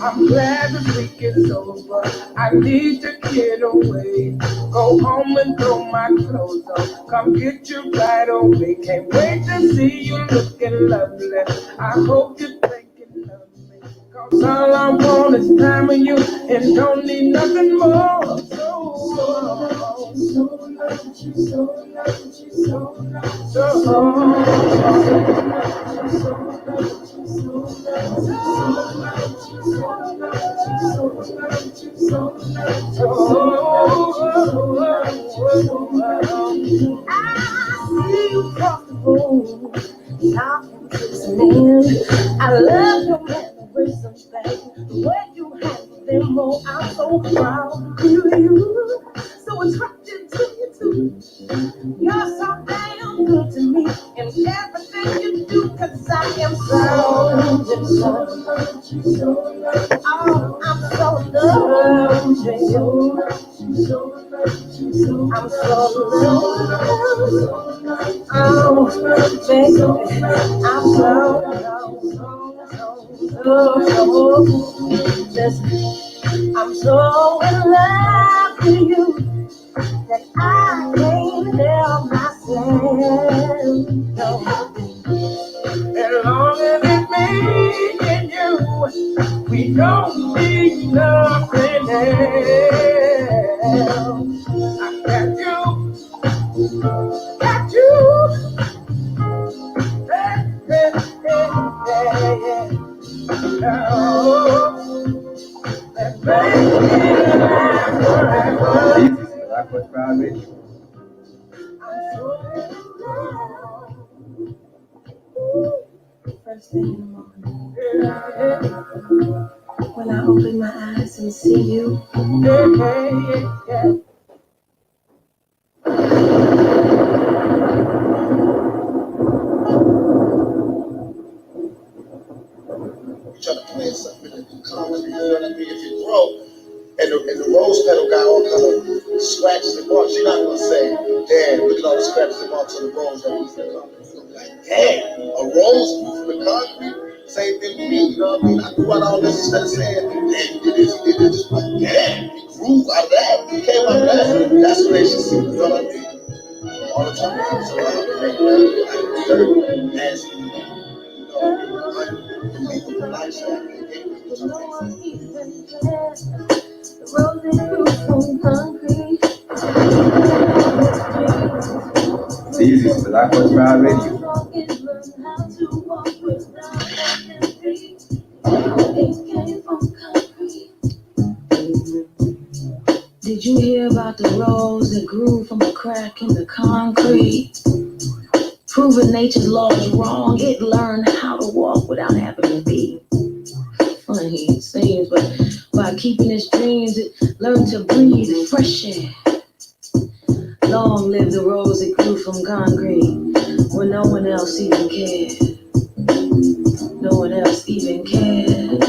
I'm glad this week is over. I need to get away. Go home and throw my clothes on. Come get you right away. Can't wait to see you looking lovely. I hope you're thinking of me. Cause all I want is time with you and don't need nothing more. I love your mannerisms, babe. The way you handle them, oh, I'm so proud of you. So attracted to you too. You're so damn good to me, and everything you do, cause I am so in love. Oh, I'm so in love with you. I'm so in love. Oh, baby, I'm so in love with you that I can't help myself. No. As long as it's me and you, we don't need nothing else. I got you, hey, hey, hey, hey, hey. Oh, that baby laugh forever. Black Horse Crowd Radio. First thing in the morning, when I open my eyes and see you, try to play something in the concrete, you know what I mean? If you throw, and the rose petal got all kind of scratches and marks, you're not gonna say, damn, look at all the scratches and marks on the rose that was in the concrete. You're gonna be like, damn, a rose grew from the concrete? Same thing with me, you know what I mean? I grew out all this instead of saying, damn, you did this, you did this, just like, damn, you grew out of that, you came out of that. That's relationship, you know what I mean? All the time, so I have to make that, like, dirty, nasty, you know, unbelievable lifestyle. It's easy, it's Black Horse Crowd Radio. Did you hear about the rose that grew from a crack in the concrete? Proving nature's laws wrong, it learned how to walk without having to be. Funny it seems, but by keeping its dreams, it learned to breathe fresh air. Long live the rose that grew from concrete, when no one else even cared. No one else even cared.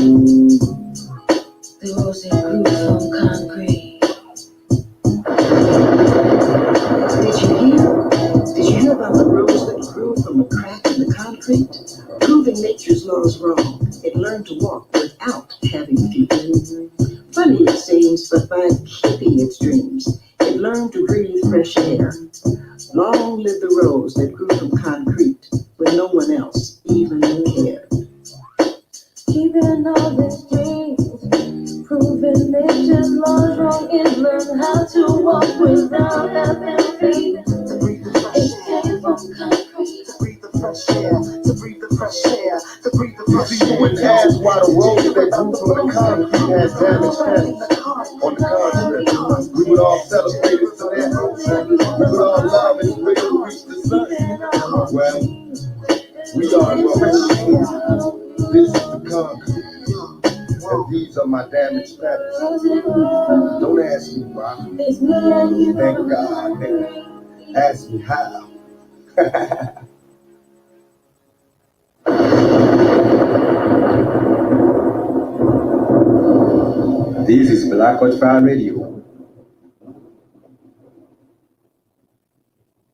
The rose that grew from concrete. Did you hear about the rose that grew from a crack in the concrete? Proving nature's laws wrong, it learned to walk without having feet. Funny it seems, but by keeping its dreams, it learned to breathe fresh air. Long live the rose that grew from concrete when no one else even cared. Keeping all its dreams, proving nature's laws wrong, it learned how to walk without having feet. To breathe the fresh air, to breathe the fresh air, to breathe the fresh air, to breathe the fresh air. You wouldn't ask why the rose that grew from the concrete has damaged petals on the contrary. We would all celebrate it to that rose. We would all love it when it reached the sun. Well, we are rose. This is the concrete. And these are my damaged petals. Don't ask me why. Thank God. Ask me how. This is Black Horse Crowd Radio.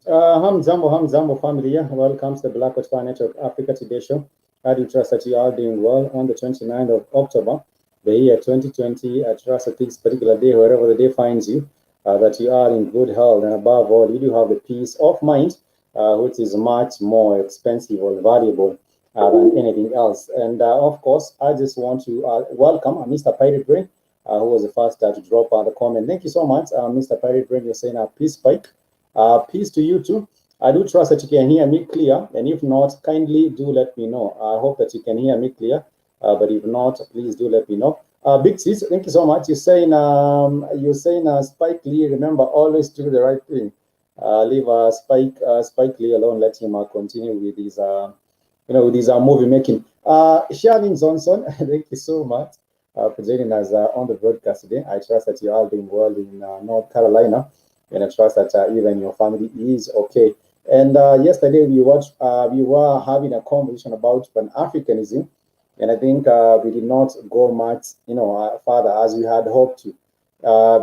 How Hamzambo family. Welcome to the Black Watch Fire Network Africa Today show. I do trust that you are doing well on the 29th of October, the year 2020. I trust that this particular day, wherever the day finds you, that you are in good health, and above all, you do have the peace of mind, which is much more expensive or valuable than anything else. And of course, I just want to welcome Mr. Pirate Brain, who was the first to drop the comment. Thank you so much, Mr. Pirate Brain. You're saying peace, Spike. Peace to you too. I do trust that you can hear me clear, and if not, kindly do let me know. I hope that you can hear me clear, but if not, please do let me know. Big Sis, thank you so much. You're saying Spike Lee, remember always do the right thing. Leave Spike Lee alone. Let him continue with his with his movie making. Shannon Johnson, thank you so much for joining us on the broadcast today. I trust that you're all doing well in North Carolina, and I trust that even your family is okay. And yesterday we were having a conversation about Pan-Africanism, and I think we did not go much, further as we had hoped to,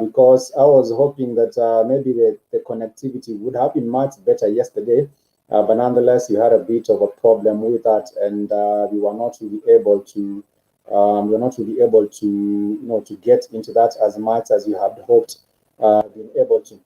because I was hoping that maybe the connectivity would have been much better yesterday, but nonetheless, we had a bit of a problem with that, and we were not really able to, to get into that as much as we had hoped, been able to.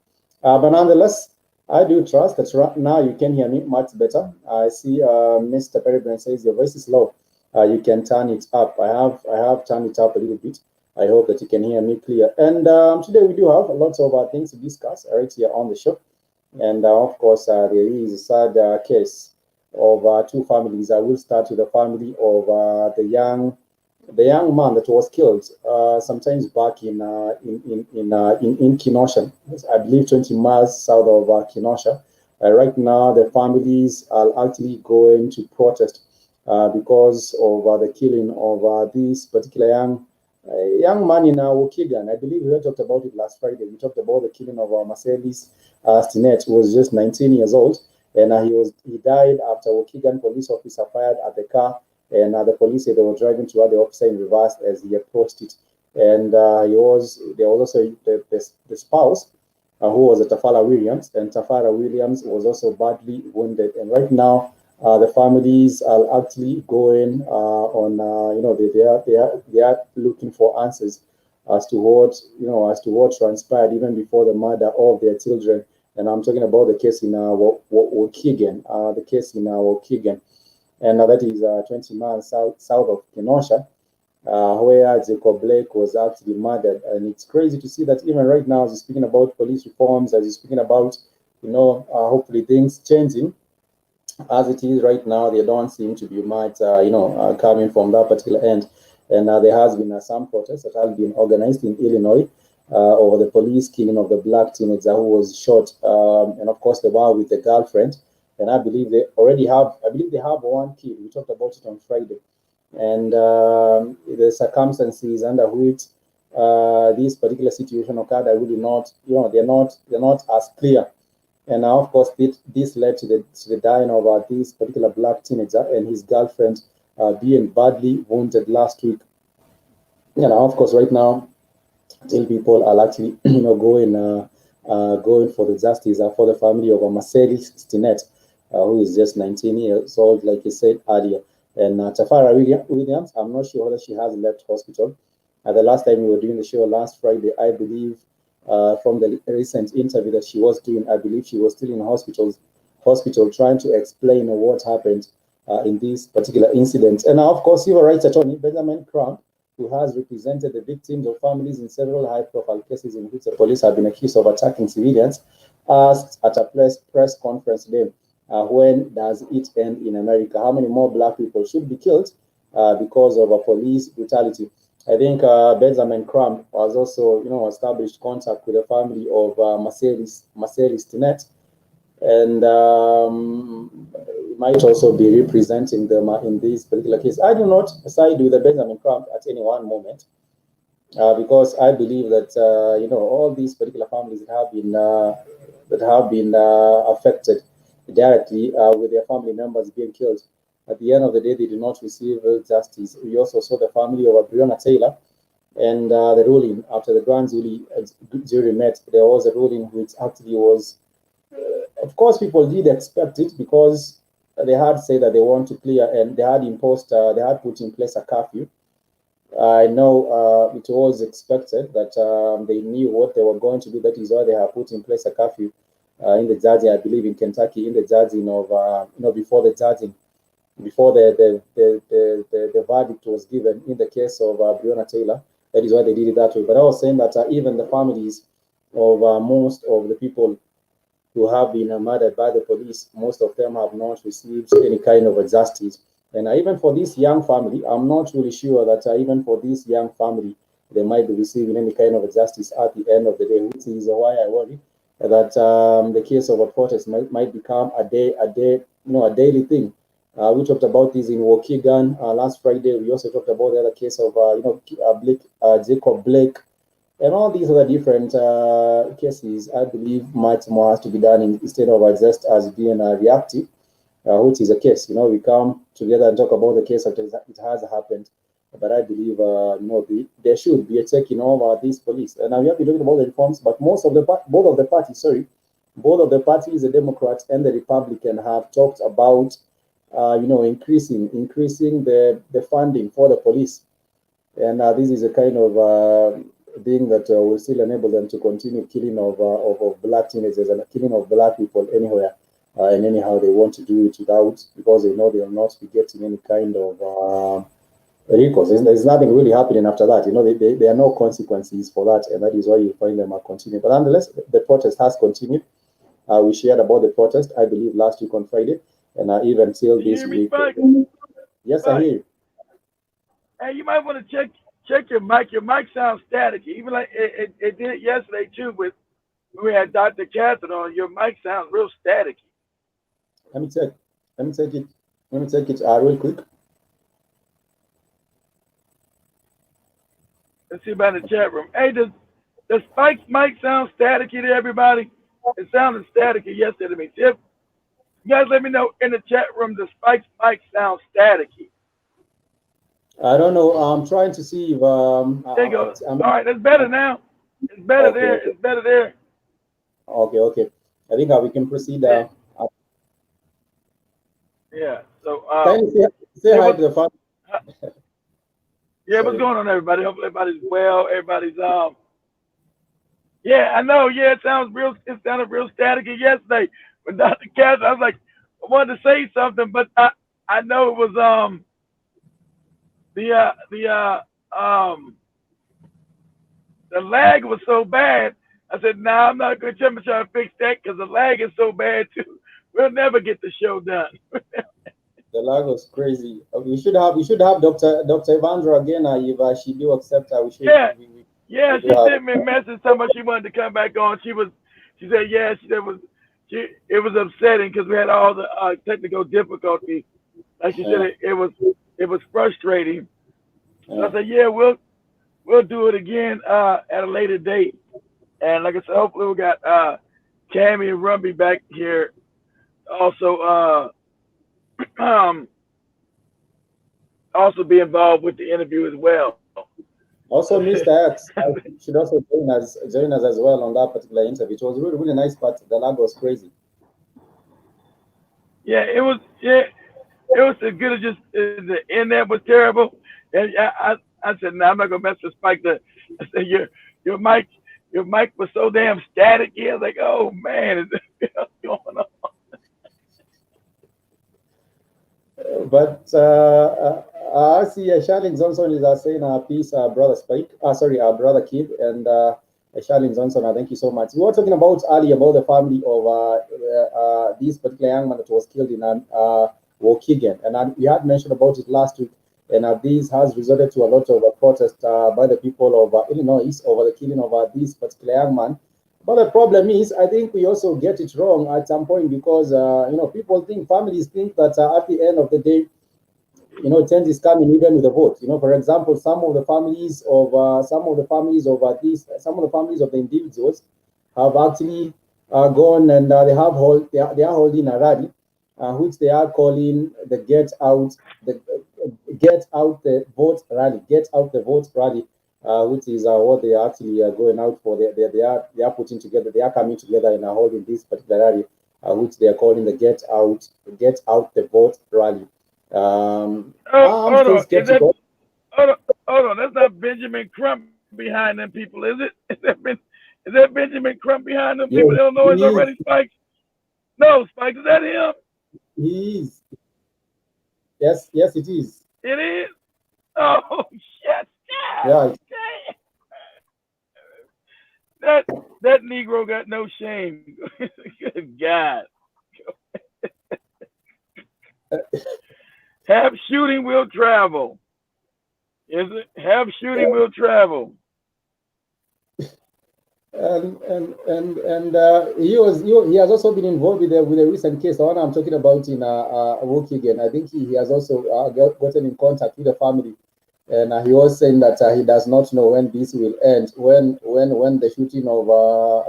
But nonetheless, I do trust that right now you can hear me much better. I see Mr. Peregrine says your voice is low. You can turn it up. I have turned it up a little bit. I hope that you can hear me clear. And today we do have lots of things to discuss right here on the show. And of course, there is a sad case of two families. I will start with the family of the young man that was killed sometimes back in Kenosha. I believe 20 miles south of Kenosha. Right now, the families are actually going to protest because of the killing of this particular young man in Waukegan. I believe we talked about it last Friday. We talked about the killing of Marcelis Stinnett, who was just 19 years old, and he died after Waukegan police officer fired at the car. And the police said they were driving toward the officer in reverse as he approached it. And there was also the spouse, who was Tafara Williams, and Tafara Williams was also badly wounded. And right now, the families are actually going on. They are looking for answers as to what transpired even before the murder of their children. And I'm talking about the case in Waukegan. And that is 20 miles south of Kenosha, where Jacob Blake was actually murdered. And it's crazy to see that even right now, as he's speaking about police reforms, as he's speaking about, hopefully things changing, as it is right now, they don't seem to be much, coming from that particular end. And there has been some protests that have been organized in Illinois over the police killing of the black teenager who was shot. And of course, the one with the girlfriend. And I believe they have one kid. We talked about it on Friday. And the circumstances under which this particular situation occurred are really not, they're not as clear. And now, of course, this led to the dying of this particular black teenager and his girlfriend being badly wounded last week. Of course, right now, still people are actually, going for the justice for the family of Marcelis Stinnett, who is just 19 years old, like you said earlier. And Tafara Williams, I'm not sure whether she has left hospital. The last time we were doing the show last Friday, I believe, from the recent interview that she was doing, I believe she was still in hospital trying to explain what happened in this particular incident. And of course, civil rights attorney Benjamin Crump, who has represented the victims or families in several high-profile cases in which the police have been accused of attacking civilians, asked at a press conference today, when does it end in America? How many more black people should be killed because of police brutality? I think Benjamin Crump has also, established contact with the family of Marcelis Stinnett, and might also be representing them in this particular case. I do not side with the Benjamin Crump at any one moment, because I believe that all these particular families that have been affected directly with their family members being killed. At the end of the day, they do not receive justice. We also saw the family of Breonna Taylor, and the ruling after the grand jury met. There was a ruling which actually was of course, people did expect it because they had said that they want to clear, and they had put in place a curfew. I know it was expected that they knew what they were going to do. That is why they have put in place a curfew in the judging, I believe, in Kentucky, in the judging of, before the judging, before the verdict was given in the case of Breonna Taylor. That is why they did it that way. But I was saying that even the families of most of the people who have been murdered by the police, most of them have not received any kind of justice. And even for this young family, I'm not really sure that even for this young family, they might be receiving any kind of justice at the end of the day, which is why I worry that the case of a protest might become a daily thing. We talked about this in Waukegan last Friday. We also talked about the other case of Jacob Blake, and all these other different cases. I believe much more has to be done instead of just as being reactive, which is a case. We come together and talk about the case that it has happened. But I believe, there should be a checking over these police. And now we have been talking about the reforms, but both of the parties, the Democrats and the Republican, have talked about, increasing the funding for the police. And this is a kind of thing that will still enable them to continue killing of black teenagers and killing of black people anywhere and anyhow they want to do it without, because they know they will not be getting any kind of recourse. There's nothing really happening after that. There are no consequences for that, and that is why you find them are continuing. But nonetheless, the protest has continued. We shared about the protest, I believe, last week on Friday, and even till this week. Yes, I hear you. Hey, you might want to check your mic. Your mic sounds staticky. Even like it did yesterday too with when we had Dr. Catherine on. Your mic sounds real staticky. Let me check it real quick. Let's see about in the chat room. Hey, does Spike's mic sound staticky to everybody? It sounded staticky yesterday to me. If you guys let me know in the chat room, does Spike's mic sound staticky? I don't know. I'm trying to see if there you go. All right, that's better now. It's better there. Okay. It's better there. Okay. I think we can proceed. Yeah. So say hi to the family. Yeah, what's going on, everybody? Hopefully everybody's well. Everybody's Yeah, I know. Yeah, it sounded real staticky yesterday. When Dr. Cass, I was like, I wanted to say something, but I know it was the lag was so bad. I said, nah, I'm not going to try to fix that because the lag is so bad too. We'll never get the show done. The lag was crazy. We should have Dr. Evandra again if she do accept. We should. Yeah, she sent me a message telling me she wanted to come back on. She said yes. It was upsetting because we had all the technical difficulties. Like she said, it was frustrating. So I said, yeah, we'll do it again at a later date. And like I said, hopefully we got Cammy and Rumby back here. Also, also be involved with the interview as well. Also, Mr. X should also join us as well on that particular interview. It was really, really nice, but the lag was crazy. Yeah, it was as good as just the internet was terrible. And I said, no, I'm not gonna mess with Spike. I said, your mic was so damn staticky. I was like, oh man, what's going on? But I see Charlene Johnson is saying peace, brother Spike. Brother Kid, and Charlene Johnson. Thank you so much. We were talking about earlier about the family of this particular young man that was killed in Waukegan, and we had mentioned about it last week. And this has resulted to a lot of protest by the people of Illinois over the killing of this particular young man. But the problem is, I think we also get it wrong at some point because people families think that at the end of the day, change is coming even with the vote. For example, some of the families of the individuals have actually gone and they are holding a rally, which they are calling the Get Out the Vote rally, which is what they are actually going out for. They are putting together. They are coming together and holding this particular rally which they are calling the Get Out the Vote rally. Oh, I'm hold still on. Is that skeptical. hold on? Hold on. That's not Benjamin Crump behind them people, is it? Is that Benjamin Crump behind them people Yeah, in Illinois he is. already, Spike? No, Spike. Is that him? He is. Yes, yes, it is. It is. Oh shit! God Yeah. damn. That Negro got no shame. Good God. Have shooting will travel. Is it? Have shooting will travel. And he has also been involved with a recent case, the one I'm talking about in Waukegan. I think he has also gotten in contact with the family, and he was saying that he does not know when this will end, when the shooting of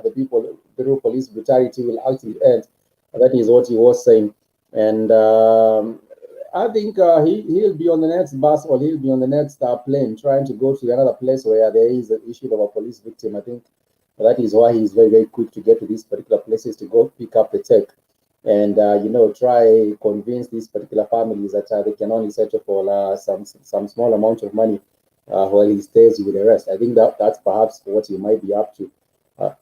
the people through police brutality will actually end. That is what he was saying, and I think he'll be on the next bus, or he'll be on the next plane trying to go to another place where there is an issue of a police victim. I think that is why he's very, very quick to get to these particular places to go pick up the tech and, try convince these particular families that they can only settle for some small amount of money while he stays with the rest. I think that's perhaps what he might be up to. Uh,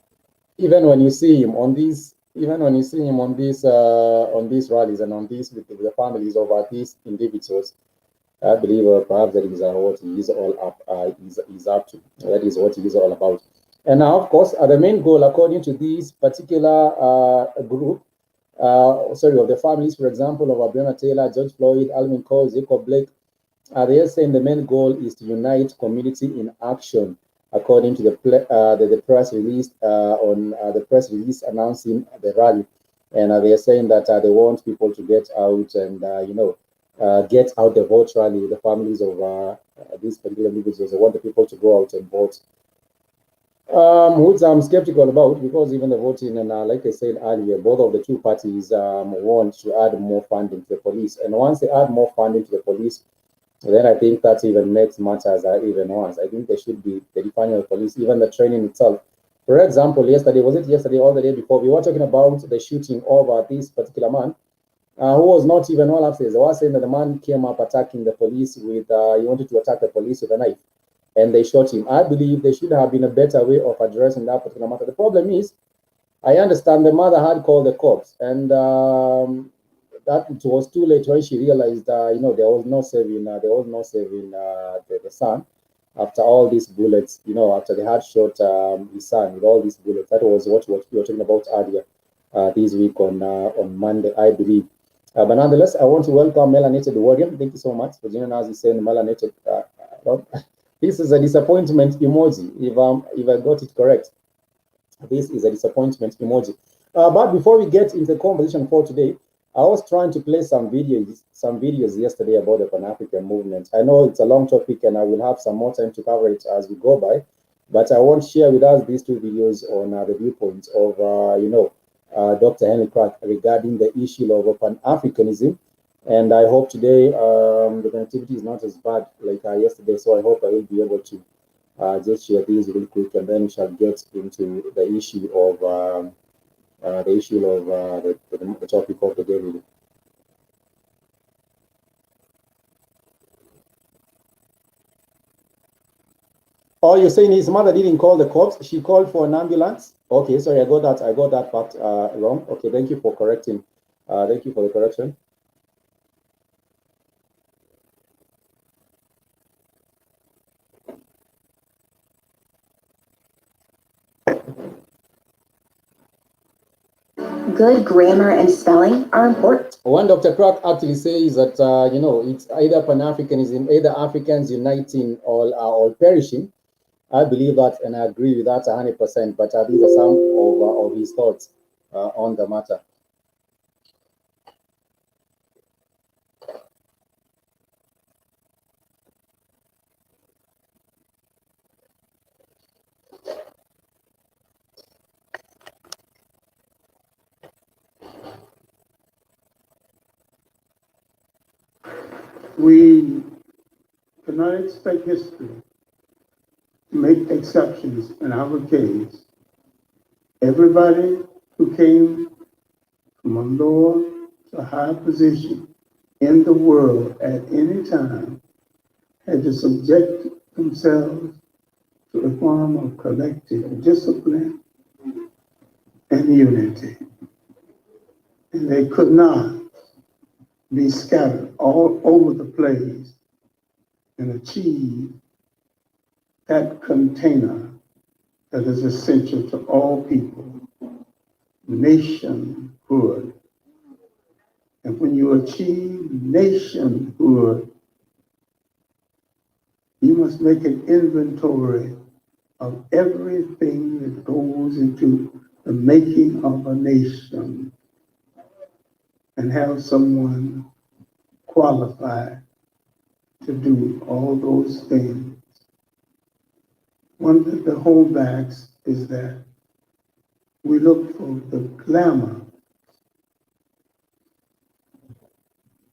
even when you see him on these, even when you see him on these rallies and on these with the families of these individuals, I believe perhaps that is what he is all up is up to. That is what he is all about. And now, of course, the main goal, according to this particular group, of the families, for example, of Breonna Taylor, George Floyd, Alvin Cole, Jacob Blake, they are saying the main goal is to unite community in action, according to the press release the press release announcing the rally. And they are saying that they want people to get out and get out the vote rally. The families of these particular individuals, they want the people to go out and vote. Which I'm skeptical about, because even the voting, and like I said earlier, both of the two parties want to add more funding to the police. And once they add more funding to the police, then I think that even makes matters even worse. I think they should be the defining of police, even the training itself. For example, was it yesterday or the day before, we were talking about the shooting of this particular man who was not even all upstairs. They were saying that the man came up attacking the police he wanted to attack the police with a knife, and they shot him. I believe there should have been a better way of addressing that particular matter. The problem is, I understand the mother had called the cops, and that it was too late when she realized, there was no saving, the son. After all these bullets, after they had shot his son with all these bullets, that was what we were talking about earlier this week on Monday, I believe. But nonetheless, I want to welcome Melanated Warrior. Thank you so much for joining us. He's saying Melanated. This is a disappointment emoji, if I got it correct. This is a disappointment emoji. But before we get into the conversation for today, I was trying to play some videos yesterday about the Pan-African movement. I know it's a long topic, and I will have some more time to cover it as we go by. But I want to share with us these two videos on the viewpoints of, Dr. Henry Clark regarding the issue of Pan-Africanism. And I hope today the connectivity is not as bad like yesterday, so I hope I will be able to just share these real quick, and then we shall get into the issue of the topic of the day. Really. Oh, you're saying his mother didn't call the cops; she called for an ambulance. Okay, sorry, I got that part wrong. Okay, thank you for correcting. Thank you for the correction. Good grammar and spelling are important. One Dr. Clark actually says that it's either Pan-Africanism, either Africans uniting or perishing. I believe that, and I agree with that 100%. But these are some of his thoughts on the matter. We cannot expect history to make exceptions in our case. Everybody who came from a lower to a high position in the world at any time had to subject themselves to a form of collective discipline and unity. And they could not be scattered all over the place and achieve that container that is essential to all people, nationhood. And when you achieve nationhood, you must make an inventory of everything that goes into the making of a nation and have someone qualified to do all those things. One of the holdbacks is that we look for the glamour,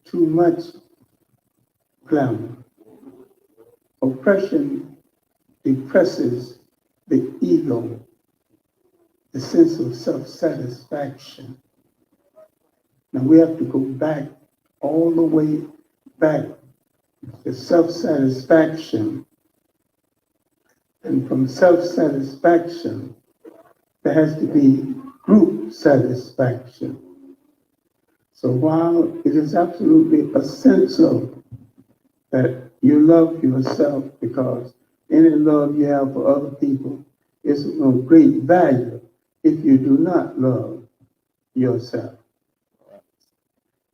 too much glamour. Oppression depresses the ego, the sense of self-satisfaction. Now we have to go back, all the way back to self-satisfaction. And from self-satisfaction, there has to be group satisfaction. So while it is absolutely essential that you love yourself, because any love you have for other people is of great value if you do not love yourself.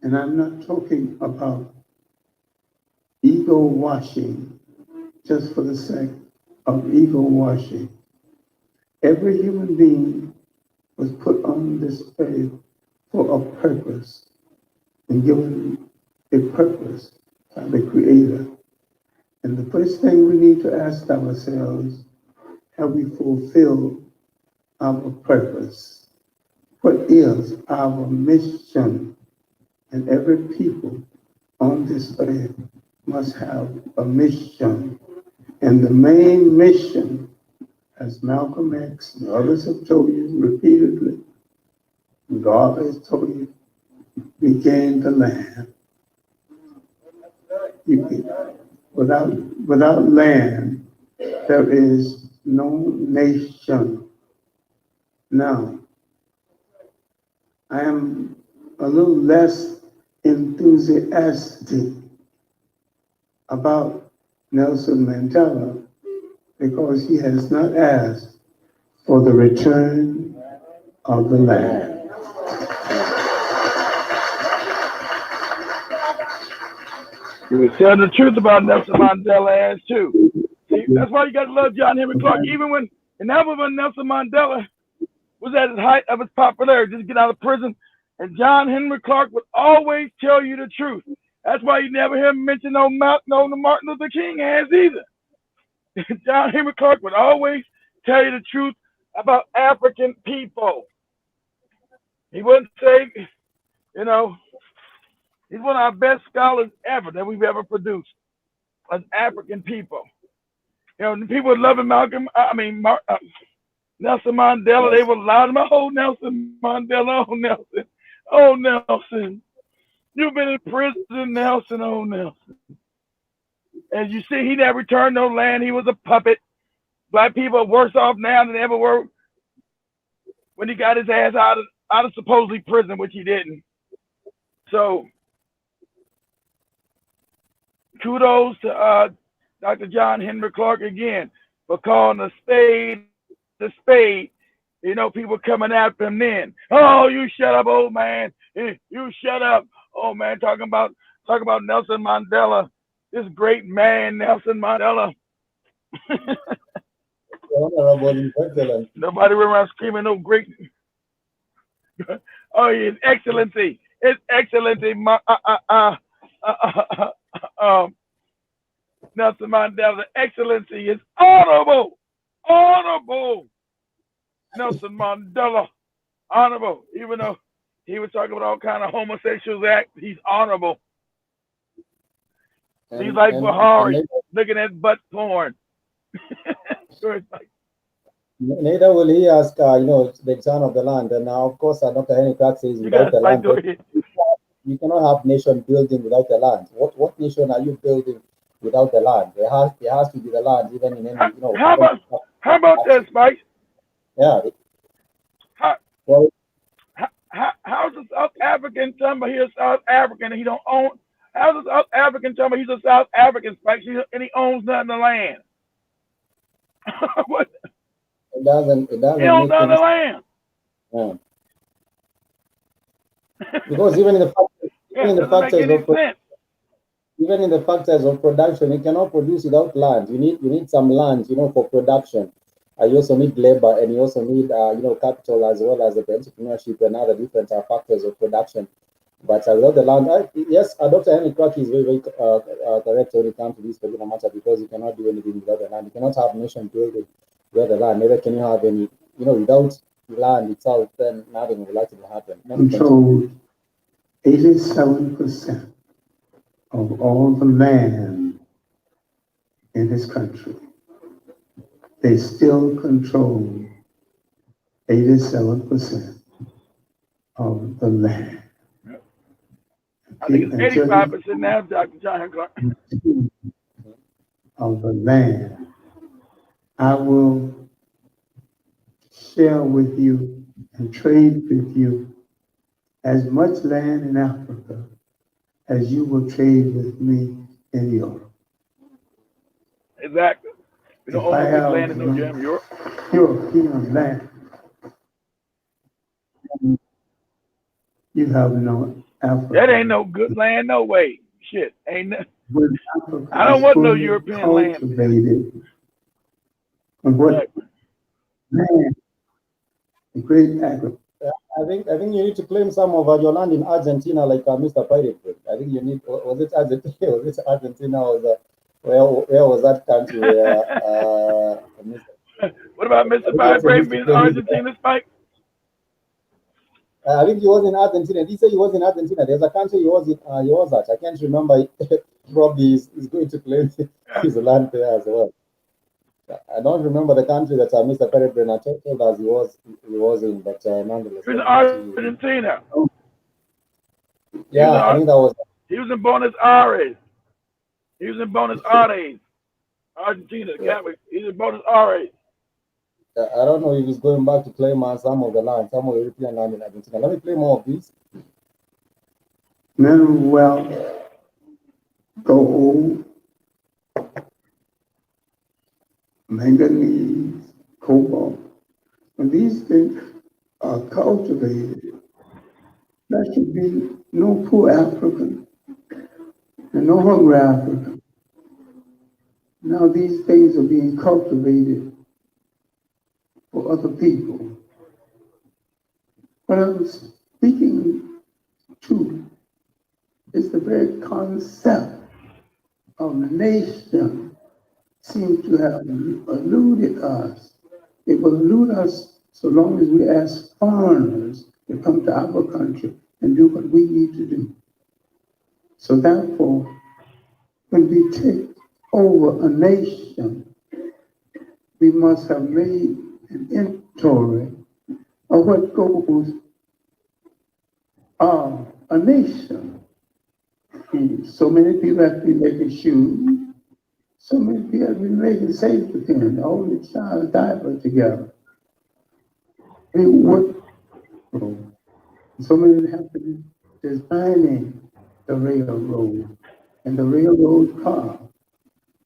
And I'm not talking about ego washing just for the sake of ego washing. Every human being was put on this earth for a purpose and given a purpose by the Creator. And the first thing we need to ask ourselves, have we fulfilled our purpose? What is our mission? And every people on this earth must have a mission. And the main mission, as Malcolm X and others have told you repeatedly, and God has told you, regain the land. Without land, there is no nation. Now, I am a little less enthusiastic about Nelson Mandela because he has not asked for the return of the land. You were telling the truth about Nelson Mandela ass too. See, that's why you got to love John Henry Clark. Even when Nelson Mandela was at the height of his popularity, just get out of prison, and John Henry Clark would always tell you the truth. That's why you never hear him mention no Martin Luther King ass either. John Henry Clark would always tell you the truth about African people. He wouldn't say, he's one of our best scholars ever that we've ever produced as African people. The people would love him, Nelson Mandela, they would loud him, oh, Nelson Mandela, oh, Nelson, you've been in prison, Nelson, oh, Nelson. As you see, he never returned no land. He was a puppet. Black people are worse off now than they ever were when he got his ass out of supposedly prison, which he didn't. So, kudos to Dr. John Henry Clark again for calling a spade a spade. People coming after him then. Oh, you shut up, old man. You shut up. Oh man, talking about Nelson Mandela, this great man, Nelson Mandela. Nobody went around screaming no great. Oh, His Excellency, Nelson Mandela, the Excellency is honorable. Nelson Mandela, honorable. Even though he was talking about all kind of homosexual acts, he's honorable. He's like Buhari, looking at butt porn. So it's like, Neither will he ask, the return of the land. And now, of course, Dr. Henry Clark says You without got the Spike, land, go ahead. you cannot have nation building without the land. What nation are you building without the land? There has to be the land, even in any, How, how about how about that, Spike? yeah. How, Well, how's a South African talking about he's a South African and he don't own? How's a South African talking about he's a South African, Spike, and he owns none of the land? What? it He doesn't owns make none of the any sense. land. Yeah. Because even in the Yeah, even in it the doesn't make factors any of sense. even in the factors of production, you cannot produce without land. You need some land, for production. You also need labor, and you also need capital, as well as the entrepreneurship and other different factors of production. But without the land, yes, Dr. Henry Clark is very, very correct when it comes to this particular matter, because you cannot do anything without the land. You cannot have nation building without the land. Neither can you have any, without the land itself, then nothing will actually happen. Control 87% of all the land in this country. They still control 87% of the land. I think it's Until 85% now, Dr. John Clark. of the land, I will share with you and trade with you as much land in Africa as you will trade with me in Europe. Exactly. We don't If own I no piece of have land in no damn Europe. European land, you have no That African. ain't no good land, no way. Shit, ain't no, When Africa I don't is want no fully European land. cultivated, and what Exactly. land, the great agriculture. I think you need to claim some of your land in Argentina, like Mr. Pirate did. I think you need. Was it Argentina? Was it Argentina? Where was that country where What about Mr. I think he Vibrate used to being in claim it. Argentina, Spike? I think he was in Argentina. Did he say he was in Argentina? There's a country he was in. He was at. I can't remember. Probably he's going to claim Yeah. his land there as well. I don't remember the country that Mr. Peregrine told us he was in, but nonetheless, He was let in me continue. Argentina. He was Yeah, I think that was. he was in Buenos Aires. He was in Buenos Aires, Argentina. He's in Buenos Aires. I don't know if he's going back to claim some of the land, some of the European land in Argentina. Let me play more of these. Mineral wealth, gold, manganese, cobalt. When these things are cultivated, there should be no poor African and no hungry African. Now these things are being cultivated for other people. What I'm speaking to is the very concept of nation seems to have eluded us. It will elude us so long as we ask foreigners to come to our country and do what we need to do. So therefore, when we take over a nation, we must have made an inventory of what goes a nation. And so many people have to be making shoes. So many people have been making safety pins, holding a child diaper together. They work. So many have to be designing the railroad and the railroad car.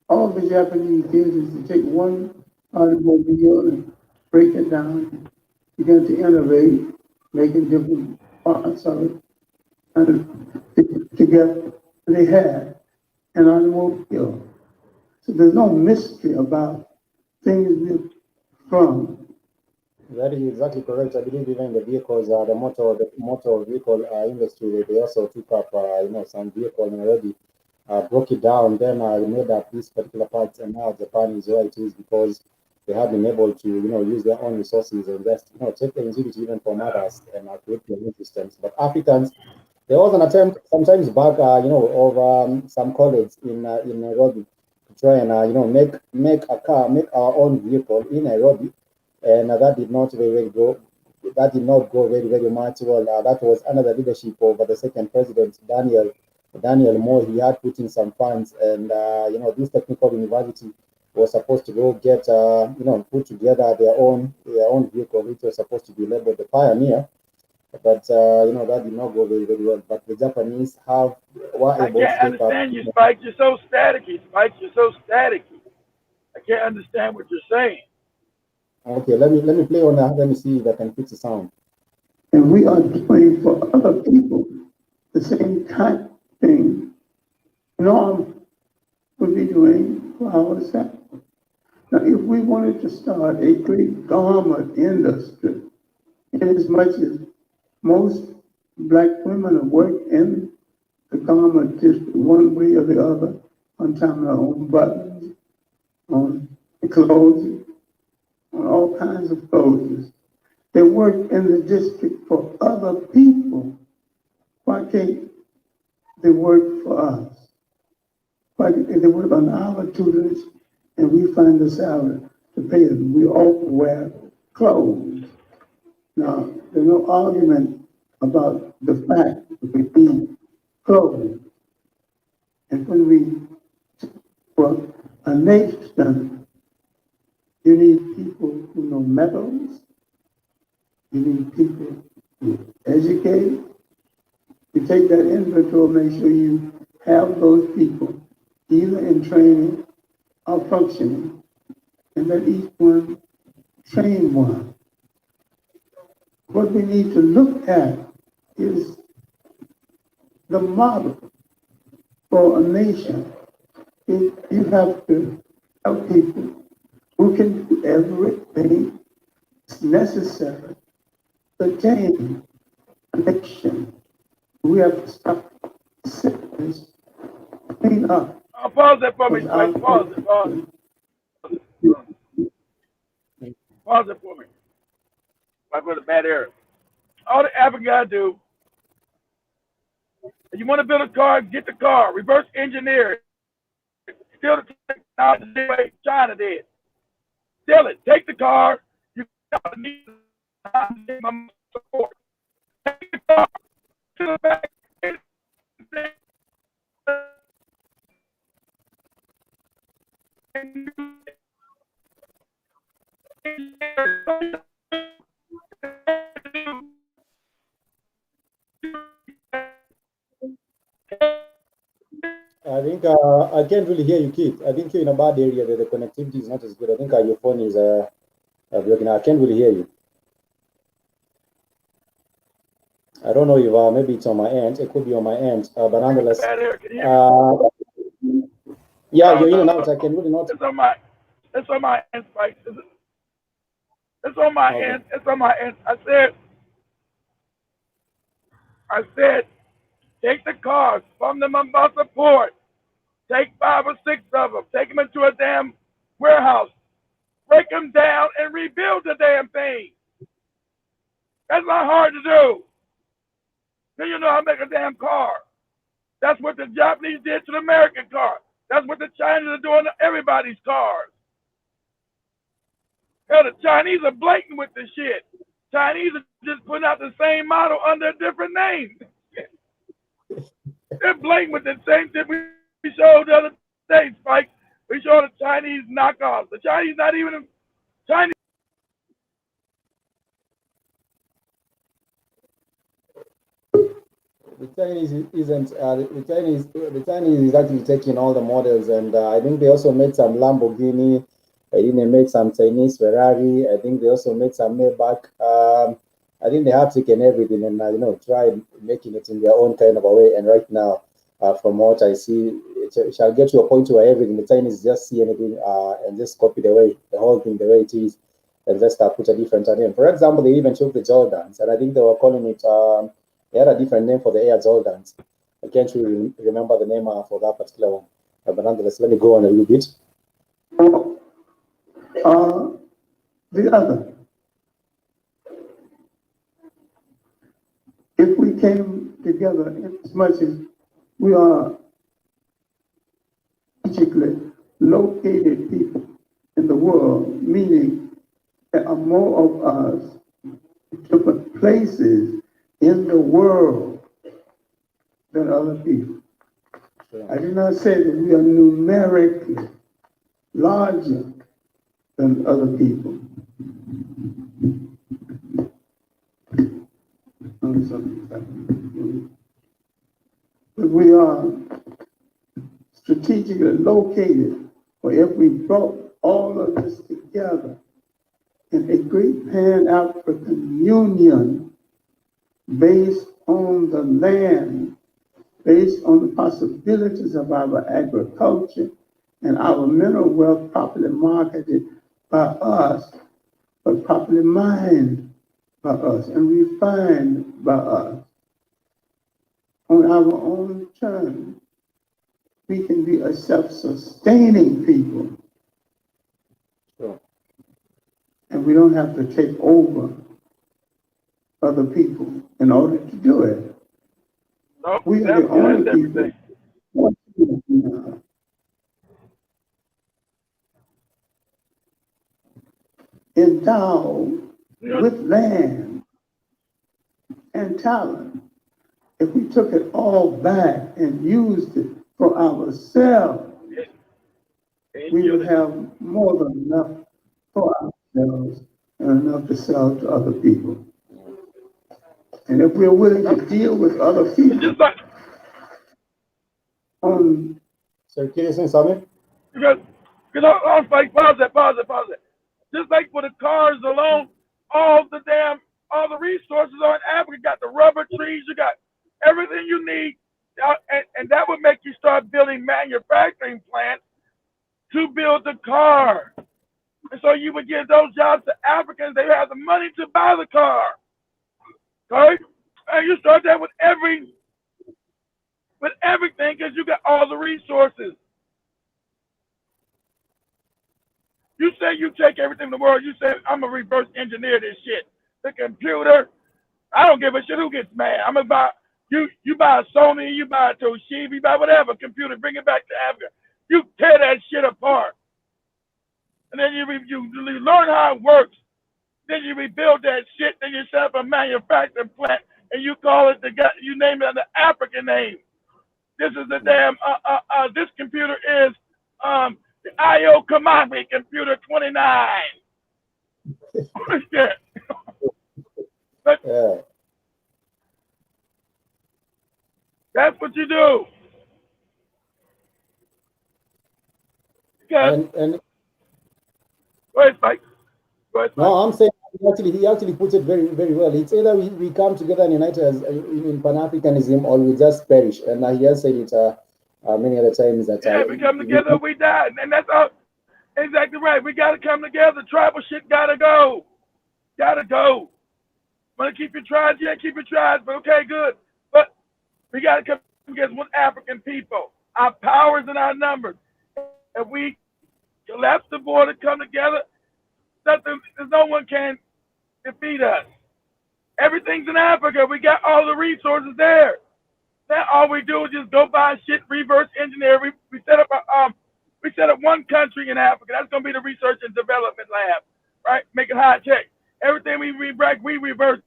All the Japanese did is to take one automobile and break it down, begin to innovate, making different parts of it, and together they had an automobile. So there's no mystery about things from. That is exactly correct. I believe even the vehicles, the motor vehicle industry, they also took up, some vehicle and already broke it down. Then made up these particular parts, and now Japan is where it is because they have been able to, use their own resources and just, take the ingenuity even from others and create their own systems. But Africans, there was an attempt sometimes back, of some colleagues in Nairobi to try and, make a car, make our own vehicle in Nairobi, and that did not very go. That did not go very much well. That was under the leadership of the second president, Daniel Moore. He had put in some funds, and this technical university was supposed to go get put together their own vehicle, which was supposed to be labeled the Pioneer. But that did not go very well. But the Japanese were I able to can't take up. understand you, Spike. You're so staticky. Spike, you're so staticky. I can't understand what you're saying. Okay, let me play on that. Let me see if I can fix the sound. And we are doing for other people the same type of thing Norm would be doing for ourselves. Now, if we wanted to start a great garment industry, in as much as most black women work in the garment district one way or the other, on tying their own buttons, on clothes, on all kinds of clothes. They work in the district for other people. Why can't they work for us? Why can't they work on our tutelage and we find the salary to pay them? We all wear clothes. Now, there's no argument about the fact that we need clothes. And when for a nation, you need people who know metals, you need people who educate. You take that inventory, make sure you have those people either in training or functioning, and let each one train one. What we need to look at is the model for a nation. You have to have people who can do everything necessary to attain a nation. We have to stop sickness, clean up. Pause that for me, Spike. Pause it. Pause it for me. I put a bad error. All the African gotta do, if you want to build a car, get the car, reverse engineer it. Steal the technology the way China did. Steal it. Take the car. You need support. Take the car to the back. I think I can't really hear you, Keith. I think you're in a bad area. The connectivity is not as good. I think your phone is broken. I can't really hear you. I don't know if maybe it's on my end. It could be on my end, but nonetheless, yeah, you're in and out. I can really not. It's on my end, Spike. It's on my Okay. end. It's on my end. I said, take the cars from the Mombasa port. Take 5 or 6 of them. Take them into a damn warehouse. Break them down and rebuild the damn thing. That's not hard to do. Then you know how to make a damn car. That's what the Japanese did to the American car. That's what the Chinese are doing to everybody's cars. Hell, the Chinese are blatant with this shit. Chinese are just putting out the same model under a different name. They're blatant with the same thing we showed the other day, Spike. We showed the Chinese knockoffs. The Chinese not even Chinese. The Chinese isn't. The Chinese is actually taking all the models, and I think they also made some Lamborghini. I think they made some Chinese Ferrari. I think they also made some Maybach. I think they have taken everything and tried making it in their own kind of a way. And right now, from what I see, it shall get to a point where everything the Chinese just see anything and just copy the whole thing the way it is, and just put a different name. For example, they even took the Jordans, and I think they were calling it. They had a different name for the Air Jordans. I can't really remember the name for that particular one. But nonetheless, let me go on a little bit. The other. If we came together as much as we are strategically located people in the world, meaning There are more of us different places in the world than other people. I do not say that we are numerically larger than other people. But we are strategically located, for if we brought all of this together in a great Pan-African Union based on the land, based on the possibilities of our agriculture and our mineral wealth properly marketed by us, but properly mined by us and refined by us on our own terms, we can be a self-sustaining people. Sure. And we don't have to take over other people in order to do it. Nope, We are the only that's people endowed with land and talent. If we took it all back and used it for ourselves, we would have more than enough for ourselves and enough to sell to other people. And if we're willing to deal with other people on... So can you say something? Because I was like, pause it. Just like for the cars alone, all the resources are in Africa. You got the rubber trees, you got everything you need, and that would make you start building manufacturing plants to build the car. And so you would give those jobs to Africans. They have the money to buy the car. Okay? And you start that with everything, because you got all the resources. You say you take everything in the world, you say, I'm going to reverse engineer this shit. The computer, I don't give a shit who gets mad. I'm going to buy, you buy a Sony, you buy a Toshiba, you buy whatever computer, bring it back to Africa. You tear that shit apart. And then you learn how it works. Then you rebuild that shit, then you set up a manufacturing plant, and you call it, you name it the African name. This is the damn, this computer is the I.O. Kamami Computer 29. Yeah. But that's what you do. And go ahead, Spike. No, I'm saying he actually puts it very, very well. It's either we come together and unite as in Pan-Africanism, or we just perish. And he has said it many other times that we come together, we die, and that's all. Exactly right. We got to come together. Tribal shit gotta go. Want to keep your tribes? Yeah, keep your tribes. But okay, good. But we got to come against one African people. Our powers and our numbers. If we collapse the border, come together, no one can defeat us. Everything's in Africa. We got all the resources there. Now all we do is just go buy shit, reverse engineer. We set up one country in Africa. That's gonna be the research and development lab, right? Make it high tech. Everything we reverse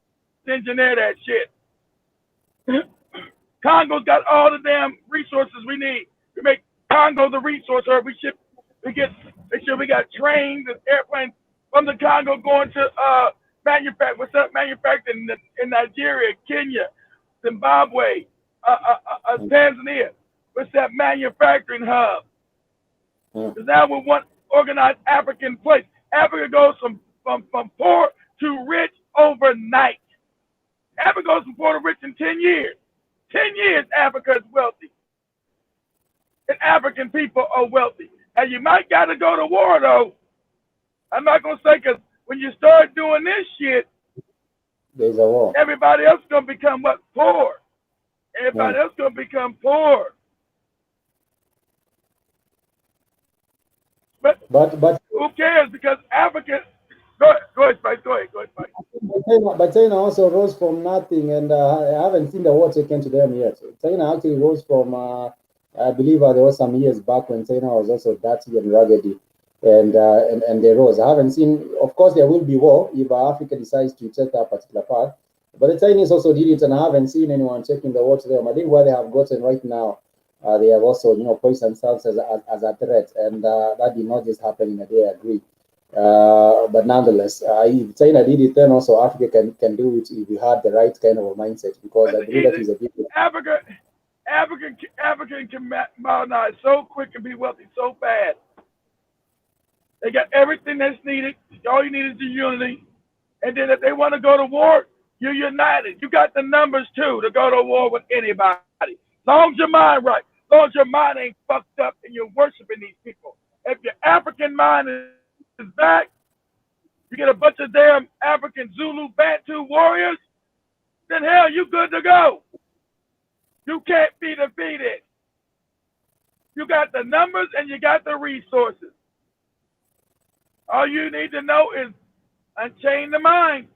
engineer that shit. Congo's got all the damn resources we need. We make Congo the resource hub. Make sure we got trains and airplanes from the Congo going to manufacturing in Nigeria, Kenya, Zimbabwe, Tanzania. What's that manufacturing hub? Because now we want organized African place. Africa goes from poor to rich overnight. Africa goes from poor to rich in 10 years. 10 years, Africa is wealthy. And African people are wealthy. And you might got to go to war, though. I'm not going to say, because when you start doing this shit, there's a war. Everybody else is going to become what? Poor. Everybody else is going to become poor. But who cares? Because Africa. Go ahead, Spike. But China also rose from nothing, and I haven't seen the war taken to them yet. China actually rose from, I believe there was some years back when China was also dirty and raggedy. and they rose. I haven't seen, of course, there will be war if Africa decides to take that particular part. But the Chinese also did it, and I haven't seen anyone taking the war to them. I think what they have gotten right now, they have also, posed themselves as a threat, and that did not just happen in a day. I agree. But nonetheless, if China did it, then also Africa can do it if we had the right kind of a mindset, because I It's believe that easy. is a big. African can modernize so quick and be wealthy so fast. They got everything that's needed. All you need is the unity. And then if they want to go to war, you're united. You got the numbers too to go to war with anybody. As long as your mind right. As long as your mind ain't fucked up and you're worshiping these people. If your African mind is back, you get a bunch of damn African Zulu Bantu warriors, then hell, you good to go. You can't be defeated. You got the numbers and you got the resources. All you need to know is unchain the mind.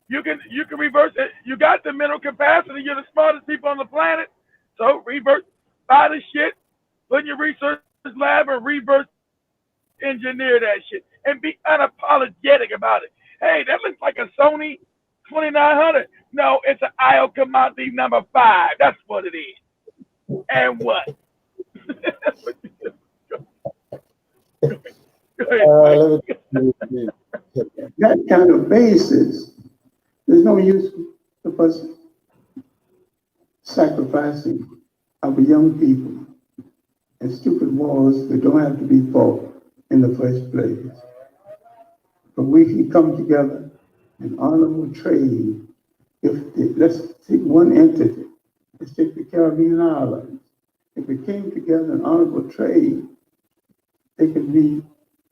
You can reverse it. You got the mental capacity. You're the smartest people on the planet. So reverse, buy the shit, put in your research lab and reverse engineer that shit and be unapologetic about it. Hey, that looks like a Sony 2900. No, it's an IO commodity number 5. That's what it is. And what? That kind of basis, there's no use of us sacrificing our young people in stupid wars that don't have to be fought in the first place. But we can come together in honorable trade. Let's take one entity. Let's take the Caribbean islands. If we came together in honorable trade, they could be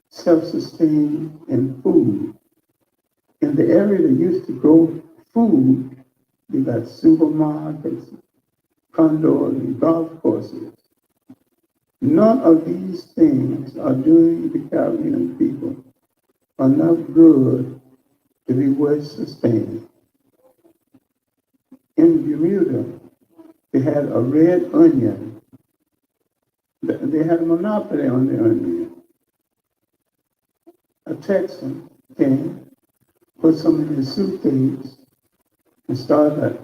self-sustained in food. In the area that used to grow food, you got supermarkets, condos, and golf courses. None of these things are doing the Caribbean people enough good to be worth sustaining. In Bermuda, they had a red onion. They had a monopoly on the onion. A Texan came, put some in his suitcase, and started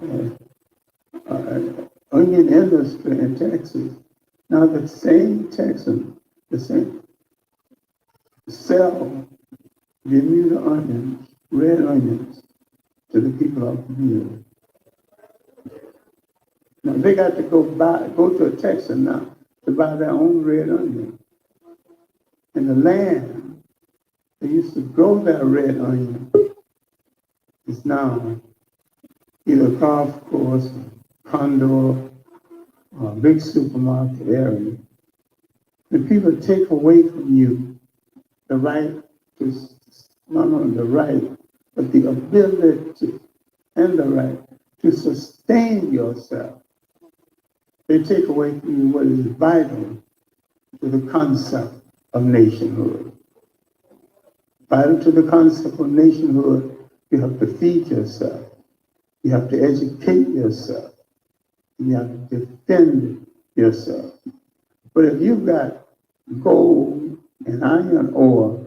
an onion industry in Texas. Now the same Texan, the same, sell Bermuda onions, red onions, to the people of Bermuda. Now they got to go to a Texan now to buy their own red onion. And the land they used to grow that red onion is now either golf course, condo, or big supermarket area. And people take away from you the right to, not only the right, but the ability and the right to sustain yourself. They take away from you what is vital to the concept of nationhood. Vital to the concept of nationhood, you have to feed yourself. You have to educate yourself. And you have to defend yourself. But if you've got gold and iron ore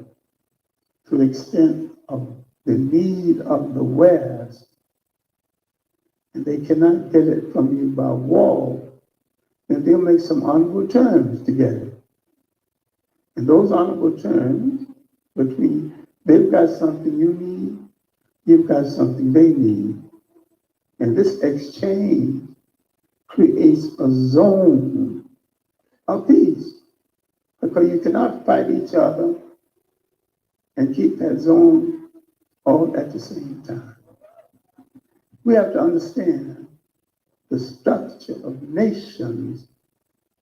to the extent of the need of the West, and they cannot get it from you by war, then they'll make some honorable terms to get it. And those honorable terms between they've got something you need, you've got something they need. And this exchange creates a zone of peace. Because you cannot fight each other and keep that zone all at the same time. We have to understand the structure of nations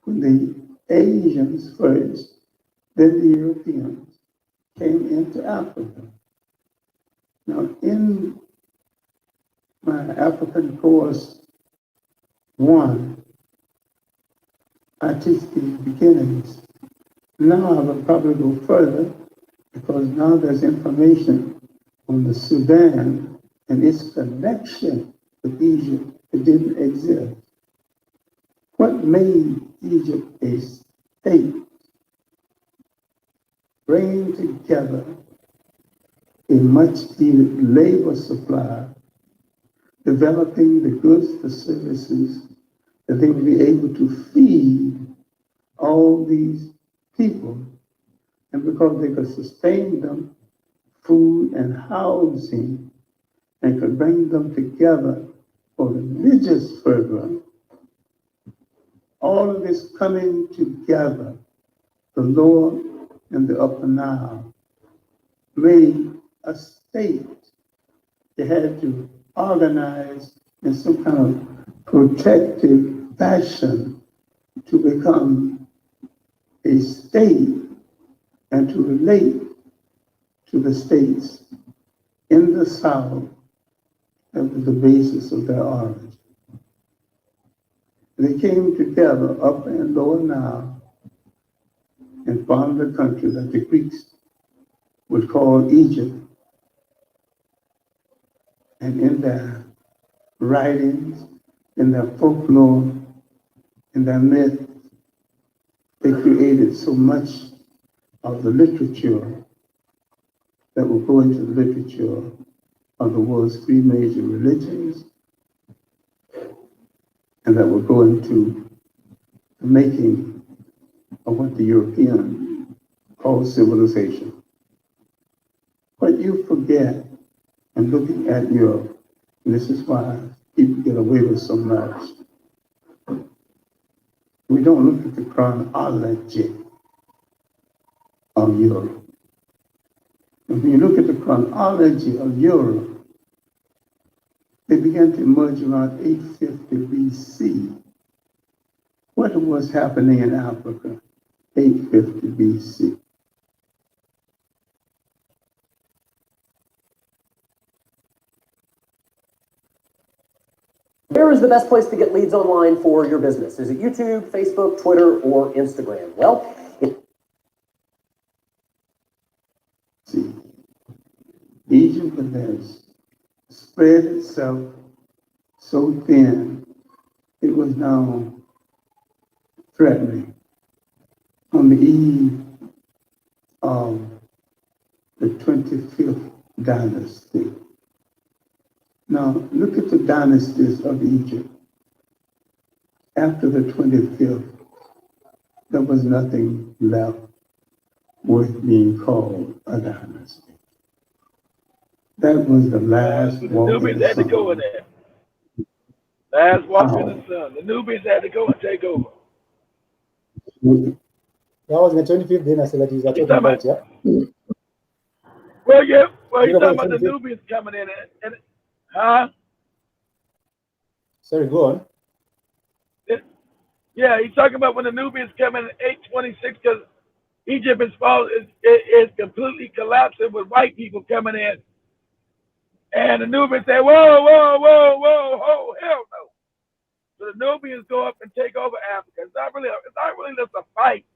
when the Asians first, then the Europeans came into Africa. Now, in my African course 1, I teach the beginnings. Now I will probably go further because now there's information on the Sudan and its connection with Egypt that didn't exist. What made Egypt a state? bringing together a much needed labor supply, developing the goods, the services that they would be able to feed all these people. And because they could sustain them, food and housing, and could bring them together for religious fervor, all of this coming together, the lower and the upper Nile, made a state. They had to organize in some kind of protective fashion to become a state and to relate to the states in the South that was the basis of their origin. They came together, Upper and Lower Nile, and formed a country that the Greeks would call Egypt. And in their writings, in their folklore, in their myth, they created so much of the literature that will go into the literature of the world's three major religions, and that will go into the making of what the European called civilization. What you forget in looking at Europe, and this is why people get away with so much, we don't look at the chronology of Europe. And when you look at the chronology of Europe, they began to emerge around 850 BC. What was happening in Africa, 850 BC? Where is the best place to get leads online for your business? Is it YouTube, Facebook, Twitter, or Instagram? Well, See, Egypt has spread itself so thin, it was now threatening. On the eve of the 25th dynasty. Now, look at the dynasties of Egypt. After the 25th, there was nothing left worth being called a dynasty. That was the last walk in Nubians the had to go in sun. there. Last walk in the sun. The Nubians had to go and take over. That was the 25th dynasty that you are talking about, yeah? Well, yeah. Well, You he's know talking about about the 25th? Nubians coming in and huh? Sorry, go on. Yeah, he's talking about when the Nubians come in 826 because Egypt is completely collapsing with white people coming in. And the Nubians say, whoa, whoa, whoa, whoa, oh, hell no. So the Nubians go up and take over Africa. It's not really just a fight.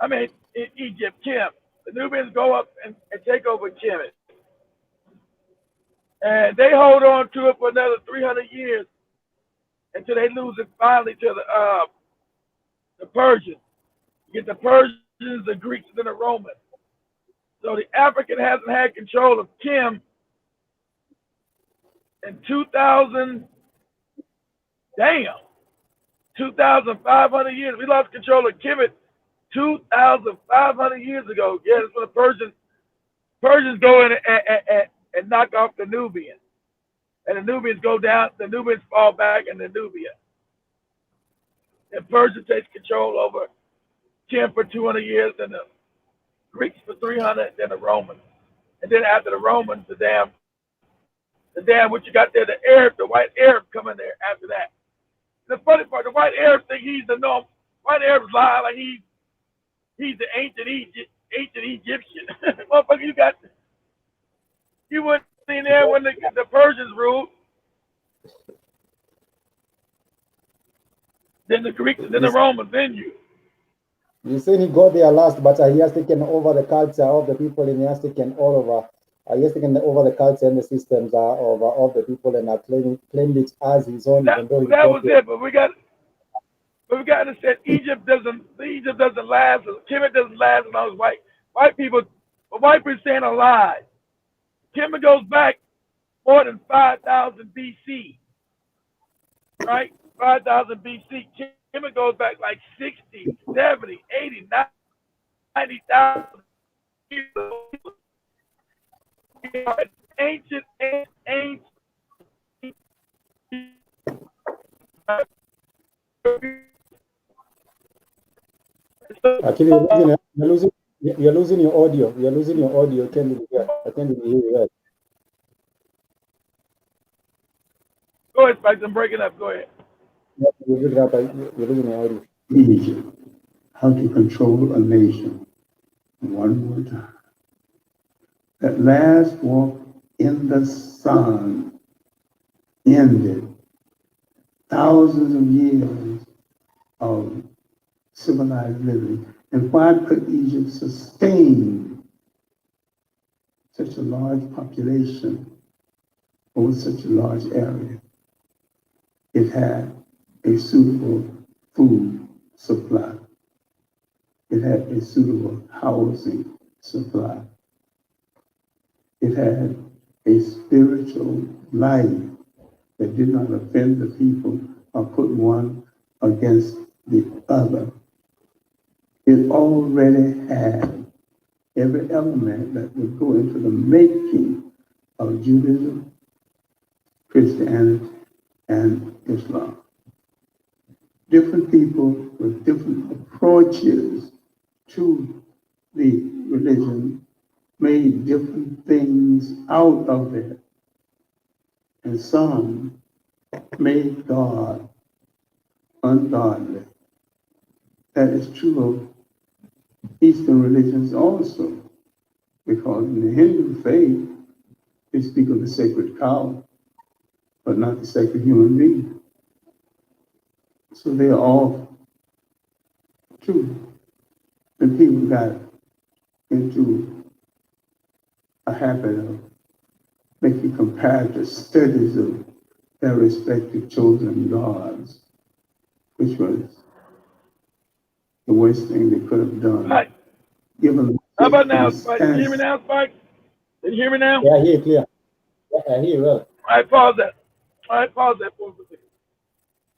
I mean, in Egypt, Kim. The Nubians go up and take over Kemet. And they hold on to it for another 300 years until they lose it finally to the Persians. You get the Persians, the Greeks, and the Romans. So the African hasn't had control of Kim in 2,500 years. We lost control of Kemet 2,500 years ago. Yeah, that's when the Persians go in and knock off the Nubians. And the Nubians go down, the Nubians fall back into Nubia. And Persia takes control over Kim for 200 years, and the Greeks for 300, then the Romans. And then after the Romans, the damn, what you got there, the Arab, the white Arab coming there after that. The funny part, the white Arab think he's the norm. White Arabs lie like he's the ancient Egyptian. Motherfucker, you weren't in there when the Persians ruled. Then the Greeks, then the Romans, then you. You say he got there last, but he has taken over the culture of the people, and he has taken over the culture and the systems of the people, and claimed it as his own. That was it. But But we got to understand Egypt doesn't last. Kemet doesn't last as long as white people. But white people staying alive. Kemet goes back more than 5,000 BC, right? 5,000 BC. Kemet goes back like 60, 70, 80, 90,000 years. Ancient. Actually, you're losing your audio. You're losing your audio. I can't really hear you well. Go ahead, Spike. I'm breaking up. Go ahead. You're losing your audio. Egypt, how to control a nation. One more time. That last walk in the sun ended thousands of years of civilized living. And why could Egypt sustain such a large population over such a large area? It had a suitable food supply. It had a suitable housing supply. It had a spiritual life that did not offend the people or put one against the other. It already had every element that would go into the making of Judaism, Christianity, and Islam. Different people with different approaches to the religion made different things out of it. And some made God ungodly. That is true of Eastern religions also, because in the Hindu faith, they speak of the sacred cow, but not the sacred human being. So they're all true. And people got into a habit of making comparative studies of their respective chosen gods, which was the worst thing they could have done. Right. Given How about now, Spike? Can you hear me now, Spike? Can you hear me now? Yeah, I hear you clear. Yeah, I hear you well. All right, pause that. All right, pause that for a second.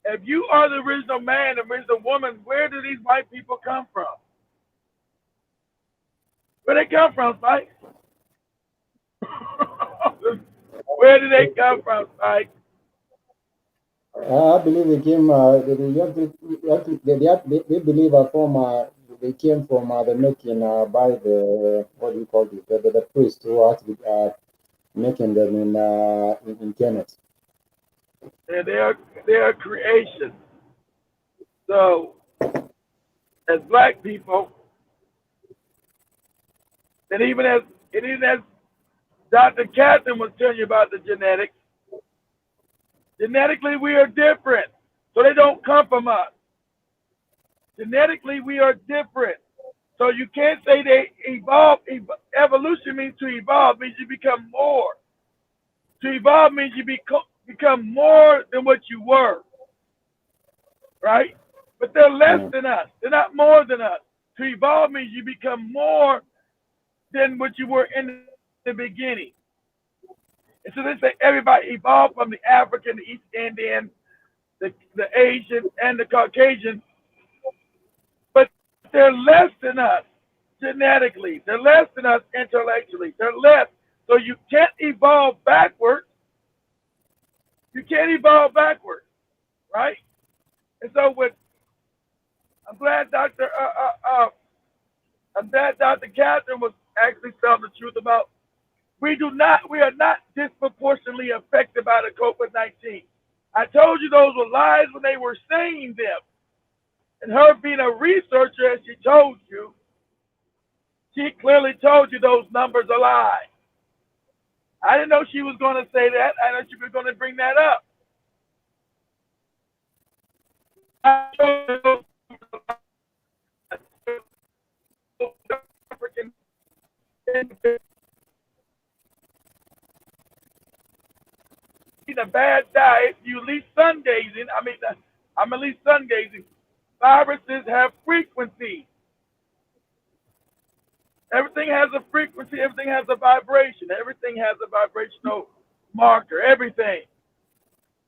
If you are the original man, the original woman, where do these white people come from? Where they come from, Spike? Where do they come from, Spike? I believe they came. They believe they came from the making by the what do you call it? The priest who actually making them in Kemet. And they are creation. So, as black people, and even as Dr. Catherine was telling you about the genetics, genetically we are different. So they don't come from us. Genetically we are different. So you can't say they evolve. Evolution means to evolve, means you become more. To evolve means you become more than what you were. Right? But they're less than us. They're not more than us. To evolve means you become more than what you were in the beginning. And so they say everybody evolved from the African, the East Indian, the Asian, and the Caucasian. But they're less than us genetically. They're less than us intellectually. They're less. So you can't evolve backwards. You can't evolve backwards, right? And so I'm glad Dr. Catherine was actually telling the truth about we are not disproportionately affected by the COVID-19. I told you those were lies when they were saying them. And her being a researcher, as she told you, she clearly told you those numbers are lies. I didn't know she was going to say that. I know she was going to bring that up. A bad diet, you at least sun gazing. I'm at least sun gazing. viruses have frequencies. Everything has a frequency, everything has a vibration, everything has a vibrational marker, everything.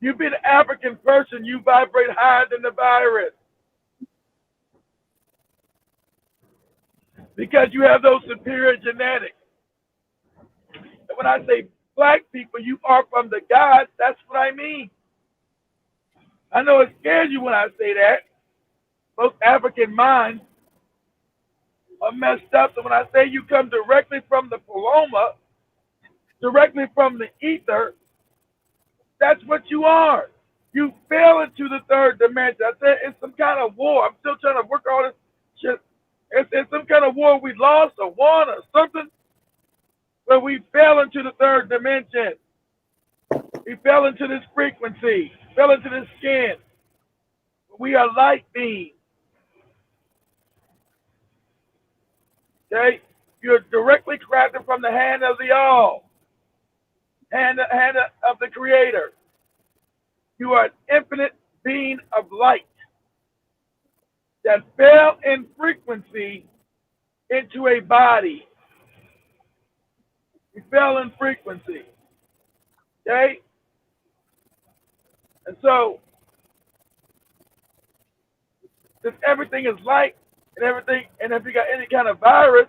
You be an African person, you vibrate higher than the virus. Because you have those superior genetics. And when I say black people, you are from the gods, that's what I mean. I know it scares you when I say that. Most African minds are messed up. So when I say you come directly from the paloma, directly from the ether, that's what you are. You fell into the third dimension. I said it's some kind of war. I'm still trying to work all this shit. It's some kind of war we lost or won or something. But we fell into the third dimension. We fell into this frequency, fell into this skin. We are light beings. Okay? You're directly crafted from the hand of the all, hand of the Creator. You are an infinite being of light that fell in frequency into a body. You fell in frequency. Okay? And so, since everything is light and everything, and if you got any kind of virus,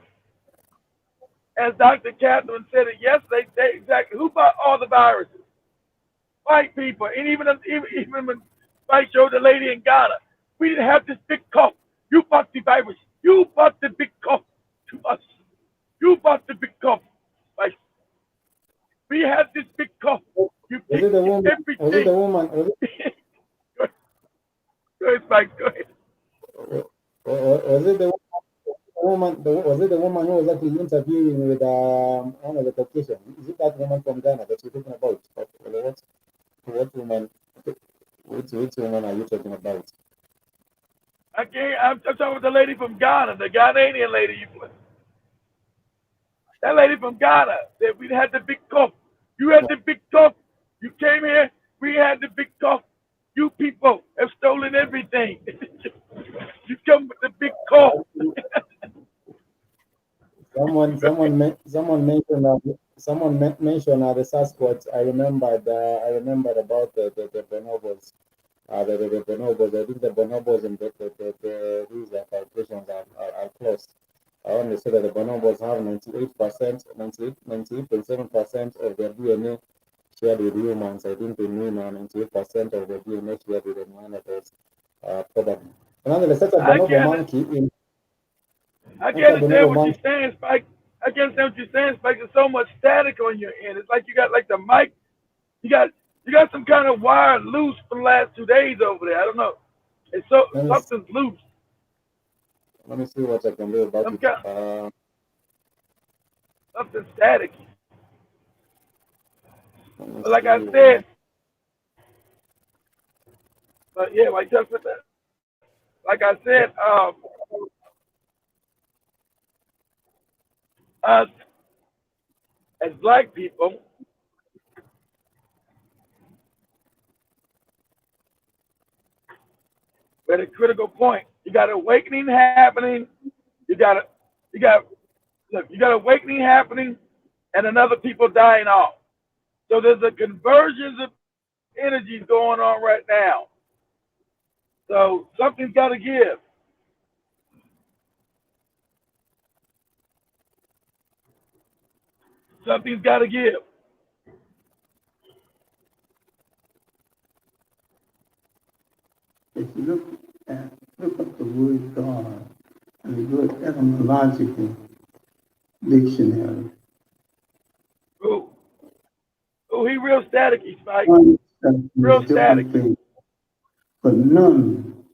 as Dr. Catherine said it yesterday, exactly who bought all the viruses? White people. And even when I showed the lady in Ghana, we didn't have this big cough. You bought the virus. You bought the big cough to us. You bought the big cough. Like, we had this big cough. You Was it the woman? everything. Was it the woman? Go ahead, Spike. Go ahead. Was it the woman? Was it the woman who was actually interviewing with one of the Caucasian? Is it that woman from Ghana that you're talking about? What woman? Which woman are you talking about? I'm talking about the lady from Ghana, the Ghanaian lady. That lady from Ghana, that we had the big cough. You had the big cough. You came here, we had the big cough. You people have stolen everything. You come with the big cough. Someone mentioned the Sasquatch. I remembered about the bonobos. The bonobos. I think the bonobos and these vibrations are close. I want to say that the bonobos have 98.7% of their DNA shared with humans. I think they mean 98% of their DNA shared with Neanderthals, probably. Another such a bonobo monkey. I can't understand what you're saying, Spike. I can't understand what you're saying, Spike. There's so much static on your end. It's like you got like the mic. You got some kind of wire loose for the last 2 days over there. I don't know. It's something's loose. Let me see what I can do about it. Something static. But like I said, but yeah, like just with that. Like I said, us as black people, we're at a critical point. You got awakening happening. You got awakening happening, and another people dying off. So there's a convergence of energies going on right now. So something's got to give. Something's got to give. If you look up the word God and the good etymological dictionary. Oh, he real staticky, Spike. Real staticky. But none.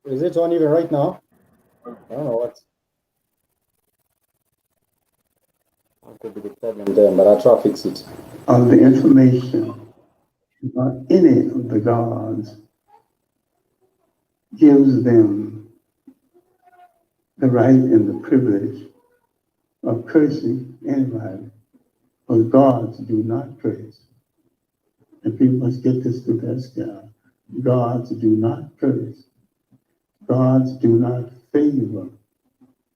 Is it on even right now? I don't know what. That could be the problem there, but I'll try to fix it. Of the information about any of the gods gives them the right and the privilege of cursing anybody, because gods do not curse. And people must get this through their scale. Gods do not curse. gods do not favor.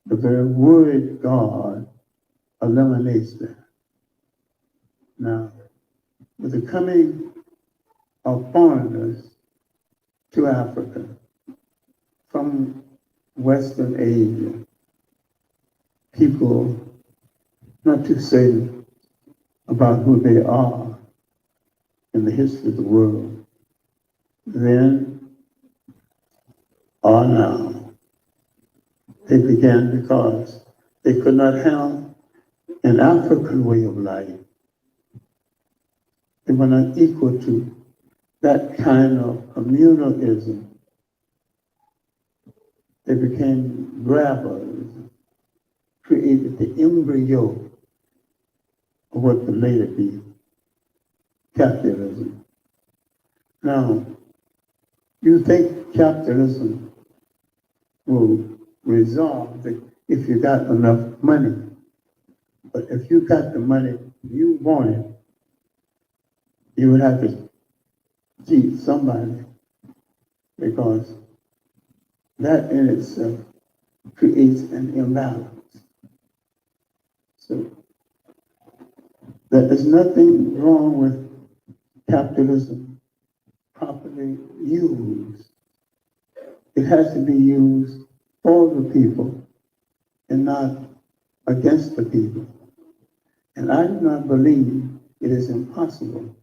The very word God eliminates that. Now, with the coming of foreigners to Africa from Western Asia, people not too certain about who they are in the history of the world, then or now. They began because they could not have an African way of life. They were not equal to that kind of communalism. They became grabbers, created the embryo of what would later be capitalism. Now, you think capitalism will resolve if you got enough money. But if you got the money you wanted, you would have to cheat somebody, because that in itself creates an imbalance. So there is nothing wrong with capitalism properly used. It has to be used for the people and not against the people. And I do not believe it is impossible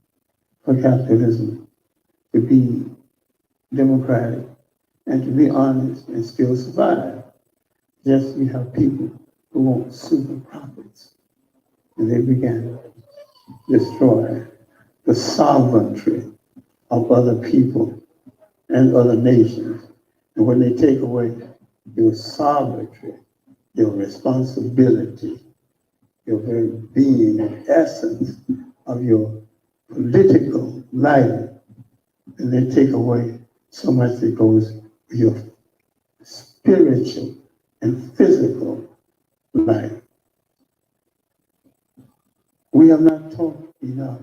for capitalism to be democratic and to be honest and still survive. Just you have people who want super profits, and they began to destroy the sovereignty of other people and other nations. And when they take away your sovereignty, your responsibility, your very being and essence of your political life, and they take away so much that goes with your spiritual and physical life. We have not talked enough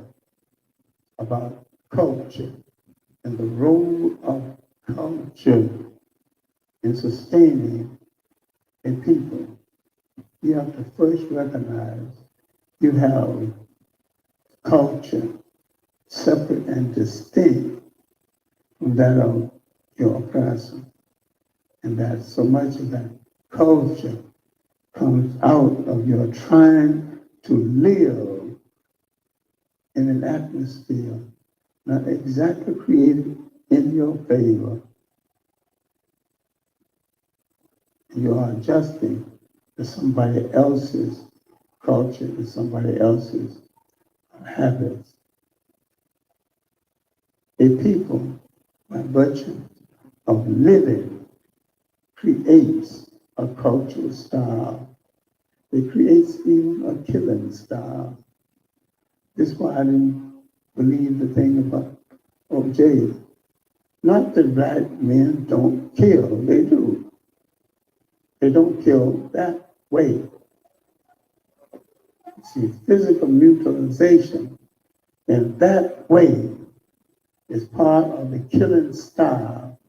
about culture and the role of culture in sustaining a people. You have to first recognize you have culture separate and distinct from that of your oppressor. And that so much of that culture comes out of your trying to live in an atmosphere not exactly created in your favor. You are adjusting to somebody else's culture and somebody else's habits. A people, by virtue of living, creates a cultural style. It creates even a killing style. This is why I didn't believe the thing about OJ. Not that black men don't kill, they do. They don't kill that way. See, physical mutilization in that way is part of the killing style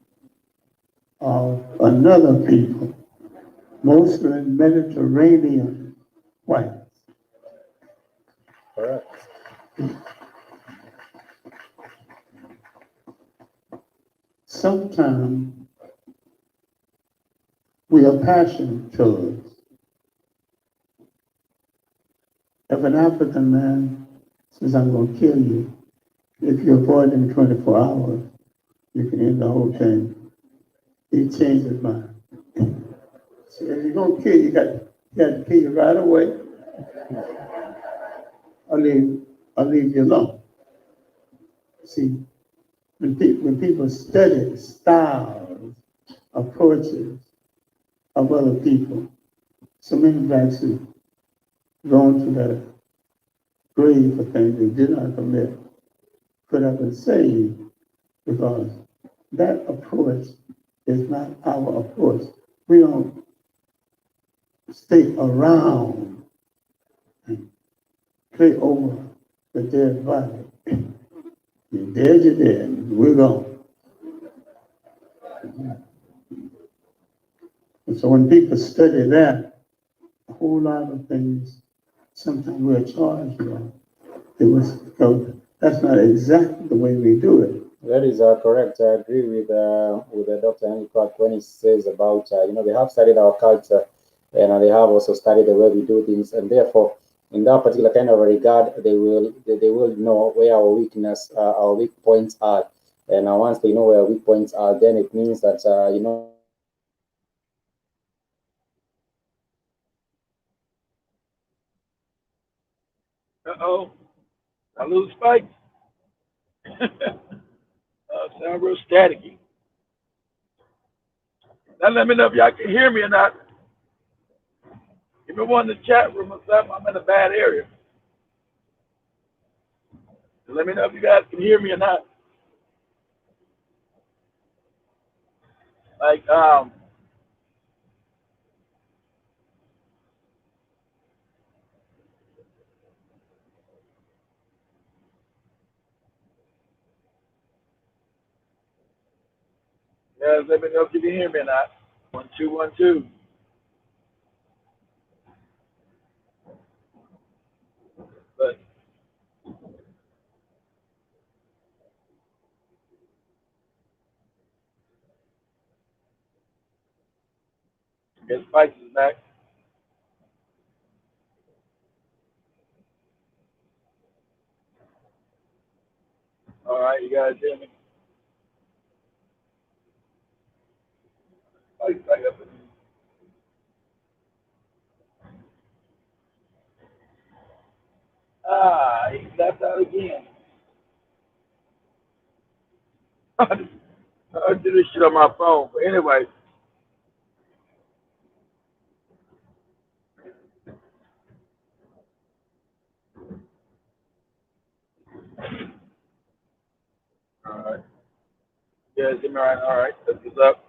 of another people, mostly Mediterranean whites. Correct. Sometimes we are passion killers. If an African man says, I'm going to kill you, if you avoid him 24 hours, you can end the whole thing. He changed his mind. So if you're going to kill you, got to kill you right away. I'll leave you alone. See, when people study styles, approaches of other people, so many blacks who gone to the grave for things they did not commit could have been saved, because that approach is not our approach. We don't stay around and play over the dead body. You're dead, we're gone. And so when people study that, a whole lot of things, sometimes we're charged with. It was because that's not exactly the way we do it. That is correct. I agree with Dr. Henry Clark when he says about they have studied our culture, and they have also studied the way we do things, and therefore, in that particular kind of regard, they will know where our weakness, our weak points are, and once they know where our weak points are, then it means that Uh-oh. I lose Spike. Sound real staticky. Now let me know if y'all can hear me or not. If you want in the chat room or something, I'm in a bad area. So let me know if you guys can hear me or not. Like, yeah, let me know if you can hear me or not. 1 2 1 2. But I guess Spike is back. All right, you guys hear me? Spike's back up. He left out again. I did this shit on my phone. But anyway, all right. You guys hear me all right? All right, that's what's up.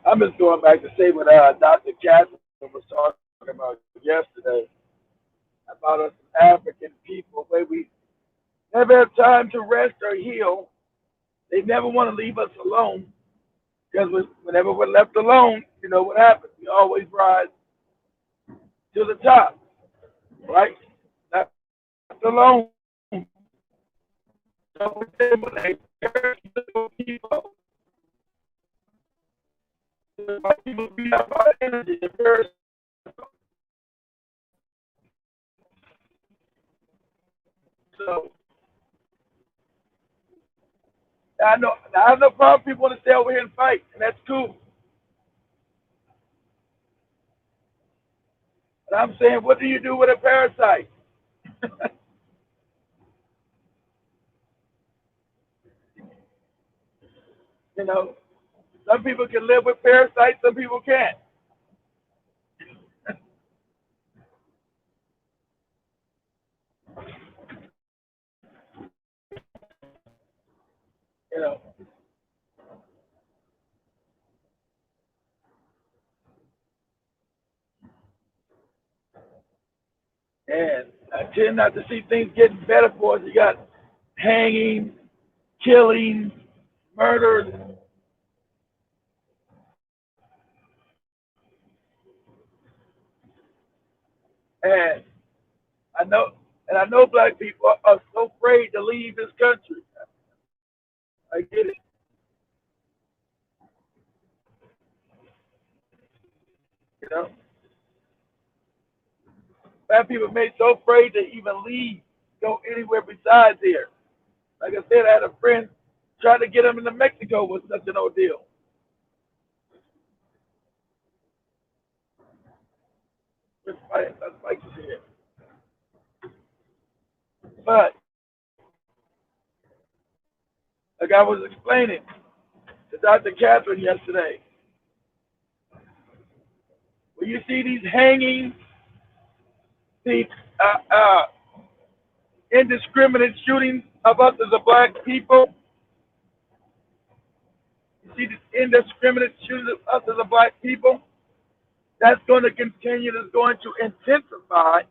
I'm just going back to say what Dr. Catherine was talking about yesterday about us African people, where we never have time to rest or heal. They never want to leave us alone because whenever we're left alone, you know what happens? We always rise to the top, right? Left alone. So when they people, people beat up our energy. So I have no problem. People want to stay over here and fight, and that's cool. But I'm saying, what do you do with a parasite? You know, some people can live with parasites, some people can't. You know, and I tend not to see things getting better for us. You got hanging, killing, murders, and I know black people are so afraid to leave this country. I get it. You know, black people made so afraid to even leave, go anywhere besides here. Like I said, I had a friend trying to get him into Mexico was such an ordeal. That's like you said. But like I was explaining to Dr. Catherine yesterday, when you see these hangings, these indiscriminate shootings of us as a black people, see this indiscriminate shooting of us as a black people, that's going to continue, that's going to intensify,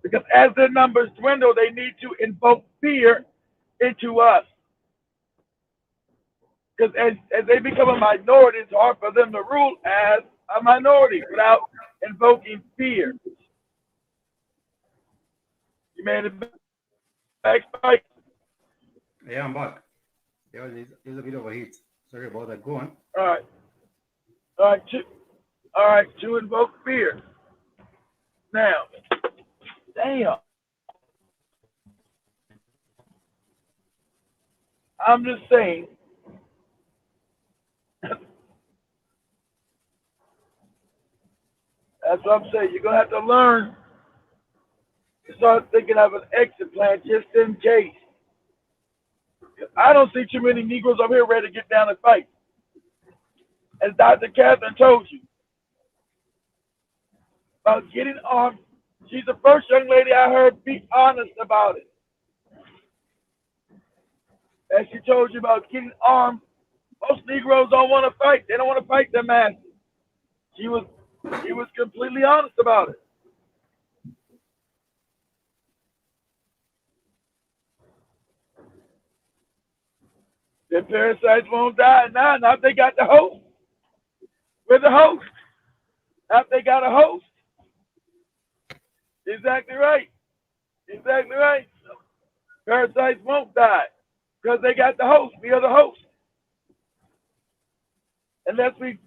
because as their numbers dwindle, they need to invoke fear into us. Because as they become a minority, it's hard for them to rule as a minority without invoking fear. You made it back, Spike? Yeah, I'm back. There's a bit of a hit. Sorry about that. Go on. All right. All right, to invoke fear. Now, damn. I'm just saying, that's what I'm saying. You're going to have to learn to start thinking of an exit plan just in case. I don't see too many Negroes up here ready to get down and fight. As Dr. Catherine told you, about getting armed. She's the first young lady I heard be honest about it. As she told you about getting armed, most Negroes don't want to fight. They don't want to fight their masters. She was completely honest about it. Their parasites won't die now. Now they got the host. We're the host. Now they got a host. Exactly right. Exactly right. Parasites won't die because they got the host. We are the host. Unless we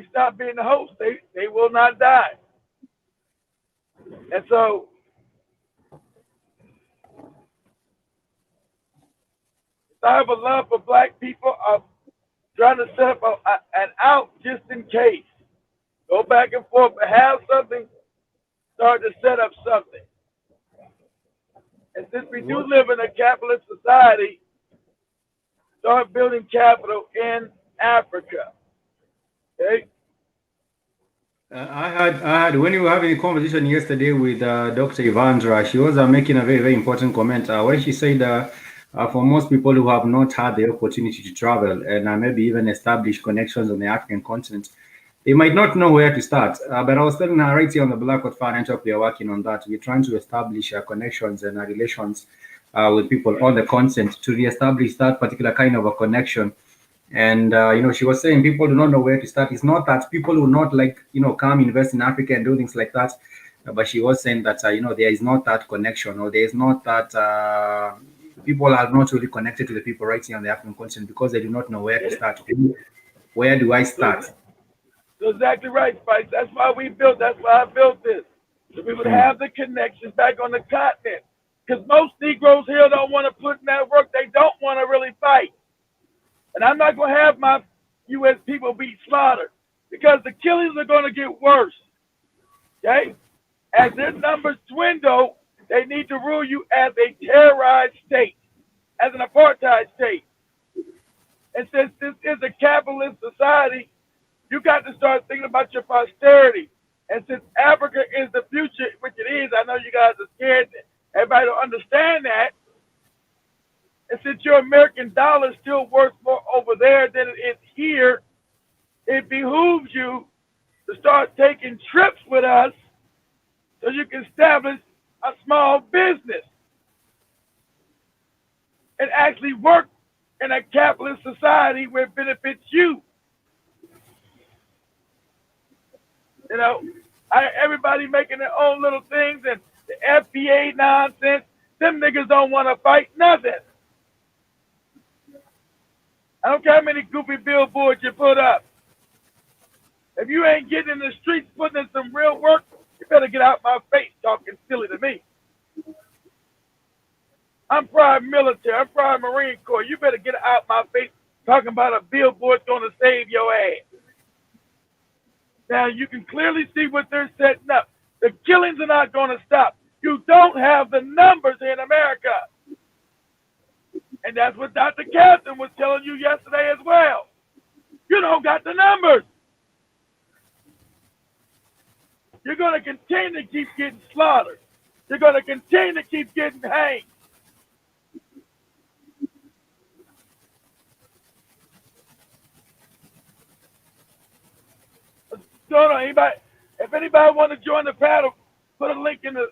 stop being the host, they will not die. And so I have a love for black people. I'm trying to set up an out just in case. Go back and forth, but have something, start to set up something. And since we do live in a capitalist society, start building capital in Africa. Okay? I had when you were having a conversation yesterday with Dr. Ivandra, she was making a very, very important comment when she said for most people who have not had the opportunity to travel and maybe even establish connections on the African continent, they might not know where to start. But I was telling her right here on the Blackwood Financial, we are working on that. We're trying to establish connections and relations with people on the continent to reestablish that particular kind of a connection. And she was saying people do not know where to start. It's not that people will not come invest in Africa and do things like that, but she was saying that there is not that connection, or there is not that people are not really connected to the people right here on the African continent because they do not know where to start. Where do I start? You're exactly right, Spice. That's why I built this. So we would have the connections back on the continent. Because most Negroes here don't want to put in that work. They don't want to really fight. And I'm not going to have my U.S. people be slaughtered because the killings are going to get worse. Okay? As their numbers dwindle, they need to rule you as a terrorized state, as an apartheid state. And since this is a capitalist society, you got to start thinking about your posterity. And since Africa is the future, which it is, I know you guys are scared. Everybody don't understand that. And since your American dollar is still worth more over there than it is here, it behooves you to start taking trips with us so you can establish a small business and actually work in a capitalist society where it benefits you. Everybody making their own little things and the FBA nonsense. Them niggas don't want to fight nothing. I don't care how many goofy billboards you put up. If you ain't getting in the streets putting in some real work, you better get out my face talking silly to me. I'm private military. I'm private Marine Corps. You better get out my face talking about a billboard going to save your ass. Now, you can clearly see what they're setting up. The killings are not going to stop. You don't have the numbers in America. And that's what Dr. Catherine was telling you yesterday as well. You don't got the numbers. You're going to continue to keep getting slaughtered. You're going to continue to keep getting hanged. going on? Anybody? If anybody want to join the paddle, put a link in the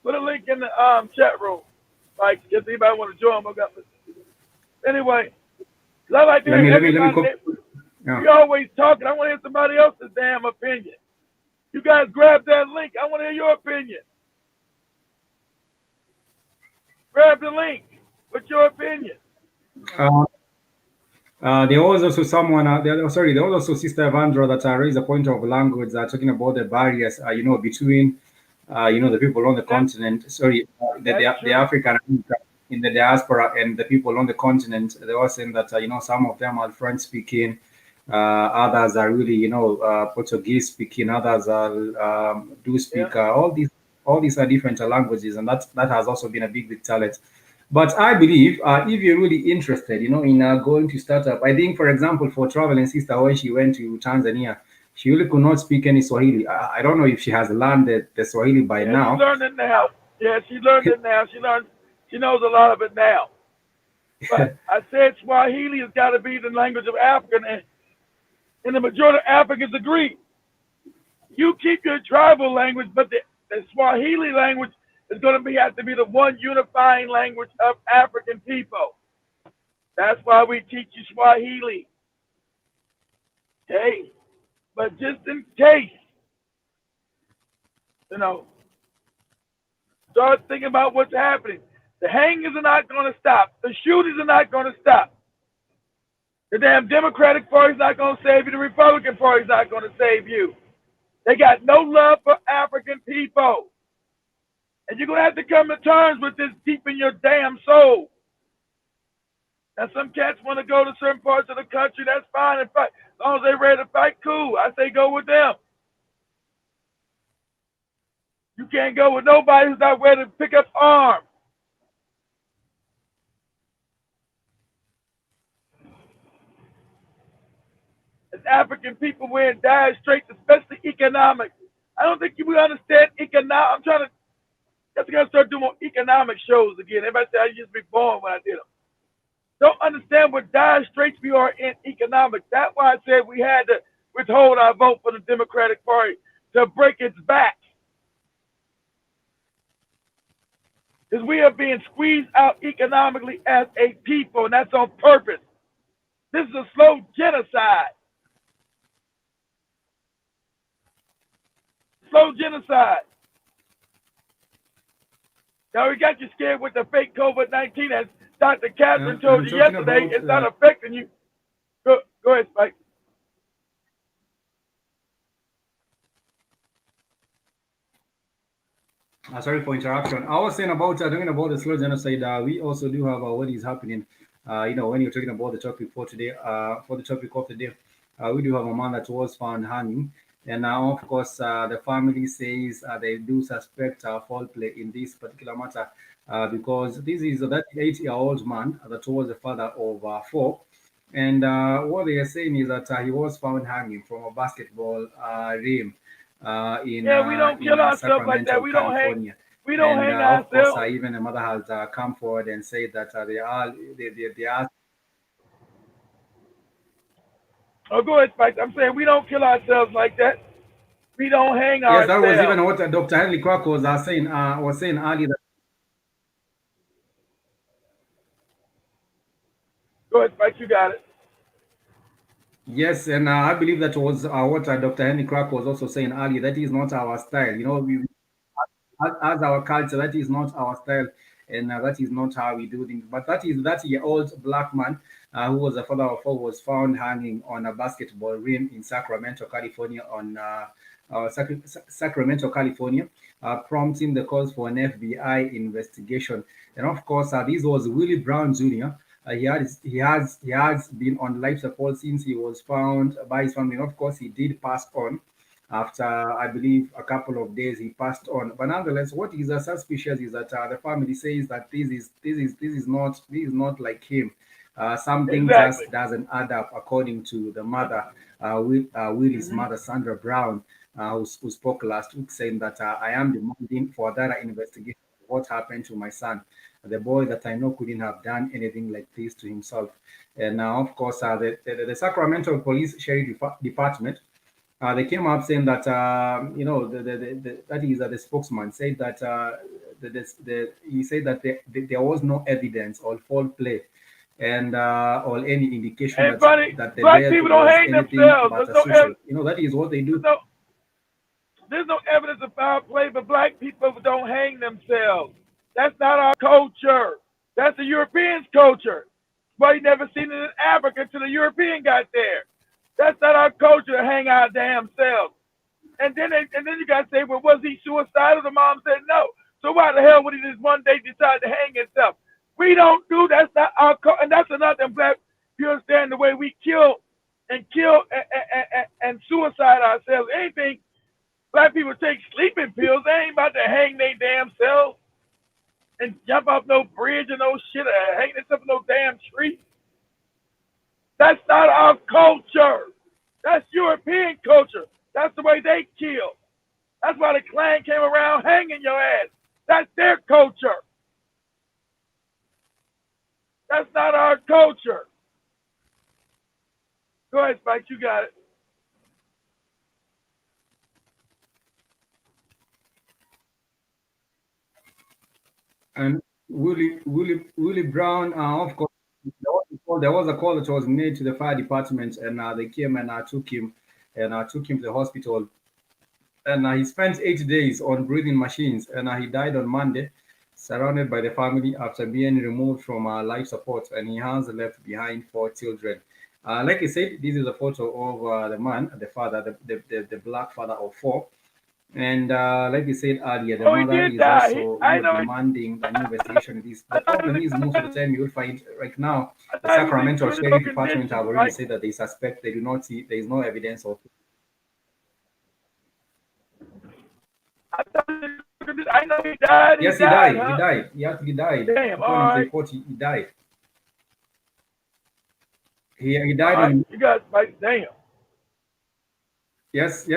put a link in the chat room. Like if anybody want to join, anyway, 'cause I like to hear let me everybody. yeah. We always talking. I want to hear somebody else's damn opinion. You guys grab that link. I want to hear your opinion. Grab the link. What's your opinion? There was also someone, sorry, there was also Sister Evandro that raised a point of language, talking about the barriers, between, the people on the continent, sorry, the African in the diaspora and the people on the continent. They were saying that, some of them are French speaking, others are really, Portuguese speaking, others are, do speak, all these are different languages, and that has also been a big challenge. But I believe if you're really interested, in going to start up, I think, for example, for traveling sister, when she went to Tanzania, she really could not speak any Swahili. I don't know if she has learned the Swahili by now. She learned it now. Yeah, she learned it now. She knows a lot of it now. But I said Swahili has got to be the language of Africa, and the majority of Africans agree. You keep your tribal language, but the Swahili language is going to have to be the one unifying language of African people. That's why we teach you Swahili. Okay? But just in case, start thinking about what's happening. The hangings are not going to stop. The shootings are not going to stop. The damn Democratic Party's not going to save you. The Republican Party's not going to save you. They got no love for African people. And you're going to have to come to terms with this deep in your damn soul. Now, some cats want to go to certain parts of the country. That's fine and fight. As long as they're ready to fight, cool. I say go with them. You can't go with nobody who's not ready to pick up arms. As African people, we're in dire straits, especially economic. I don't think we understand economic. I'm going to start doing more economic shows again. Everybody say I used to be born when I did them. Don't understand what dire straits we are in economic. That's why I said we had to withhold our vote for the Democratic Party to break its back. Because we are being squeezed out economically as a people, and that's on purpose. This is a slow genocide. Slow genocide. Now, we got you scared with the fake COVID-19, as Dr. Catherine told you yesterday. It's not affecting you. Go ahead, Spike. Sorry for interruption. I was saying about talking about the slow genocide. We also do have what is happening. When you're talking about the topic for today, for the topic of the day, we do have a man that was found hanging. And now, of course, the family says they do suspect foul play in this particular matter because this is that 8-year-old man that was the father of 4. And what they are saying is that he was found hanging from a basketball rim in we don't kill ourselves like that. We don't California. We don't hang Of ourselves. course, even the mother has come forward and said that they are. Oh, go ahead, Spike. I'm saying we don't kill ourselves like that. We don't hang ourselves. Yes, that was even what Dr. Henry Clark was saying. Earlier. Go ahead, Spike. You got it. Yes, and I believe that was what Dr. Henry Clark was also saying earlier. That is not our style. As our culture, that is not our style, and that is not how we do things. But that year-old black man who was the father of 4 was found hanging on a basketball rim in Sacramento, California, Sacramento, California, prompting the calls for an FBI investigation. And of course, this was Willie Brown Jr. He has been on life support since he was found by his family. And of course, he did pass on. After, I believe, a couple of days, he passed on. But nonetheless, what is suspicious is that the family says that this is not like him. Something just doesn't add up, according to the mother, Willie's mother, Sandra Brown, who spoke last week, saying that I am demanding for that investigation of what happened to my son, the boy that I know couldn't have done anything like this to himself. And now, of course, the Sacramento Police Sheriff Department they came up saying that that is the spokesman said that he said that there was no evidence or foul play and or any indication And funny, that the black death people don't was hang anything themselves. but a suicide. That is what they do. There's no evidence of foul play, but black people don't hang themselves. That's not our culture. That's the Europeans' culture. Why you never seen it in Africa till the European got there. That's not our culture to hang our damn selves. And then you gotta say, well, was he suicidal? The mom said no. So why the hell would he just one day decide to hang himself? We don't do that's not our culture, and that's another black. You understand the way we kill and suicide ourselves? Anything black people take sleeping pills. They ain't about to hang their damn selves and jump off no bridge or no shit or hang themselves in no damn tree. That's not our culture. That's European culture. That's the way they kill. That's why the Klan came around hanging your ass. That's their culture. That's not our culture. Go ahead, Spike. You got it. And Willie Brown, of course, there was a call that was made to the fire department, and they came and took him to the hospital. And he spent 8 days on breathing machines, and he died on Monday, surrounded by the family after being removed from life support, and he has left behind 4 children. Like I said, this is a photo of the man, the father, the black father of 4. And like we said earlier, the Oh, he mother did is die. also, I know. demanding an investigation in this. I The thought problem is most of the time you will find right now I the thought he was in Sacramento critical Sheriff Department condition, have already right? said that they suspect they do not see there is no evidence of. I know he died. Yes, He died, He huh? died. He actually died. Damn. All According to the right. report, he died. He All died right. on You got Spike. Damn. yes.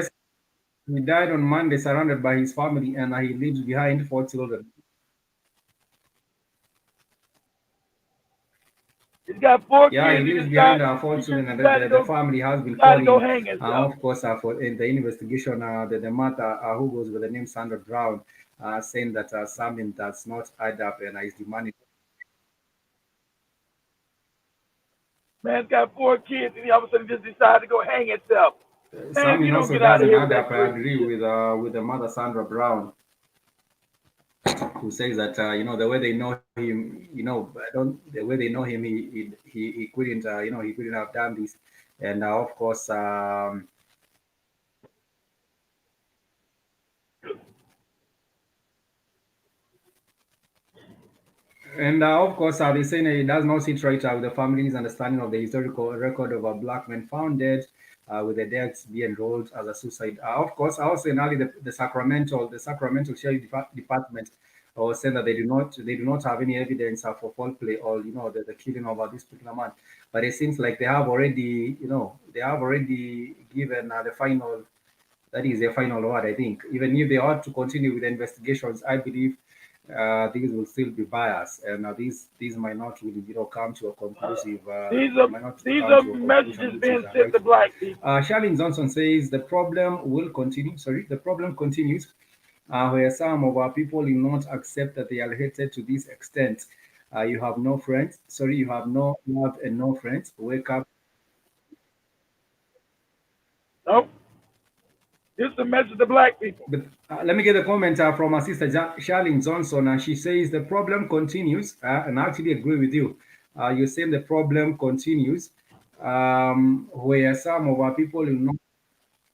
He died on Monday, surrounded by his family, and he leaves behind 4 children. He's got 4 Yeah, he kids. leaves behind 4 children, and the family has been Decided to go calling, hang himself. of course, for in the investigation, the mother who goes with the name Sandra Brown, saying that something does not add up, and is demanding. Man's got 4 kids, and he all of a sudden just decided to go hang himself. Man, if Something you don't also get out of doesn't here with add that up. I crazy agree shit. with the mother Sandra Brown, who says that the way they know him, I don't the way they know him, he couldn't he couldn't have done this, and of course. And of course, they're saying it does not sit right with the family's understanding of the historical record of a black man found dead, with the deaths being rolled as a suicide. Of course, I was saying earlier the Sacramento Sheriff Department was saying that they do not have any evidence for foul play or the killing of this particular man. But it seems like they have already given the final. That is their final word, I think. Even if they ought to continue with the investigations, I believe these will still be biased, and these might not really, come to a conclusive. These They are might not these come are to a conclusion messages which is being sent to rightful. black people. Charlene Johnson says the problem will continue. Sorry, the problem continues, where some of our people will not accept that they are hated to this extent. You have no friends. Sorry, you have no love and no friends. Wake up. Nope. This is a message to black people. But let me get a comment from our sister Charlene Johnson. And she says the problem continues, and I actually agree with you. You're saying the problem continues, where some of our people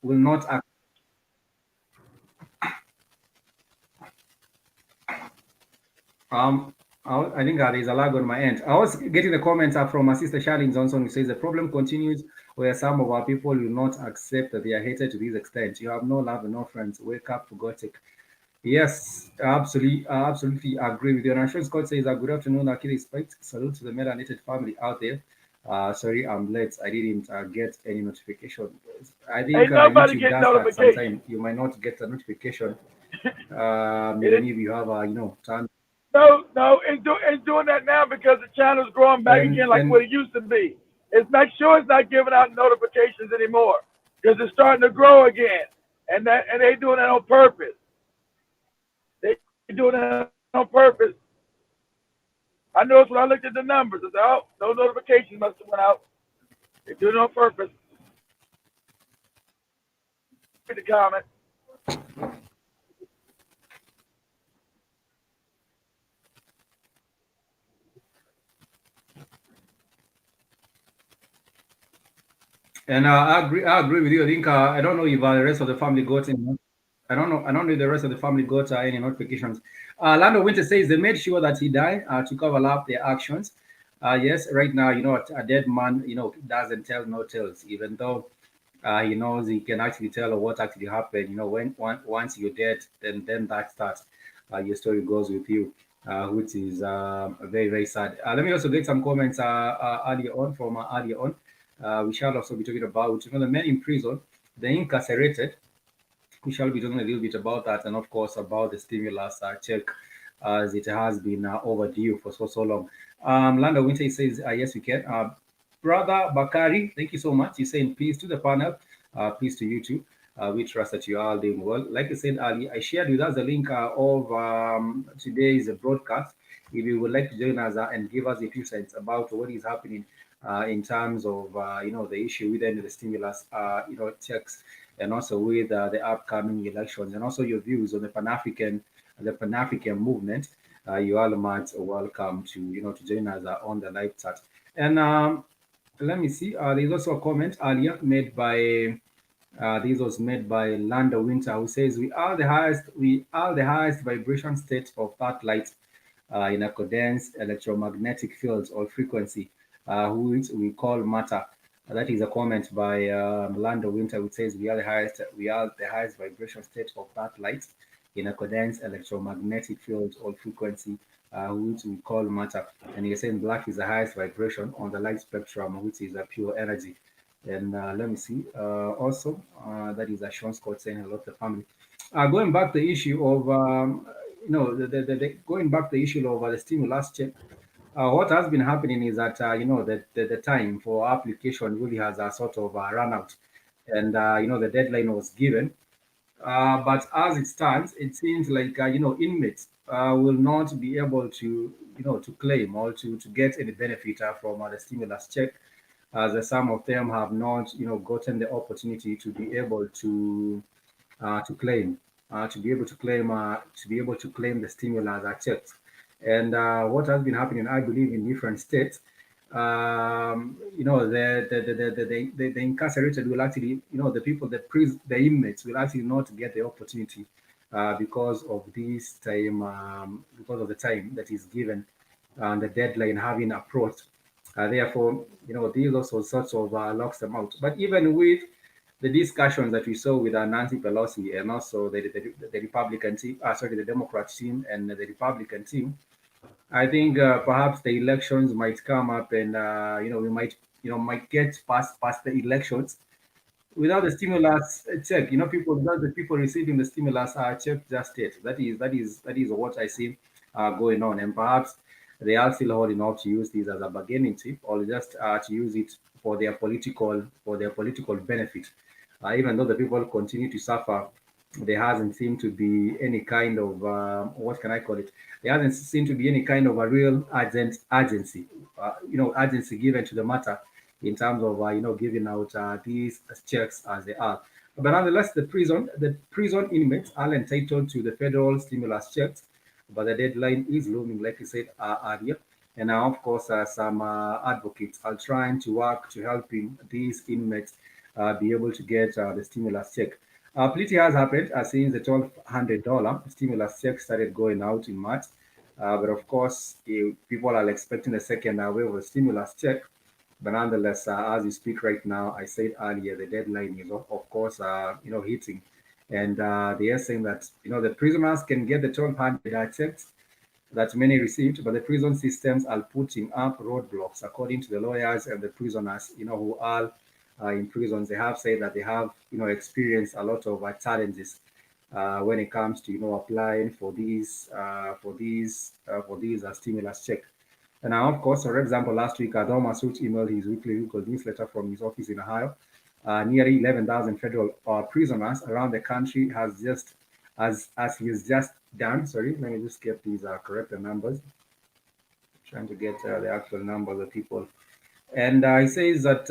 will not I think there's a lag on my end. I was getting a comment from my sister Charlene Johnson, who says the problem continues where some of our people will not accept that they are hated to this extent. You have no love and no friends. Wake up, for God's sake. Yes, absolutely agree with you. And Assurance Scott says, good afternoon, Akili Spikes. Salute to the melanated family out there. Sorry, I'm late. I didn't get any notification. I think Ain't nobody YouTube get does that notification. sometimes. You might not get a notification, even if you have, turned. No, it's doing that now because the channel's growing back again like And what it used to be. It's make sure it's not giving out notifications anymore. because it's starting to grow again, and they doing that on purpose. They doing that on purpose. I noticed when I looked at the numbers, I said, "Oh, no notifications must have went out. They doing it on purpose." Read the comment. And I agree with you. I think I don't know if the rest of the family got any. I don't know if the rest of the family got any notifications. Lando Winter says they made sure that he died to cover up their actions. Yes, right now, a dead man, doesn't tell no tales, even though he knows he can actually tell what actually happened. Once you're dead, then that starts. Your story goes with you, which is very, very sad. Let me also get some comments earlier on from earlier on. We shall also be talking about the men in prison, the incarcerated. We shall be talking a little bit about that, and of course about the stimulus check, as it has been overdue for so long. Lando Winter says, yes, we can. Brother Bakari, thank you so much. He's saying peace to the panel, peace to you too. We trust that you are all doing well. Like I said earlier, I shared with us the link of today's broadcast. If you would like to join us and give us a few cents about what is happening in terms of the issue within the stimulus checks, and also with the upcoming elections, and also your views on the Pan African movement, you are much welcome to join us on the live chat. And let me see. There's also a comment earlier made by this was made by Lando Winter, who says we are the highest vibration state of that light in a condensed electromagnetic field or frequency, which we call matter. That is a comment by Lando Winter, which says we are the highest vibration state of that light in a condensed electromagnetic field or frequency, which we call matter. And you're saying black is the highest vibration on the light spectrum, which is a pure energy. And let me see. Also, that is a Sean Scott saying hello to the family. Going back the issue of going back the issue of the stimulus check. What has been happening is that the time for application really has a sort of run out, and the deadline was given. But as it stands, it seems like inmates will not be able to claim or to get any benefit from the stimulus check, as some of them have not gotten the opportunity to be able to claim, to be able to claim the stimulus checks. And what has been happening, I believe, in different states, the incarcerated will actually, the people, the inmates will actually not get the opportunity because of this time, because of the time that is given and the deadline having approached. Therefore, these also sorts of locks them out. But even with the discussions that we saw with Nancy Pelosi and also the Republican team, the Democrat team and the Republican team, I think perhaps the elections might come up, and we might get past the elections without the stimulus check. People without the people receiving the stimulus check just yet. That is what I see going on, and perhaps they are still holding off to use this as a bargaining chip, or just to use it for their political benefit. Even though the people continue to suffer, there hasn't seemed to be any kind of what can I call it? There hasn't seemed to be any kind of a real urgency given to the matter in terms of giving out these checks as they are. But nonetheless, the prison inmates are entitled to the federal stimulus checks, but the deadline is looming, like you said earlier. And now, of course, some advocates are trying to work to helping these inmates be able to get the stimulus check. Plenty has happened since the $1,200 stimulus check started going out in March. But of course, people are expecting the second wave of stimulus check. But nonetheless, as we speak right now, I said earlier, the deadline is of course, hitting. And they are saying that, the prisoners can get the 1,200 checks that many received, but the prison systems are putting up roadblocks, according to the lawyers and the prisoners, who are in prisons. They have said that they have, experienced a lot of challenges when it comes to, applying for these stimulus check. And now, of course, for example, last week, Adoma Suit emailed his weekly legal newsletter from his office in Ohio. nearly 11,000 federal prisoners around the country as he's just done. Sorry, let me just get these correct numbers. Trying to get the actual numbers of people. And he says that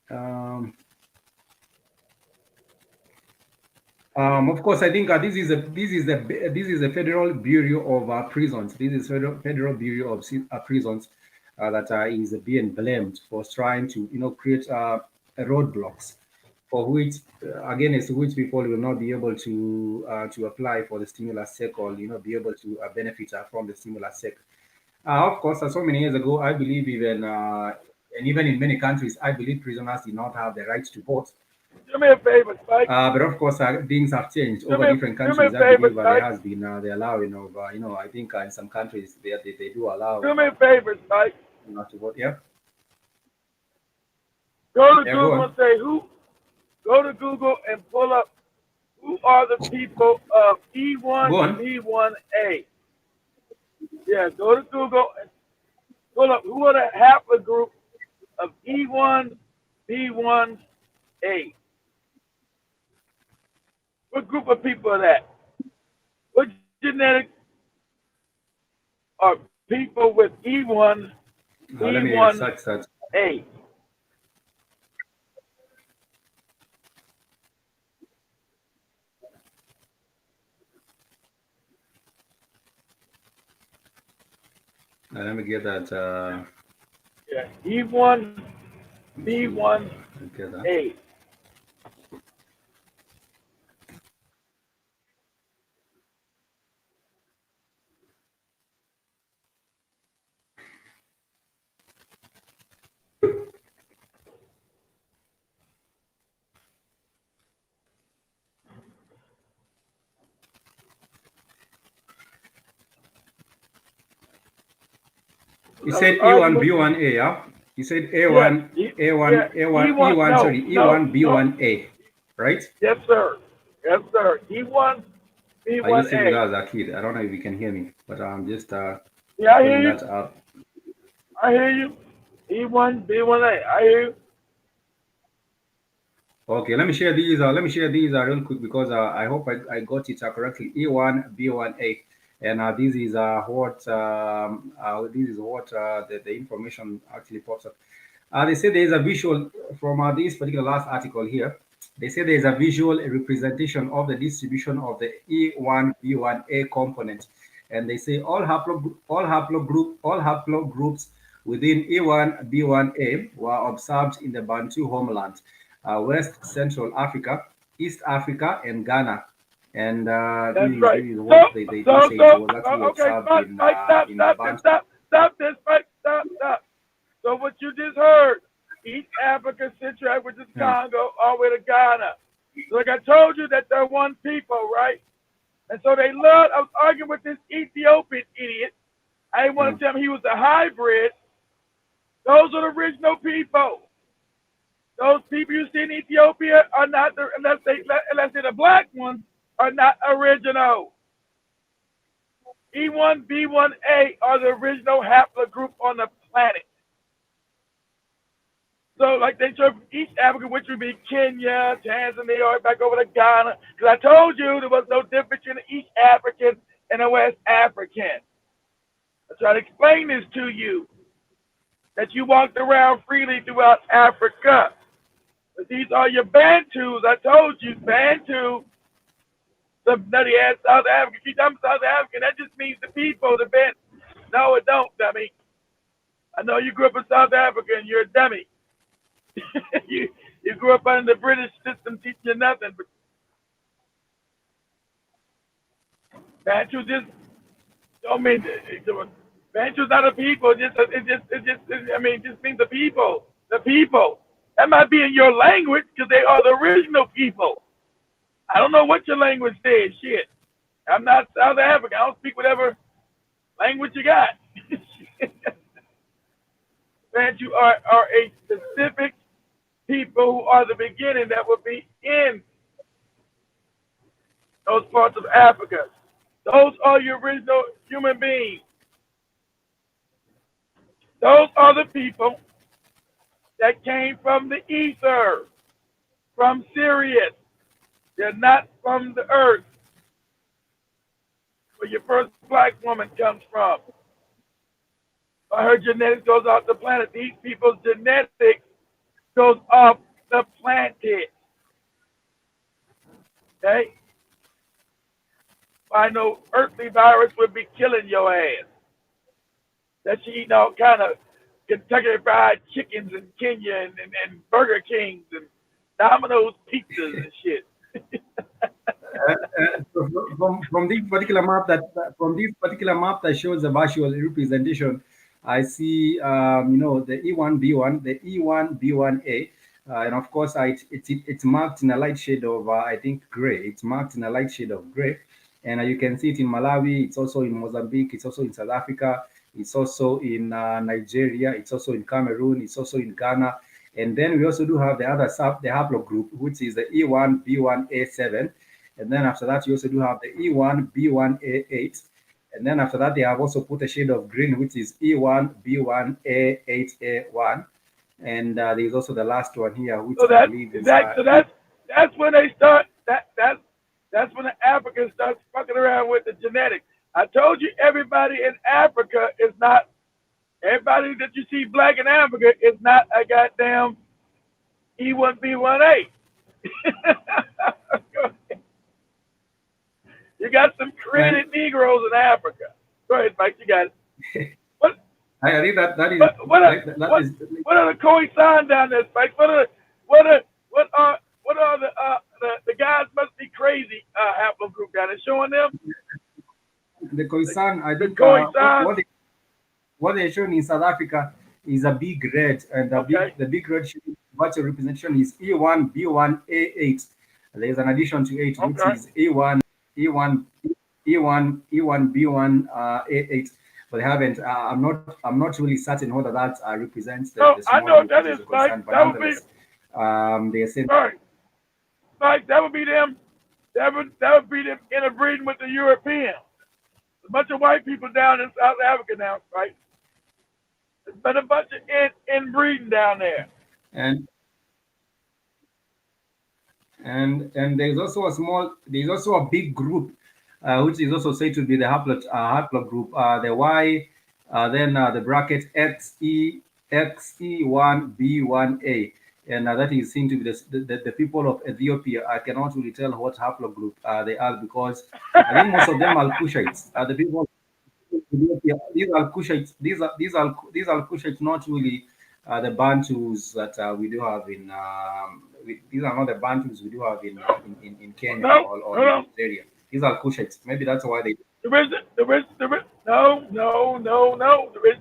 um, of course, I think this is the Federal Bureau of Prisons. This is Federal Bureau of Prisons that is being blamed for trying to create roadblocks for which against which people will not be able to apply for the stimulus check or be able to benefit from the stimulus check. Of course, so many years ago, I believe even and even in many countries, I believe prisoners did not have the right to vote. Do me a favor, Spike. But of course, things have changed Do over me, different do me a countries. I favor, believe there Spike. has been the allowing of, I think in some countries they do allow Do me a favor, Spike. not to vote. Yeah. Go to Yeah, go Google on. and say who. Go to Google and pull up who are the people of E1, Go on. B1A. Yeah, go to Google and pull up who are the haplogroup of E1, B1A. What group of people are that? What genetic are people with E1, Let me B1A? search. Let me get that. Yeah, E1, B1A. Get that. You said A1, B1A, yeah? You said A1, yes, A1, A1, E1, E1, no, sorry, E1, B1A, right? Yes, sir. Yes, sir. E1, I used to do B1A. that as a kid. I don't know if you can hear me, but I'm just Yeah, I hear pulling you. that up. I hear you. E1, B1A. I hear you. Okay, let me share these. Let me share these real quick because I hope I got it correctly. E1, B1A, and this is what the information actually pops up. They say there is a visual from this particular last article here. They say there is a visual representation of the distribution of the E1, B1A component, and they say all haplogroups within E1, B1A were observed in the Bantu homeland, West Central Africa, East Africa, and Ghana. And That's right. this is what they do say it was actually Okay, observed Spike, Spike, stop, in the stop this, Bantu. stop this, Spike, stop. So what you just heard, East Africa, Central Africa, which is Yeah. Congo, all the way to Ghana. So like I told you that they're one people, right? And so they love, I was arguing with this Ethiopian idiot. I didn't want to tell him he was a hybrid. Those are the original people. Those people you see in Ethiopia are not the, unless they're the black ones, are not original. E1, B1A are the original haplogroup on the planet. So, like they show East Africa, which would be Kenya, Tanzania, or back over to Ghana. Because I told you there was no difference in the East African and the West African. I try to explain this to you, that you walked around freely throughout Africa. But these are your Bantus. I told you, Bantu, the nutty ass South African. Keep talking South African. That just means the people, the Bantu. No, it don't, dummy. I know you grew up in South Africa and you're a dummy. you grew up under the British system teaching you nothing. But Bantu just don't mean Bantu's not a people. It just means the people. The people. That might be in your language because they are the original people. I don't know what your language says. Shit. I'm not South African. I don't speak whatever language you got. Bantu are a specific people who are the beginning that will be in those parts of Africa. Those are your original human beings. Those are the people that came from the ether, from Sirius. They're not from the earth, where your first black woman comes from. Her genetics goes off the planet. These people's genetics goes off the planet. Okay? I know earthly virus would be killing your ass. That you eating all kind of Kentucky Fried Chickens in Kenya and Burger Kings and Domino's pizzas and shit. From this particular map that shows the virtual representation, I see the E1B1, the E1B1A, and of course it's marked in a light shade of I think gray. It's marked in a light shade of gray, and you can see it in Malawi. It's also in Mozambique. It's also in South Africa. It's also in Nigeria. It's also in Cameroon. It's also in Ghana. And then we also do have the haplogroup, which is the E1B1A7. And then after that, you also do have the E1B1A8. And then after that, they have also put a shade of green, which is E1B1A8A1. And there's also the last one here, which I believe is... That's when they start, that's when the Africans start fucking around with the genetics. I told you everybody in Africa is not, everybody that you see black in Africa is not a goddamn E1B1A. You got some created Negroes in Africa. Go ahead, Mike. You got it. What? I think that is. What are the Khoisan down there, Spike? What are the guys must be crazy haplogroup down there showing them? The Khoisan, I think what they're showing in South Africa is a big red, and the big red virtual representation is E1B1A8. There's an addition to 8, which is E1B1A8. But they haven't. I'm not really certain whether that represents the small I know that is Mike. But nonetheless, they're saying. Mike, that would be them. That would be them interbreeding with the Europeans. A bunch of white people down in South Africa now, right? There's been a bunch of inbreeding down there. And there's also a big group, which is also said to be the haplogroup, the Y, then the bracket XE1B1A, and that is seen to be the people of Ethiopia. I cannot really tell what haplogroup they are, because I think most of them are Kushites. The people of Ethiopia, these are Kushites. These are Kushites, not really the Bantus that we do have in. These are not the Bantus we do have in Kenya or Nigeria. These are Kushites. Maybe that's why they. No. The original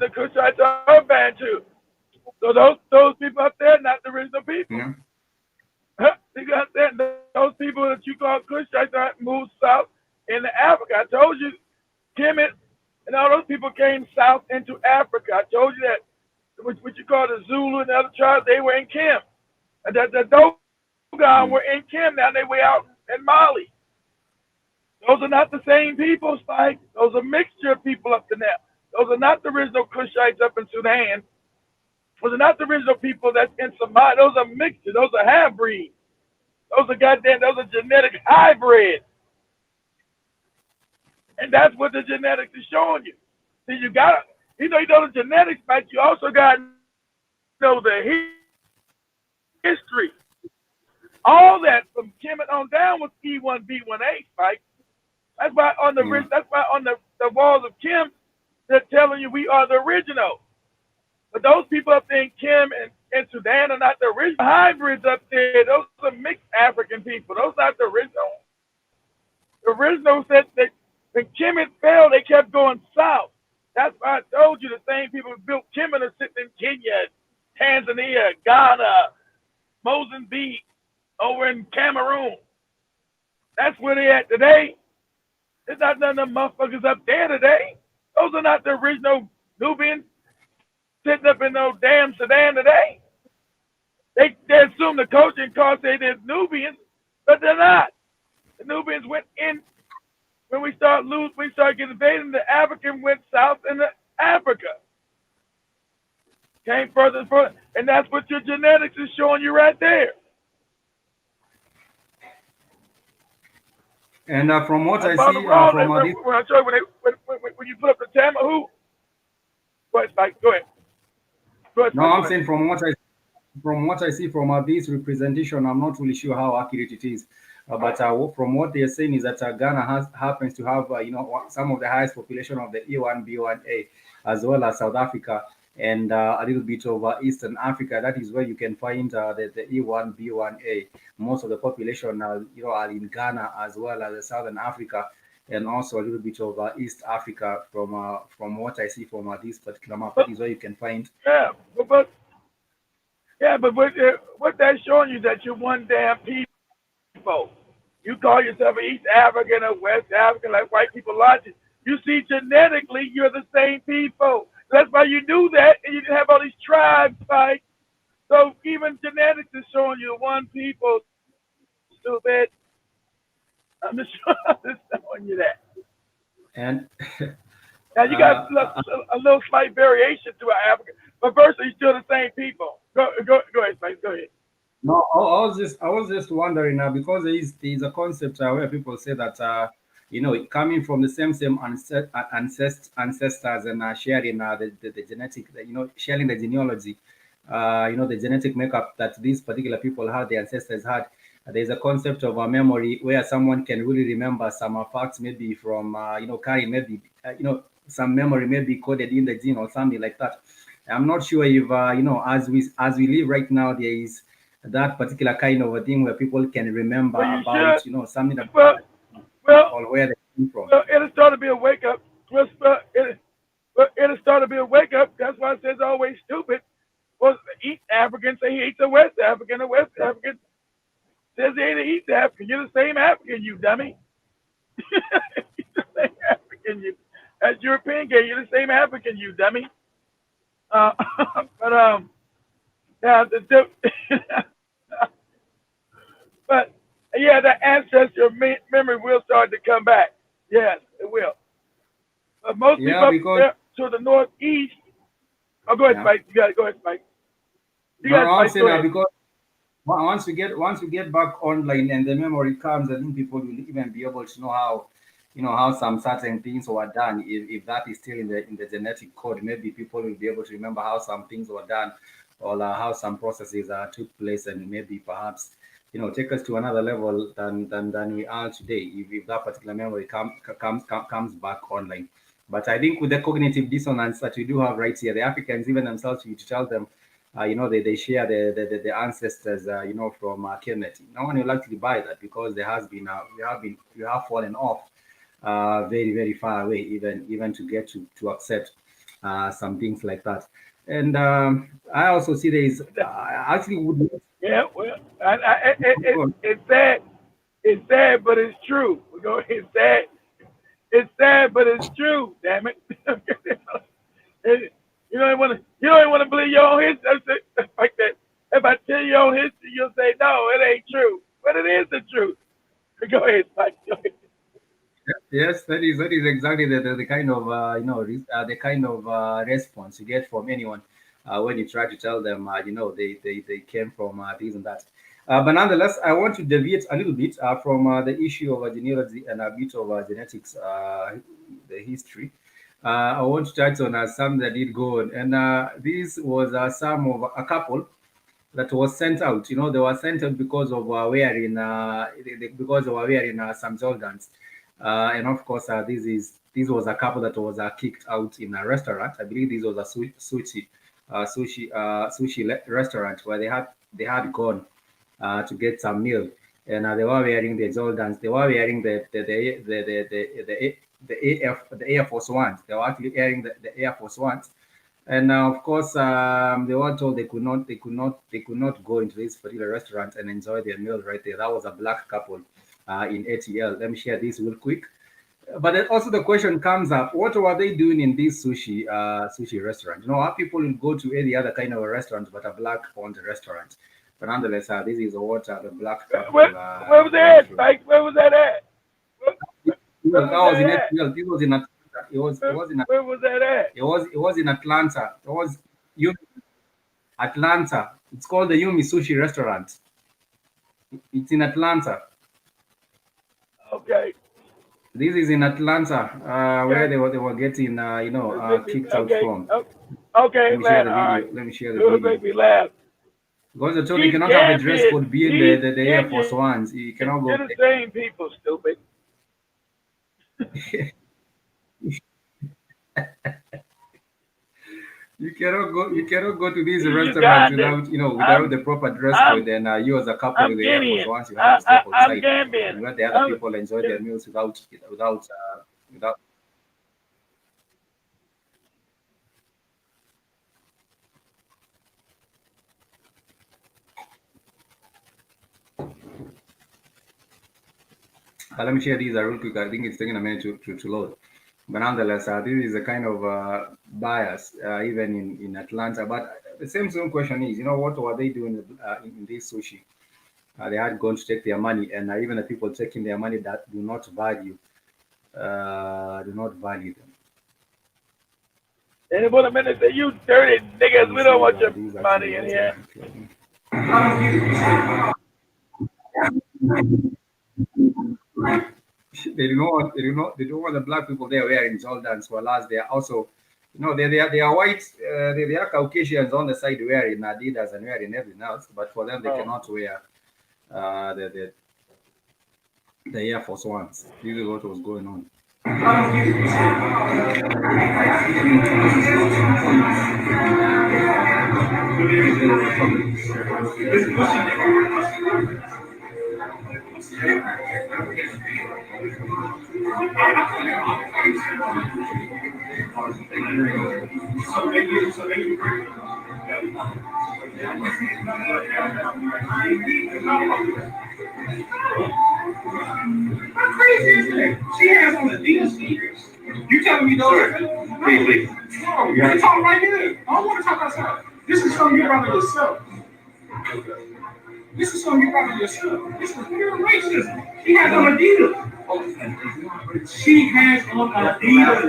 Kushites are Bantu. So those people up there, not the original people. Yeah. They got that. Those people that you call Kushites moved south into Africa. I told you, Kemet and all those people came south into Africa. I told you that. What you call the Zulu and the other tribes, they were in Kim. And the Dogon were in Kim. Now they were out in Mali. Those are not the same people, Spike. Those are a mixture of people up there. Those are not the original Kushites up in Sudan. Those are not the original people that's in Somalia. Those are mixtures. Those are half-breeds. Those are genetic hybrids. And that's what the genetics is showing you. See, you know the genetics, but you also got to know the history. All that from Kemet on down was E1B1A, Spike. That's why on the walls of Kim, they're telling you we are the original. But those people up there in Kim and Sudan are not the original. Hybrids up there, those are mixed African people. Those are not the original. The original said that when Kemet fell, they kept going south. That's why I told you the same people who built Kemet are sitting in Kenya, Tanzania, Ghana, Mozambique, over in Cameroon. That's where they at today. There's not none of them motherfuckers up there today. Those are not the original Nubians sitting up in no damn Sudan today. They assume the coaching cause they're Nubians, but they're not. The Nubians went in when we started getting invaded. The African went south into Africa. Came further and further, and that's what your genetics is showing you right there. And from what I I found the see wrong from this, when I show you when you put up the Tamahu. Go ahead, Spike. Go ahead. Go ahead, no, Spike. Go I'm ahead. saying from what I see from this representation, I'm not really sure how accurate it is. But from what they're saying is that Ghana happens to have, some of the highest population of the E1, B1A, as well as South Africa and a little bit of Eastern Africa. That is where you can find the E1, B1A. Most of the population, are in Ghana as well as Southern Africa, and also a little bit of East Africa. From what I see from this particular map, that is where you can find. Yeah, but what that's showing you that you're one damn people. You call yourself an East African or West African like white people logic. You see, genetically, you're the same people. That's why you do that, and you can have all these tribes fight. So even genetics is showing you one people. Stupid. I'm just showing you that. And Now you got uh, a little slight variation to an African, but virtually still the same people. Go ahead, Spike. Go ahead. No, I was just wondering because there is a concept where people say that coming from the same ancestors and sharing the genetic, sharing the genealogy, the genetic makeup that these particular people had, the ancestors had. There's a concept of a memory where someone can really remember some facts, maybe from carrying maybe some memory maybe coded in the gene or something like that. I'm not sure if as we live right now, there is that particular kind of a thing where people can remember Well, you about should. something about Well, or where they came from. well, it'll start to be a wake up. It'll start to be a wake up. That's why it says always stupid. Well, East African say he hates a West African. A West African says he ain't an East African. You're the same African, you dummy. You're the same African, you. As European gay, you're the same African, you dummy. Uh, but yeah, but yeah, the ancestor memory will start to come back. Yes, it will. But most people Yeah, up because there to the northeast. Oh, go ahead, yeah, Spike. You got it. Go ahead, Spike. You no, got it, I'm Spike. saying Go that ahead. because once we get back online and the memory comes, I think people will even be able to know how some certain things were done. If that is still in the genetic code, maybe people will be able to remember how some things were done, or how some processes took place, and maybe perhaps take us to another level than we are today. If that particular memory comes back online. But I think with the cognitive dissonance that we do have right here, the Africans even themselves, you tell them they share the ancestors, from Kemet. No one will actually buy that because there has been we have fallen off very very far away, even to get to accept some things like that. And I also see there is I actually would. Yeah, well, it's sad. It's sad, but it's true. We go. It's sad. It's sad, but it's true. Damn it. You don't want to. You don't even want to believe your own history. That's like that. If I tell you your own history, you'll say no, it ain't true. But it is the truth. Go ahead, Mike. Go ahead. Yes, that is exactly the kind of the kind of response you get from anyone when you try to tell them they came from this and that. But nonetheless, I want to deviate a little bit from the issue of genealogy and a bit of genetics, the history. I want to touch on something that did go on, and this was some of a couple that was sent out. They were sent out because of wearing some Jordans, and of course, this was a couple that was kicked out in a restaurant. I believe this was a sushi restaurant where they had gone to get some meal, and they were wearing the Jordans. They were wearing the Air Force Ones. They were actually wearing the Air Force Ones, and of course, they were told they could not go into this particular restaurant and enjoy their meal right there. That was a black couple in ATL. Let me share this real quick. But then also the question comes up: what were they doing in this sushi restaurant? Our people will go to any other kind of a restaurant, but a black-owned restaurant. But nonetheless, this is what the black Where, couple where was went that, through. Mike? Where was that at? Where Well, was that was that in at? ATL. This was in Atlanta. It was in Where was that at? it was in Atlanta. It was you. Atlanta. It's called the Yumi Sushi Restaurant. It's in Atlanta. Okay. This is in Atlanta, where Okay. they were getting kicked out Okay. from. Okay, Let me share man. the All right. video. Let me share the It would video. make me laugh. Because they told you These cannot have a dress Gambian, code being these the Air Force Indians, Ones. You cannot go. they're the same people, stupid. You cannot go. You cannot go to these These restaurants Ugandans. without without I'm the proper dress code. I'm And you as a couple I'm with the Air Force Guinean. Ones, you have to step I'm outside Gambian. and let the other people enjoy their meals without. Without. Let me share these real quick. I think it's taking a minute to load. But nonetheless, this is a kind of bias, even in Atlanta. But the same question is, what were they doing in this sushi? They had gone to take their money, and even the people taking their money that do not value them. And put them in and say, "You dirty Let niggas, me we see don't want if your this is actually money in loading. here." Okay. They don't want the black people there wearing Jordans. For last, they are also, they are white. They are Caucasians on the side wearing Adidas and wearing everything else. But for them, they Oh. cannot wear the Air Force Ones. This is what was going on. How crazy is that? She has on Adidas sneakers. You telling me those are no, please. No, you can talk right here. I don't want to talk outside. This is something you brought on yourself. This is something you brought on yourself. This is pure racism. She has on Adidas. She has on Adidas.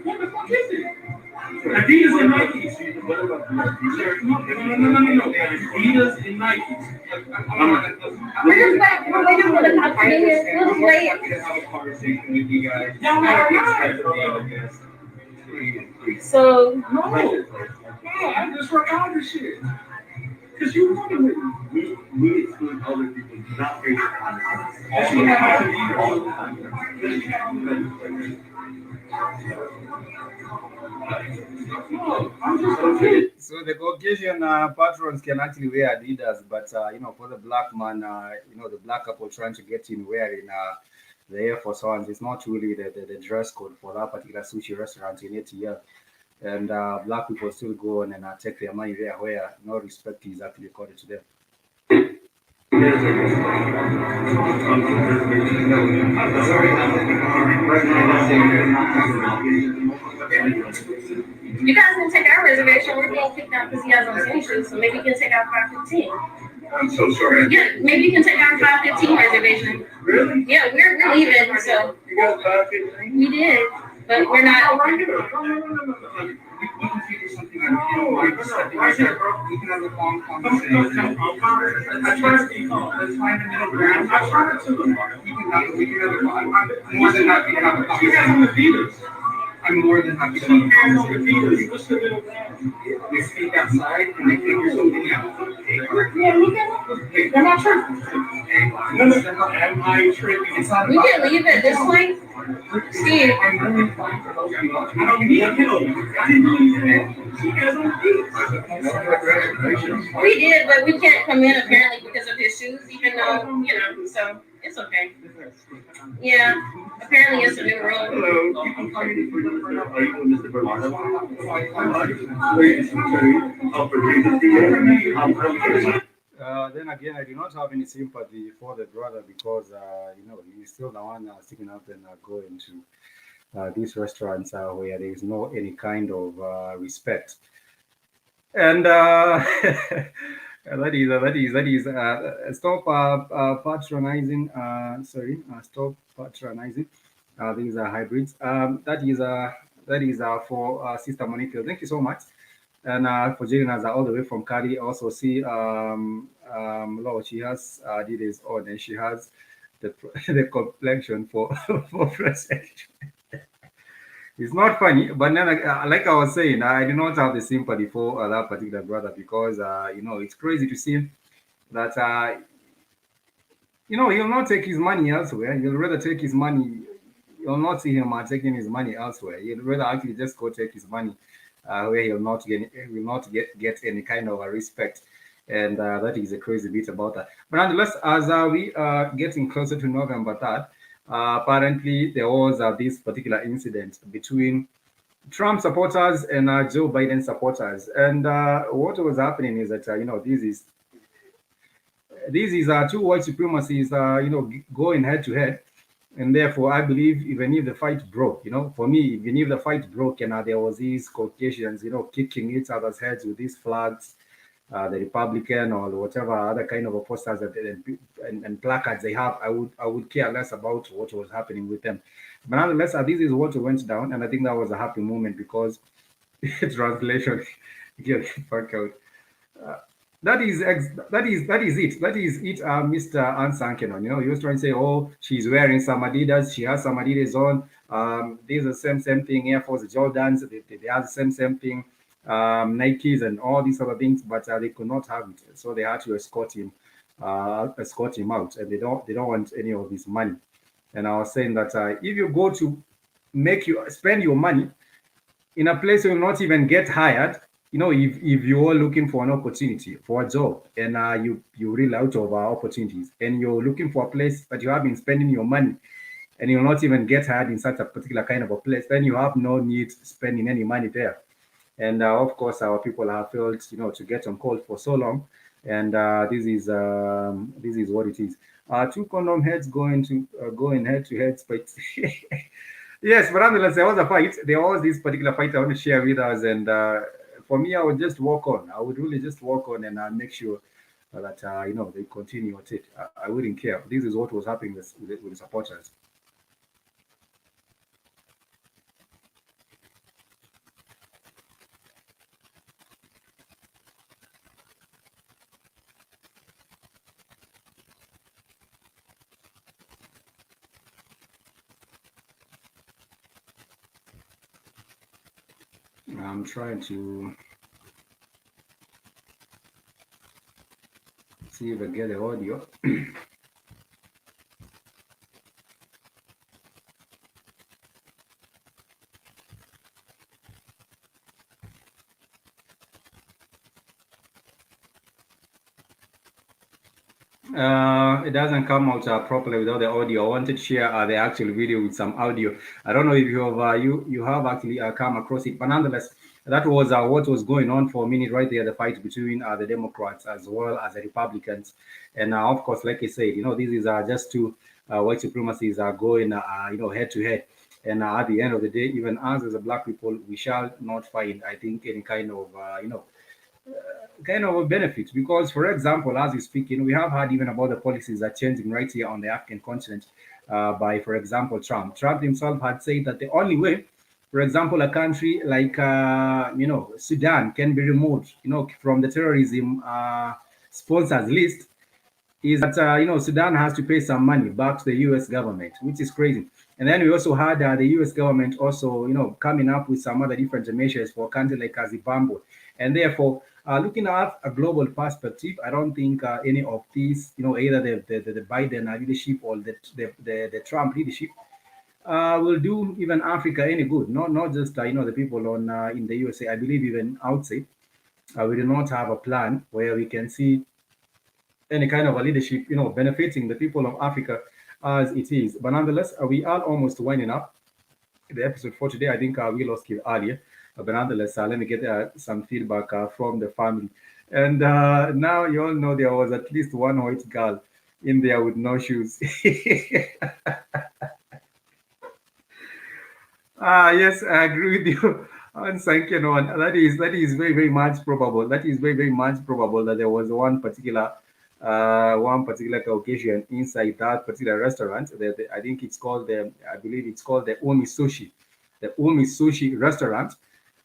What the fuck is it? Adidas and Nikes. No. Adidas and Nikes. We're just like, we're just gonna talk to you. We'll just wait. I'm gonna have a conversation with you guys. No, so, no, I just recorded this shit. Because you wanted me. We exclude other people, not racial conversations. So the Caucasian patrons can actually wear Adidas, but for the black man, the black couple trying to get in wearing the Air Force Ones, it's not really the dress code for that particular sushi restaurant in ATL. And black people still go on and take their money there where no respect is actually accorded to them. You guys can take our reservation. We're being kicked out because he has on tennis shoes, so maybe you can take our 515. I'm so sorry. Yeah, maybe you can take our 515 reservation. Really? Yeah, we're leaving, so. You got 515? We did, but we're not. No. We can figure something out. You don't mind stepping right there. We can have a long conversation. I try to be calm. Let's find a middle ground. I try not to. We can have a. I'm more than happy to have a conversation. You guys on the theaters. I'm more than happy to have a conversation. What's the middle ground? We speak outside and they figure something out. Yeah, we can. They're not tripping. No. Am I tripping? It's not. We can leave at this point. Steve. I'm really fine for those people. I don't need him. I didn't do anything. He has on feet. We did, but we can't come in apparently because of his shoes, even though, so it's okay. Yeah, apparently it's a new rule. Hello. Are you Mr. Bernardo? Then again, I do not have any sympathy for the brother because, he's still the one sticking out and going to these restaurants where there is no any kind of respect. And stop patronizing. Stop patronizing. These are hybrids. That is for Sister Monica. Thank you so much. And for joining us all the way from Cali, also see Lord, she has did his own, and she has the the complexion for for president. It's not funny, but then, like I was saying, I do not have the sympathy for that particular brother because it's crazy to see that he'll not take his money elsewhere. He'll rather take his money. You'll not see him taking his money elsewhere. He'll rather actually just go take his money where he will not get any kind of a respect. And that is a crazy bit about that. But nonetheless, as we are getting closer to November 3rd, apparently there was this particular incident between Trump supporters and Joe Biden supporters. And what was happening is that this is two white supremacies, going head to head. And therefore, I believe even if the fight broke, for me, even if the fight broke and there was these Caucasians, kicking each other's heads with these flags, the Republican or whatever other kind of posters and placards they have, I would care less about what was happening with them. But nonetheless, this is what went down, and I think that was a happy moment because translation, get fuck out. That is it. That is it, Mr. Ansankenon. He was trying to say, oh, she's wearing some Adidas. She has some Adidas on. These are same thing. Air Force Jordans. They have the same thing. Nikes and all these other things, but they could not have it, so they had to escort him out, and they don't want any of his money. And I was saying that if you go to spend your money in a place where you will not even get hired, if you are looking for an opportunity for a job and you really out of opportunities and you're looking for a place but you have been spending your money and you'll not even get hired in such a particular kind of a place, then you have no need spending any money there. And of course, our people have failed, to get on call for so long. And this is what it is. Two condom heads going head to head, but yes, but nonetheless, there was a fight. There was this particular fight I want to share with us, and for me, I would just walk on. I would really just walk on and make sure that they continue with it. I wouldn't care. This is what was happening with the supporters. I'm trying to see if I get the audio. It doesn't come out properly without the audio. I wanted to share the actual video with some audio. I don't know if you have you have actually come across it, but nonetheless, that was what was going on for a minute right there. The fight between the Democrats as well as the Republicans, and of course, like I said, this is just two white supremacies are going head to head. And at the end of the day, even us as a black people, we shall not find, I think, any kind of a benefit because, for example, as we speak, we have heard even about the policies that are changing right here on the African continent by, for example, Trump. Trump himself had said that the only way, for example, a country like Sudan can be removed, from the terrorism sponsors list is that Sudan has to pay some money back to the U.S. government, which is crazy. And then we also had the U.S. government also coming up with some other different measures for a country like Zimbabwe, and therefore looking at a global perspective, I don't think any of these, either the Biden leadership or the Trump leadership will do even Africa any good. Not just the people on in the USA. I believe even outside, we do not have a plan where we can see any kind of a leadership, benefiting the people of Africa as it is. But nonetheless, we are almost winding up the episode for today. I think we lost it earlier. But nonetheless, let me get some feedback from the family. And now you all know there was at least one white girl in there with no shoes. Yes, I agree with you. On second one, that is very very much probable. That is very very much probable that there was one particular Caucasian inside that particular restaurant. I think it's called I believe it's called the Umi Sushi restaurant.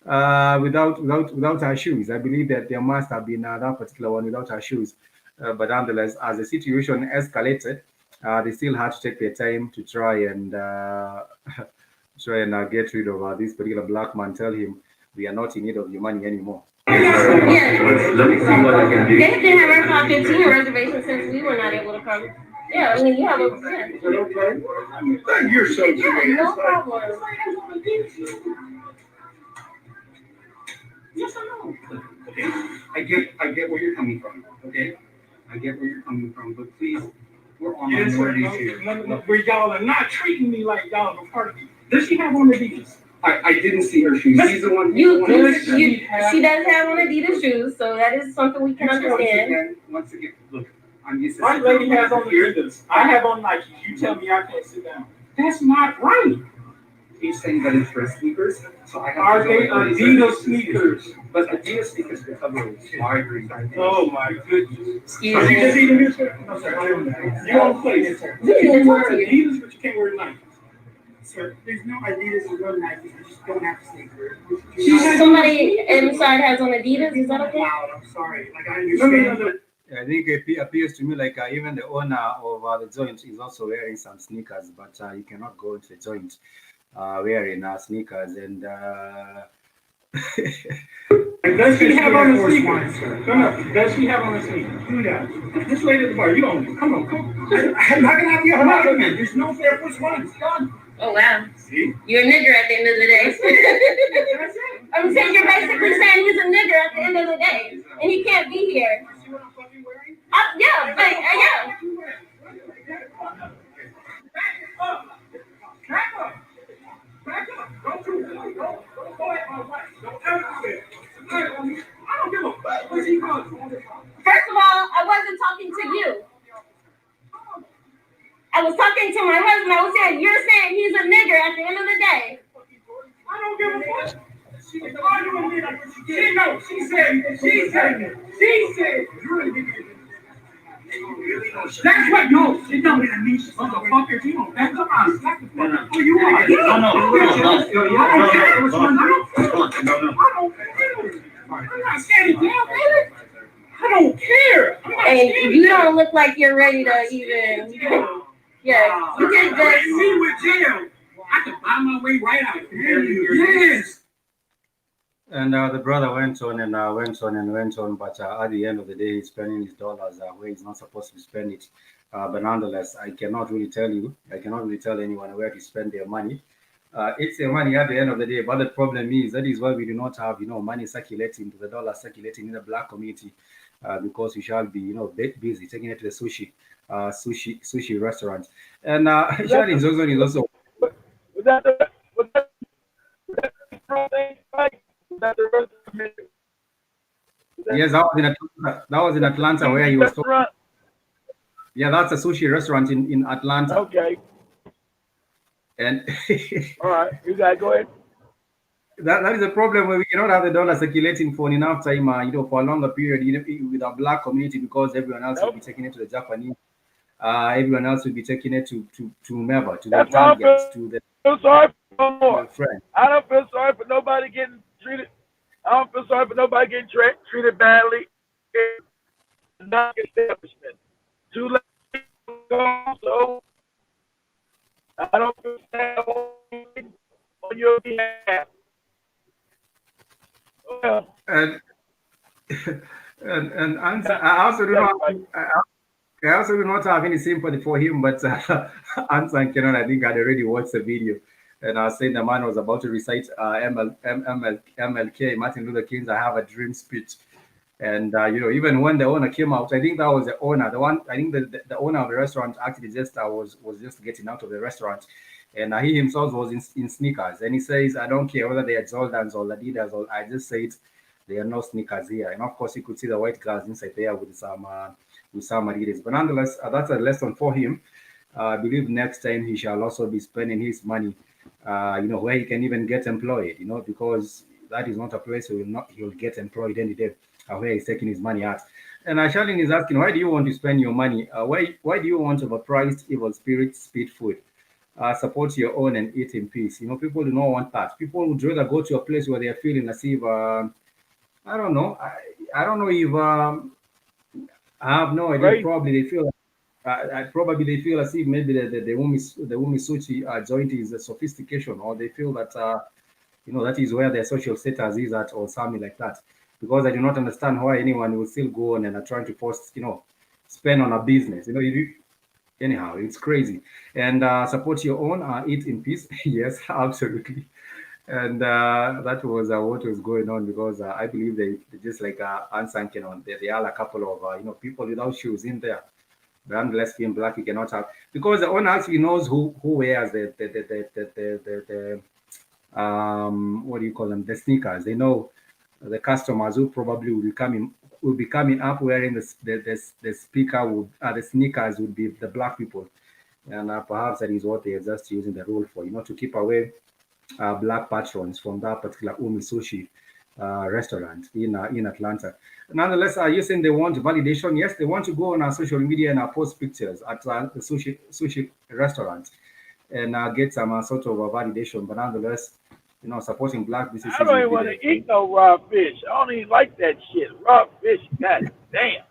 without her shoes. I believe that there must have been that particular one without her shoes. But nonetheless, as the situation escalated, they still had to take their time to try and get rid of this particular black man. Tell him we are not in need of your money anymore. Yeah. Let me see what I can do. They didn't have our pockets in reservation since we were not able to come. Yeah, I mean, you have a. Yeah. Is that okay? You're so Yeah, no problem. Yes or no? Okay. I get where you're coming from. Okay. I get where you're coming from, but please, we're on minorities here. Where y'all are not treating me like y'all are part of me. Does she have on Adidas? I didn't see her shoes. She's the one. She does have on Adidas shoes, so that is something we can understand. Once again, look, I'm used to. My lady has on Adidas. I have on Nikes. You tell me I can't sit down. That's not right. He's saying that it's for sneakers, so I have. Are they Adidas sneakers? But Adidas sneakers cover wider. Oh my goodness. Excuse Are you just me. eating this? No, sir. You on place. You can wear Adidas, but you can't wear Nikes. Sir, there's no Adidas or no Nikes. You just don't have sneakers. Somebody inside has on Adidas. Is that okay? Wow, I'm sorry. Like I understand. I think it appears to me like even the owner of the joint is also wearing some sneakers, but you cannot go into the joint wearing sneakers. And does she have on a sneaker? Come on. Does she have on a sneaker? Who does? This lady at the bar. You don't. Come on. I'm not gonna have you have an argument. There's no fair first one. It's done. Oh wow. See? You're a nigger at the end of the day. I'm saying you're basically saying he's a nigger at the end of the day, and he can't be here. You see what I'm fucking wearing? Yeah, but yeah. Back up. Back up. Don't do that. Don't go at my wife. Don't ever do that. I don't give a fuck what she calls. First of all, I wasn't talking to you. I was talking to my husband. I was saying, you're saying he's a nigger at the end of the day. I don't give a fuck. She's arguing with me like she said, you're a nigger. That's what, no, it don't mean she's motherfucker. You don't back up on slack the fuck up. You are. I'm not standing down, baby. I don't care. And you don't look like you're ready to even. Yeah, you can just. Me with jail. I can buy my way right out. Yes. And the brother went on and went on, but at the end of the day, he's spending his dollars where he's not supposed to spend it. But nonetheless, I cannot really tell anyone where to spend their money. It's their money at the end of the day, but the problem is that is why we do not have, money circulating to the dollar circulating in the black community, because we shall be, busy taking it to the sushi restaurant. And Charlie is also. Was that thing, Mike? Yes, that was in Atlanta where he was talking. Yeah, that's a sushi restaurant in Atlanta. Okay. And all right, you guys go ahead. That is a problem where we cannot have the dollar circulating for enough time, for a longer period, with our black community, because everyone else will be taking it to the Japanese. Everyone else will be taking it to whomever, to the targets, to the. I sorry for friend. I don't feel sorry for nobody getting treated. I don't feel sorry for nobody getting treated badly. Not establishment. Too late. So I don't feel sad on your behalf. Well, and I also do not. I also do not have any sympathy for him, but Ansa and Kenan, I think, had already watched the video, and I was saying the man was about to recite MLK, Martin Luther King's "I Have a Dream" speech, and even when the owner came out, I think that was the owner, the owner of the restaurant actually just was just getting out of the restaurant, and he himself was in sneakers, and he says, "I don't care whether they are Jordans or Adidas, or I just said there are no sneakers here," and of course you could see the white girls inside there with some Adidas. But nonetheless, that's a lesson for him. I believe next time he shall also be spending his money, where he can even get employed, because that is not a place where he'll get employed any day, where he's taking his money at. And Charlene is asking, why do you want to spend your money? Why do you want overpriced evil spirits, speed food? support your own and eat in peace. You know, people do not want that. People would rather go to a place where they're feeling as if, I don't know, I don't know if, I have no idea. Right? Probably they feel, probably they feel as if maybe the Umi Suchi joint is a sophistication, or they feel that, you know, that is where their social status is at, or something like that. Because I do not understand why anyone will still go on and are trying to force, you know, spend on a business. You know, anyhow, it's crazy. And support your own, eat in peace. Yes, absolutely. And that was what was going on, because I believe they just like Ansan on. They are a couple of you know, people without shoes in there. But unless being black, you cannot have, because the owner actually knows who wears the what do you call them, the sneakers. They know the customers who probably will be coming up wearing the speaker would the sneakers would be the black people. And perhaps that is what they are just using the rule for, you know, to keep away black patrons from that particular Umi Sushi restaurant in Atlanta. Nonetheless, are you saying they want validation? Yes, they want to go on our social media and post pictures at the sushi restaurant and get some sort of a validation. But nonetheless, you know, supporting black I businesses don't would even be want the to eat no raw fish. I don't even like that shit. Raw fish, god damn.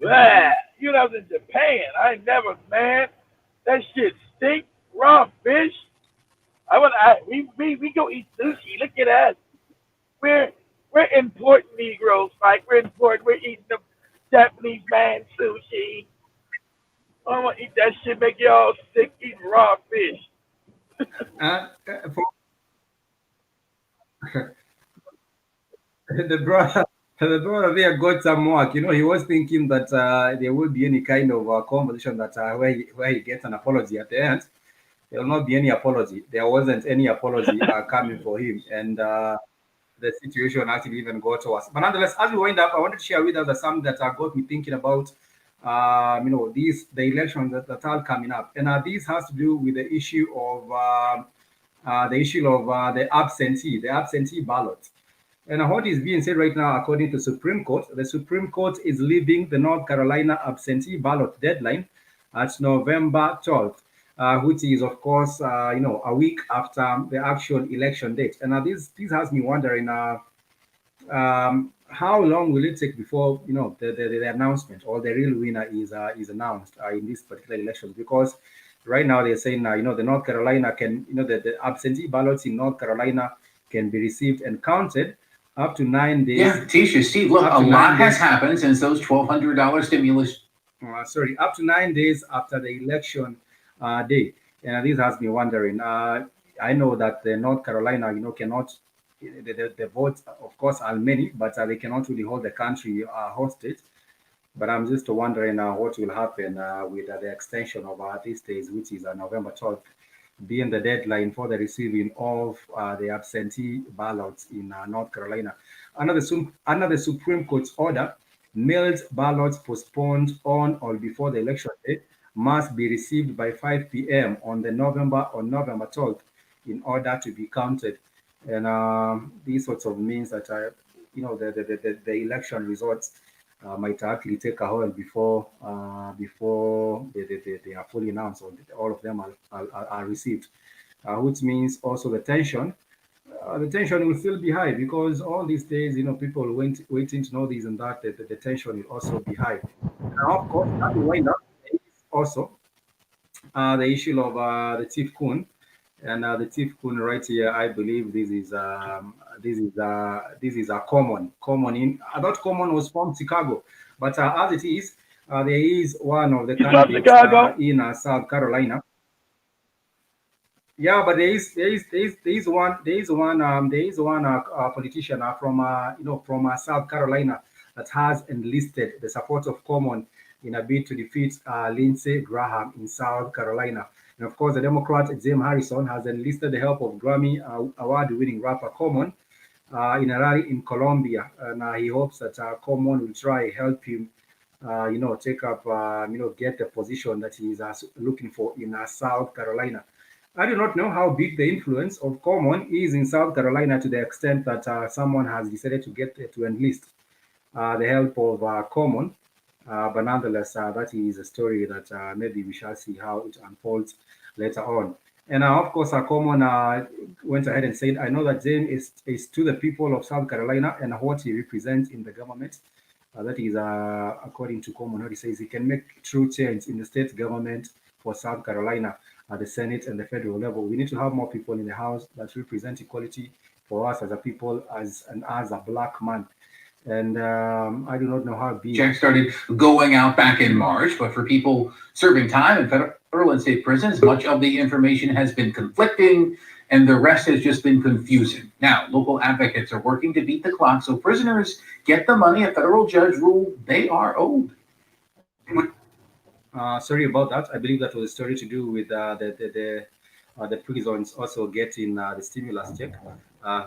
Blah. You know, I was in Japan. I ain't never, man. That shit stink. Raw fish. We go eat sushi. Look at us. We're we're important Negroes, Mike. We're important. We're eating the Japanese man sushi. I don't want to eat that shit. Make you all sick eating raw fish. for the brother. The brother there got some work. You know, he was thinking that there would be any kind of conversation that where he gets an apology at the end. There will not be any apology. There wasn't any apology coming for him, and the situation actually even got worse. But nonetheless, as we wind up, I wanted to share with us something that got me thinking about, you know, the elections that are coming up, and this has to do with the issue of the absentee ballot. And what is being said right now, according to Supreme Court, the Supreme Court is leaving the North Carolina absentee ballot deadline at November 12th, which is, of course, you know, a week after the actual election date. And this has me wondering, how long will it take before, you know, the announcement or the real winner is announced in this particular election? Because right now they're saying, you know, the North Carolina can, you know, the absentee ballots in North Carolina can be received and counted up to 9 days. Yeah, Tisha, Steve, look, a lot has happened since those $1,200 stimulus. Sorry, up to 9 days after the election day. And this has me wondering. I know that the North Carolina, you know, cannot, the votes, of course, are many, but they cannot really hold the country hostage. But I'm just wondering what will happen with the extension of these days, which is November 12th, being the deadline for the receiving of the absentee ballots in North Carolina. Under the Supreme Court's order, mailed ballots postponed on or before the election day must be received by 5 p.m. on November 12th in order to be counted. And these sorts of means that you know, the election results might actually take a while before they are fully announced, or all of them are received, which means also the tension will still be high, because all these days, you know, people waiting to know this and that, the tension will also be high. Now, of course, that will wind up also the issue of the Chief Kun. And the Chief Kun right here, I believe this is a common in. I thought common was from Chicago, but as it is, there is one of the He's from candidates Chicago. in South Carolina. Yeah, but there is one politician from you know, from South Carolina that has enlisted the support of Common in a bid to defeat Lindsey Graham in South Carolina. And of course, the Democrat James Harrison has enlisted the help of Grammy award-winning rapper Common in a rally in Colombia, and he hopes that Common will try help him, you know, take up, you know, get the position that he is looking for in South Carolina. I do not know how big the influence of Common is in South Carolina, to the extent that someone has decided to enlist the help of Common But nonetheless, that is a story that maybe we shall see how it unfolds later on. And of course, Common went ahead and said, I know that James is to the people of South Carolina and what he represents in the government. That is, according to Common, he says he can make true change in the state government for South Carolina at the Senate and the federal level. We need to have more people in the House that represent equality for us as a people, as a black man. And I do not know how big. Check started going out back in March, but for people serving time in federal and state prisons, much of the information has been conflicting and the rest has just been confusing. Now, local advocates are working to beat the clock so prisoners get the money a federal judge ruled they are owed. Sorry about that. I believe that was a story to do with the prisons also getting the stimulus check,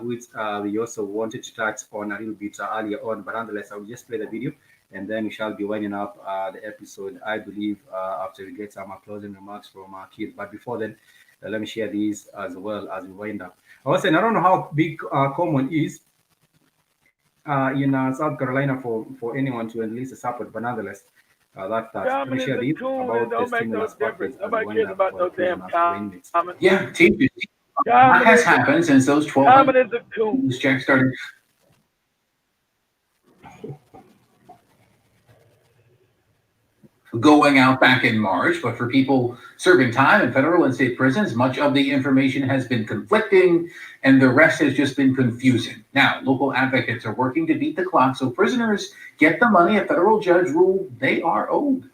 which we also wanted to touch on a little bit earlier on. But nonetheless, I will just play the video and then we shall be winding up the episode, I believe, after we get some closing remarks from our kids. But before then, let me share these as well as we wind up. I was saying, I don't know how big Common is in South Carolina for anyone to enlist a support, but nonetheless, let me share these about the stimulus package as we wind up for the inmates. Yeah, what has happened since those 12 checks started? Going out back in March, but for people serving time in federal and state prisons, much of the information has been conflicting and the rest has just been confusing. Now, local advocates are working to beat the clock so prisoners get the money a federal judge ruled they are owed.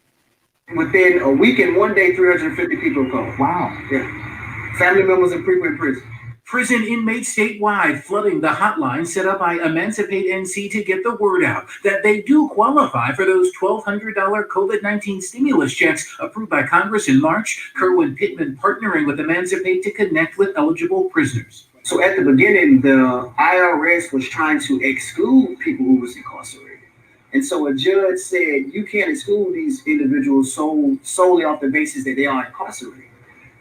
Within a week and 1 day, 350 people called. Wow. Yeah. Family members in frequent prison. Prison inmates statewide flooding the hotline set up by Emancipate NC to get the word out that they do qualify for those $1,200 COVID-19 stimulus checks approved by Congress in March. Kerwin Pittman partnering with Emancipate to connect with eligible prisoners. So at the beginning, the IRS was trying to exclude people who was incarcerated. And so a judge said, you can't exclude these individuals solely off the basis that they are incarcerated.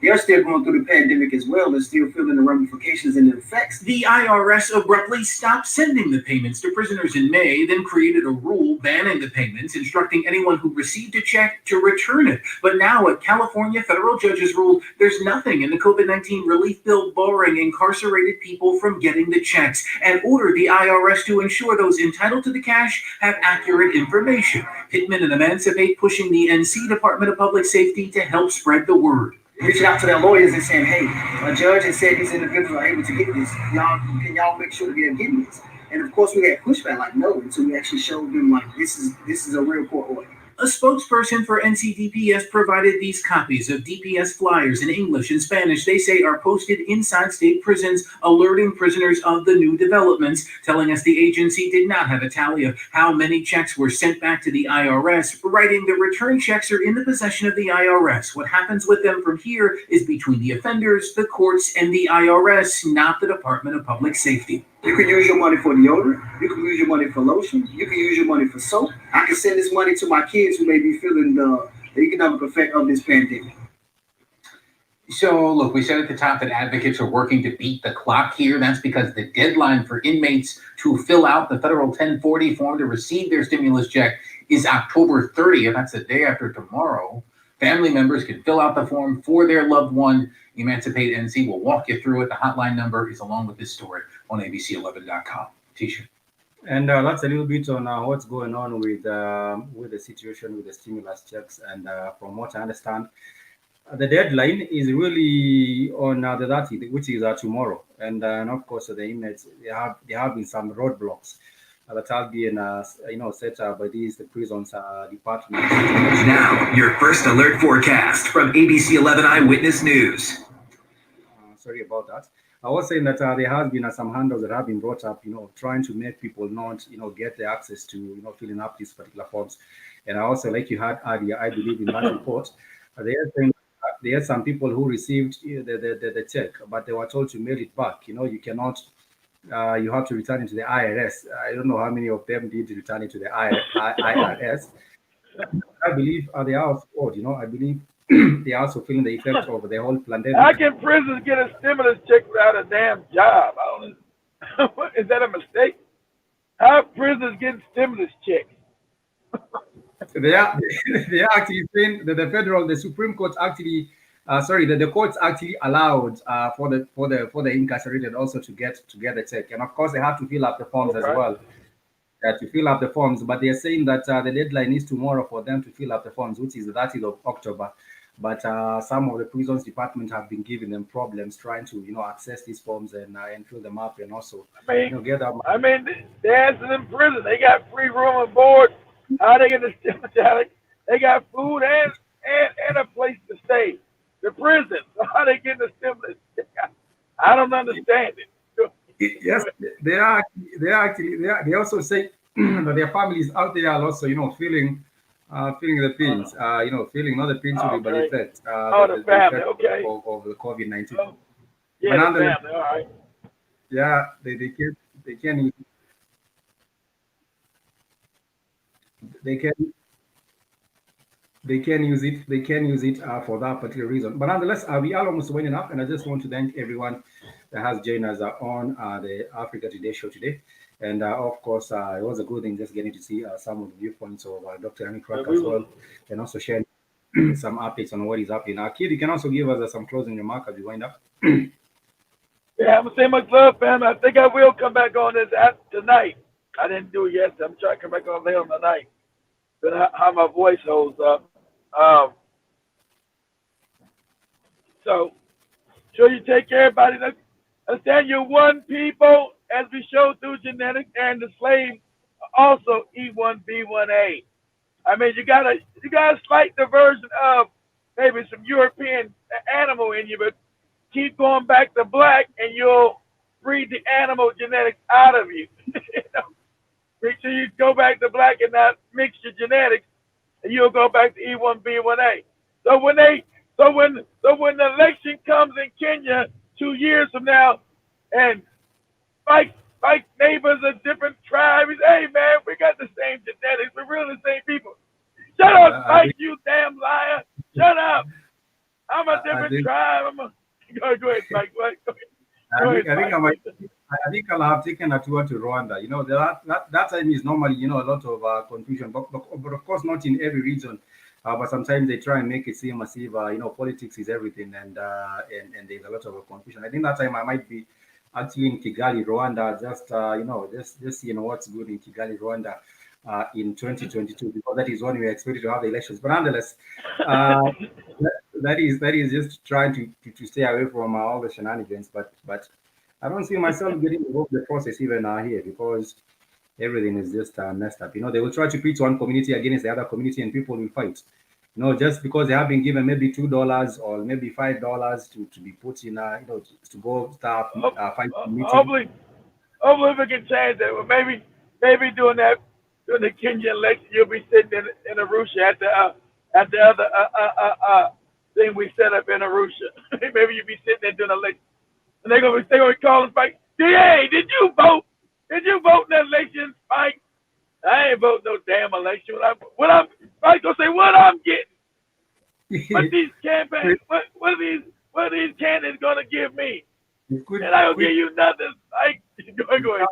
They're still going through the pandemic as well and still feeling the ramifications and the effects. The IRS abruptly stopped sending the payments to prisoners in May, then created a rule banning the payments, instructing anyone who received a check to return it. But now a California federal judge's ruled there's nothing in the COVID-19 relief bill barring incarcerated people from getting the checks and ordered the IRS to ensure those entitled to the cash have accurate information. Pittman and Emancipate pushing the NC Department of Public Safety to help spread the word. Reaching out to their lawyers and saying, hey, a judge has said these individuals are able to get this. Can y'all make sure that they're getting this? And of course, we had pushback like, no, until we actually showed them like this is a real court order. A spokesperson for NCDPS provided these copies of DPS flyers in English and Spanish they say are posted inside state prisons, alerting prisoners of the new developments, telling us the agency did not have a tally of how many checks were sent back to the IRS, writing the return checks are in the possession of the IRS. What happens with them from here is between the offenders, the courts, and the IRS, not the Department of Public Safety. You can use your money for deodorant. You can use your money for lotion. You can use your money for soap. I can send this money to my kids who may be feeling the economic effect of this pandemic. So, look, we said at the top that advocates are working to beat the clock here. That's because the deadline for inmates to fill out the federal 1040 form to receive their stimulus check is October 30th. That's the day after tomorrow. Family members can fill out the form for their loved one. Emancipate NC will walk you through it. The hotline number is along with this story on abc11.com. T-shirt. And that's a little bit on what's going on with the situation with the stimulus checks. And from what I understand, the deadline is really on the 30th, which is tomorrow. And of course, the inmates there have been some roadblocks that have been set up by the prisons department. Now, your first alert forecast from ABC 11 Eyewitness News. Sorry about that. I was saying that there has been some handles that have been brought up, trying to make people not, get the access to, filling up these particular forms. And I also, like you had earlier, I believe in that report, they are saying there are some people who received the check, but they were told to mail it back. You cannot, you have to return it to the IRS. I don't know how many of them did return it to the IRS. I believe they are also old, I believe they are also feeling the effect of the whole pandemic. How can prisoners get a stimulus check without a damn job? I don't. Is that a mistake? How are prisoners getting stimulus checks? They are they are actually saying that the Supreme Court actually, that the courts actually allowed for the incarcerated also to get the check, and of course they have to fill up the forms as Okay. well. To fill up the forms, but they're saying that the deadline is tomorrow for them to fill up the forms, which is the 30th of October. But some of the prisons department have been giving them problems trying to access these forms and fill them up and also I mean, get them. the answer's in prison. They got free room and board. How they get the stimulus? They got food and a place to stay. The prison. So how they get the stimulus? I don't understand it. Yes, they also say that their families out there are also feeling the pains, feeling not the pains Oh, only, but the okay. effect, Oh, the the family. effect Okay. of the COVID-19. Oh, But yeah, the nonetheless, family. All right. yeah, they can they can use it for that particular reason. But nonetheless, we are almost winding up, and I just want to thank everyone that has joined us on the Africa Today show today. And of course, it was a good thing just getting to see some of the viewpoints of Dr. Henry Yeah, Clark we as was. well, and also sharing some updates on what is happening. Kid, you can also give us some closing remarks as we wind up. Yeah, I haven't say much love, family. I think I will come back on this tonight. I didn't do it yesterday. I'm trying to come back on later on tonight. But how my voice holds up. Um, so, sure you take care, everybody. Understand you're one people, as we showed through genetics, and the slaves also E1B1A. I mean, you got a slight diversion of maybe some European animal in you, but keep going back to black, and you'll breed the animal genetics out of you. Make sure you go back to black and not mix your genetics, and you'll go back to E1B1A. So when the election comes in Kenya 2 years from now, and Mike's neighbors of different tribes, hey man, we got the same genetics. We're really the same people. Shut up, I Mike, think you damn liar. Shut up. I'm a I different think tribe. Go ahead, Mike. Go ahead, I think I Mike. might. I think I'll have taken a tour to Rwanda. That time is normally a lot of confusion, but of course not in every region. But sometimes they try and make it seem as if politics is everything, and there's a lot of confusion. I think that time I might be actually in Kigali, Rwanda, just seeing what's good in Kigali, Rwanda, in 2022, because that is when we are expected to have the elections. But nonetheless, uh, that is just trying to stay away from all the shenanigans. But I don't see myself getting involved in the process even here, because everything is just messed up. They will try to pitch one community against the other community, and people will fight. Just because they have been given maybe $2 or maybe $5 to be put in, to go start fight meeting. Hopefully, hopefully we can change that. Well, maybe during the Kenyan election, you'll be sitting in Arusha at the other thing we set up in Arusha. Maybe you'll be sitting there doing the election, and they're gonna be calling Spike. DA, did you vote? Did you vote in the election, Spike? I ain't vote no damn election. Spike's gonna say what I'm getting. What these campaigns? What are these candidates gonna give me? It could, And I don't could give you nothing. Like, go ahead, go ahead.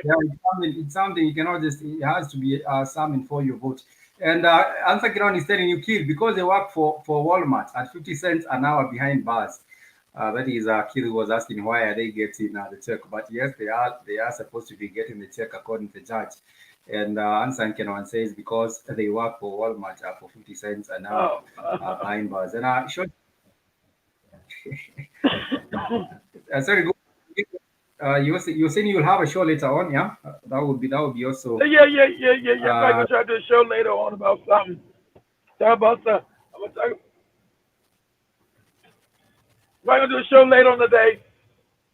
Yeah, it's something you cannot just. It has to be something for your vote. And Answer Kiran is telling you, kid, because they work for Walmart at 50 cents an hour behind bars. That is, kid was asking why are they getting the check? But yes, they are supposed to be getting the check according to the judge. And Answer Kiran says because they work for Walmart for 50 cents an hour Oh. behind bars. And sorry, go. You're saying you'll have a show later on, yeah? That would be also. Yeah. I'm Uh, gonna try to do a show later on about something. Talk about the. I'm gonna do a show later on today.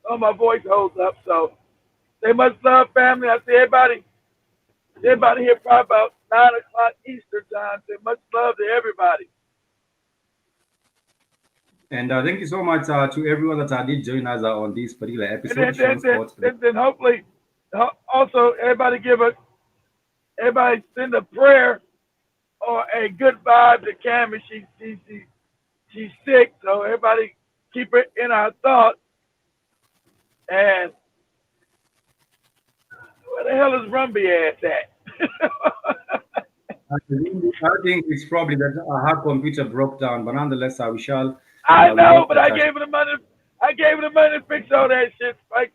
Oh, my voice holds up. So, say much love, family. I see everybody here probably about 9 o'clock Eastern time. Say much love to everybody. and thank you so much to everyone that did join us on this particular And episode, Sean Scott. then hopefully, also everybody send a prayer or a good vibe to Cammy. She's sick, so everybody keep it in our thoughts. And where the hell is Rumby ass at? think it's probably that her computer broke down, but nonetheless, we shall. I We know, hope but I that. gave her the money. I gave her the money to fix all that shit. Like,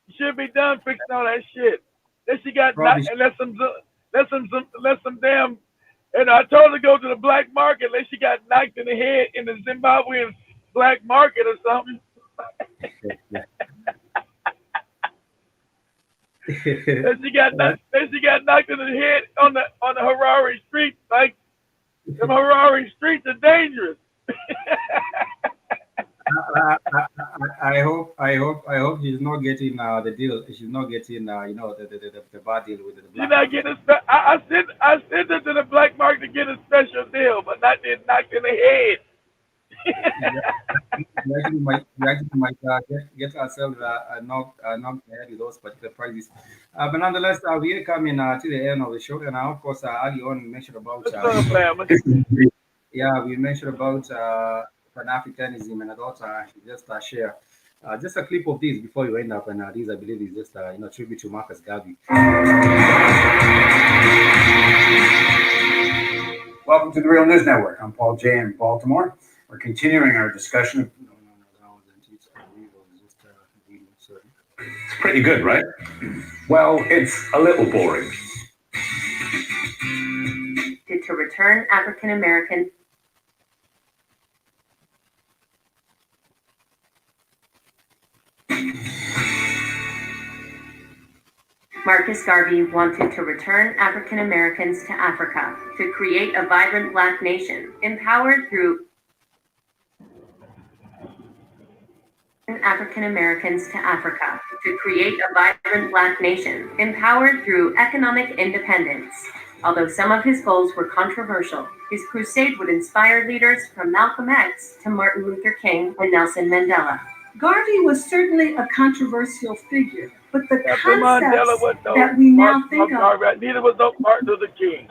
you should be done fixing all that shit. Then she got Probably. knocked, and let some damn. And I told her to go to the black market. Unless she got knocked in the head in the Zimbabwean black market or something. Then she got knocked in the head on the Harare streets. Like, them Harare streets are dangerous. I hope she's not getting the deal. She's not getting the bad deal with the She's black not market. getting I sent her to the black market to get a special deal, but not get knocked in the head. We actually might get ourselves knocked ahead with those particular prices. But nonetheless, we are coming to the end of the show, and of course, early on we mentioned about What's up, family? yeah, we mentioned about Pan Africanism, and I thought I should just share just a clip of this before you end up, and this I believe is just tribute to Marcus Garvey. Welcome to the Real News Network. I'm Paul J. in Baltimore. We're continuing our discussion of. It's pretty good, right? Well, it's a little boring. To return African American. Marcus Garvey wanted to return African Americans to Africa to create a vibrant Black nation, empowered through African Americans to Africa to create a vibrant Black nation, empowered through economic independence. Although some of his goals were controversial, his crusade would inspire leaders from Malcolm X to Martin Luther King and Nelson Mandela. Garvey was certainly a controversial figure, but the Mandela concepts was no that we now think of. Garvey. Neither was no Martin Luther King.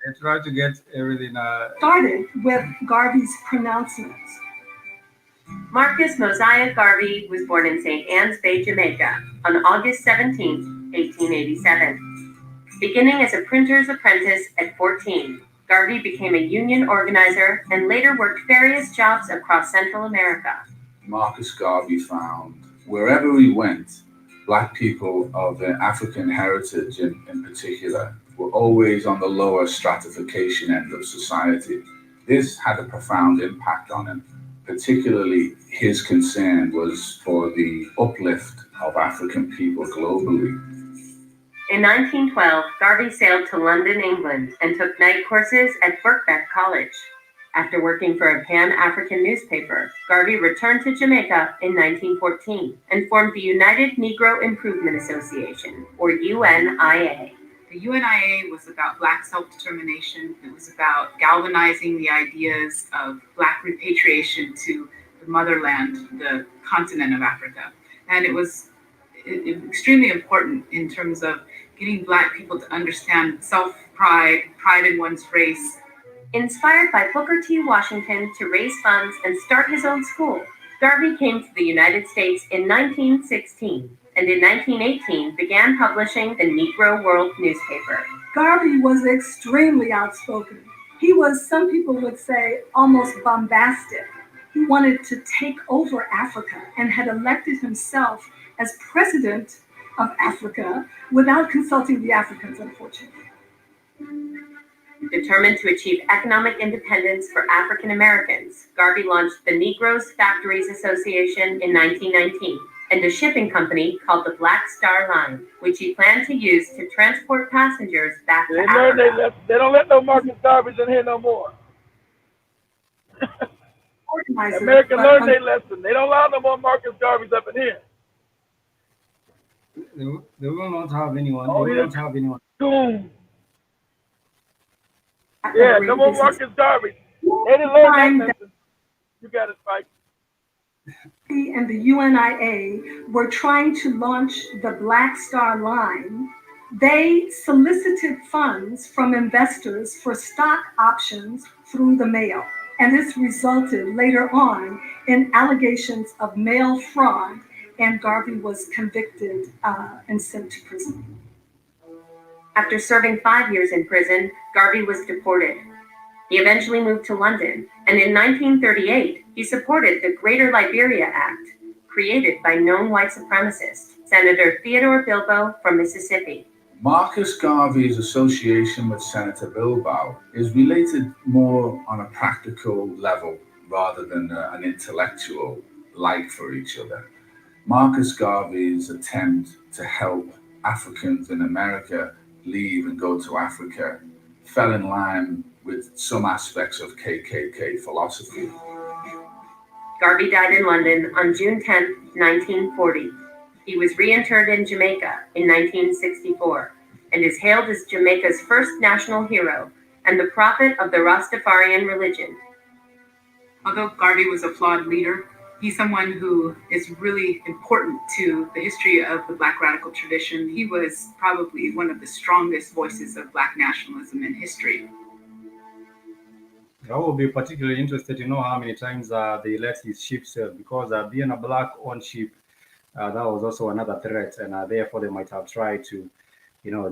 They try to get everything. Started with Garvey's pronouncements. Marcus Mosiah Garvey was born in St. Anne's Bay, Jamaica, on August 17, 1887. Beginning as a printer's apprentice at 14, Garvey became a union organizer and later worked various jobs across Central America. Marcus Garvey found wherever he went, Black people of African heritage in particular were always on the lower stratification end of society. This had a profound impact on him. Particularly, his concern was for the uplift of African people globally. In 1912, Garvey sailed to London, England, and took night courses at Birkbeck College. After working for a Pan-African newspaper, Garvey returned to Jamaica in 1914 and formed the United Negro Improvement Association, or UNIA. The UNIA was about Black self-determination. It was about galvanizing the ideas of Black repatriation to the motherland, the continent of Africa. And it was extremely important in terms of getting Black people to understand self-pride, pride in one's race. Inspired by Booker T. Washington to raise funds and start his own school, Garvey came to the United States in 1916. And in 1918 began publishing the Negro World newspaper. Garvey was extremely outspoken. He was, some people would say, almost bombastic. He wanted to take over Africa and had elected himself as president of Africa without consulting the Africans, unfortunately. Determined to achieve economic independence for African Americans, Garvey launched the Negroes Factories Association in 1919. And a shipping company called the Black Star Line, which he planned to use to transport passengers back to Africa. They don't let no Marcus Garveys in here no more. America learned their lesson. They don't allow no more Marcus Garveys up in here. They will not have anyone. Oh, they will not have anyone. Boom. Yeah, no more Marcus Garveys. They didn't learn that lesson. You got it, Spike. And the UNIA were trying to launch the Black Star Line. They solicited funds from investors for stock options through the mail. And this resulted later on in allegations of mail fraud, and Garvey was convicted and sent to prison. After serving 5 years in prison, Garvey was deported. He eventually moved to London, and in 1938, he supported the Greater Liberia Act, created by known white supremacist Senator Theodore Bilbo from Mississippi. Marcus Garvey's association with Senator Bilbo is related more on a practical level rather than an intellectual like for each other. Marcus Garvey's attempt to help Africans in America leave and go to Africa fell in line with some aspects of KKK philosophy. Garvey died in London on June 10, 1940. He was reinterred in Jamaica in 1964 and is hailed as Jamaica's first national hero and the prophet of the Rastafarian religion. Although Garvey was a flawed leader, he's someone who is really important to the history of the Black radical tradition. He was probably one of the strongest voices of Black nationalism in history. I will be particularly interested to know how many times they let his ship sail, because being a Black-owned ship, that was also another threat, and therefore they might have tried to,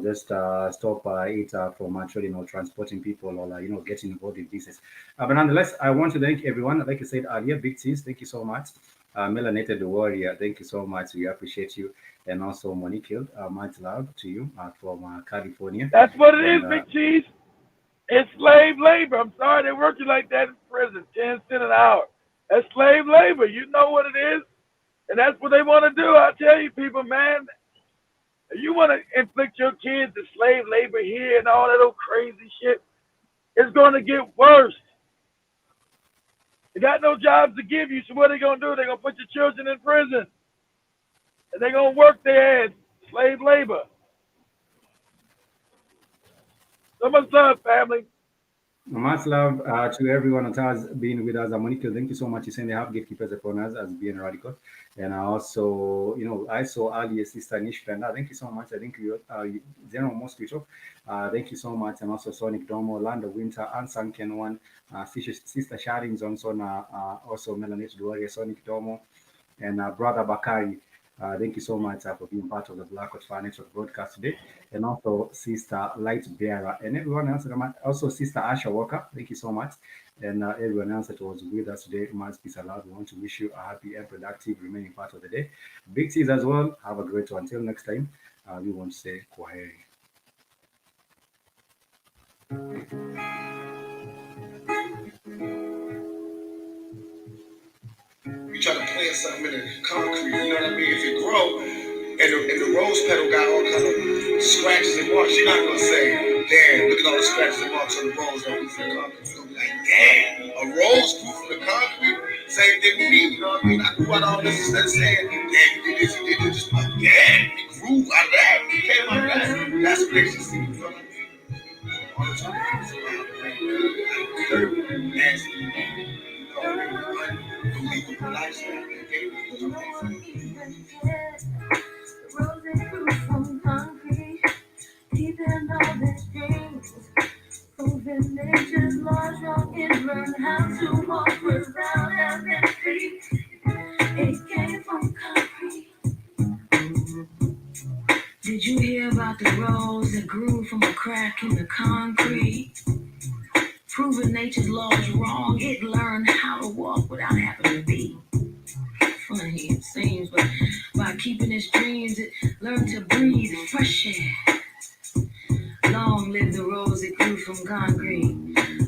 just stop it from actually, transporting people or, getting involved in business. But nonetheless, I want to thank everyone. Like I said earlier, Big T's, thank you so much. Melanated Warrior, thank you so much. We appreciate you. And also Monique, much love to you from California. That's what it is, Big Cheese. It's slave labor. I'm sorry they work you like that in prison, 10 cents an hour. That's slave labor. You know what it is. And that's what they want to do. I tell you, people, man, if you want to inflict your kids with slave labor here and all that old crazy shit, it's going to get worse. They got no jobs to give you, so what are they going to do? They're going to put your children in prison. And they're going to work their ass, slave labor. So much love, family. Much love to everyone that has been with us. Monica, thank you so much. You saying they have gatekeepers upon us as being radical. And also, I saw earlier Sister Nish Penda. Thank you so much. I think you General Mosquito. Thank you so much. And also Sonic Domo, Land of Winter, Unsunken One, Sister Sharon Johnson, also Melanated Warrior, Sonic Domo, and Brother Bakari. Thank you so much for being part of the Black Hot Network broadcast today. And also Sister Light Bearer and everyone else. Also Sister Asha Walker. Thank you so much. And everyone else that was with us today. Much peace and love. We want to wish you a happy and productive remaining part of the day. Big T's as well. Have a great one. Until next time, we want to say kwaheri. You try to plant something in the concrete, you know what I mean? If it grow, and the rose petal got all kind of scratches and marks, you're not gonna say, damn, look at all the scratches and marks on the rose that grew from the concrete. You're gonna be like, damn, a rose grew from the concrete? Same thing with me, you know what I mean? I grew out all this instead of saying, damn, you did this, you did this. Just like, damn, it grew out of that, it came out of that. That's what makes you see, you know what I mean? All the time, it's about nasty, unbelievable lifestyle. Proving nature's laws wrong and learn how to walk without having feet. It came from concrete. Did you hear about the rose that grew from a crack in the concrete? Proving nature's laws wrong, it learned how to walk without having to be. Funny it seems, but by keeping its dreams, it learned to breathe fresh air. Long live the rose that grew from concrete,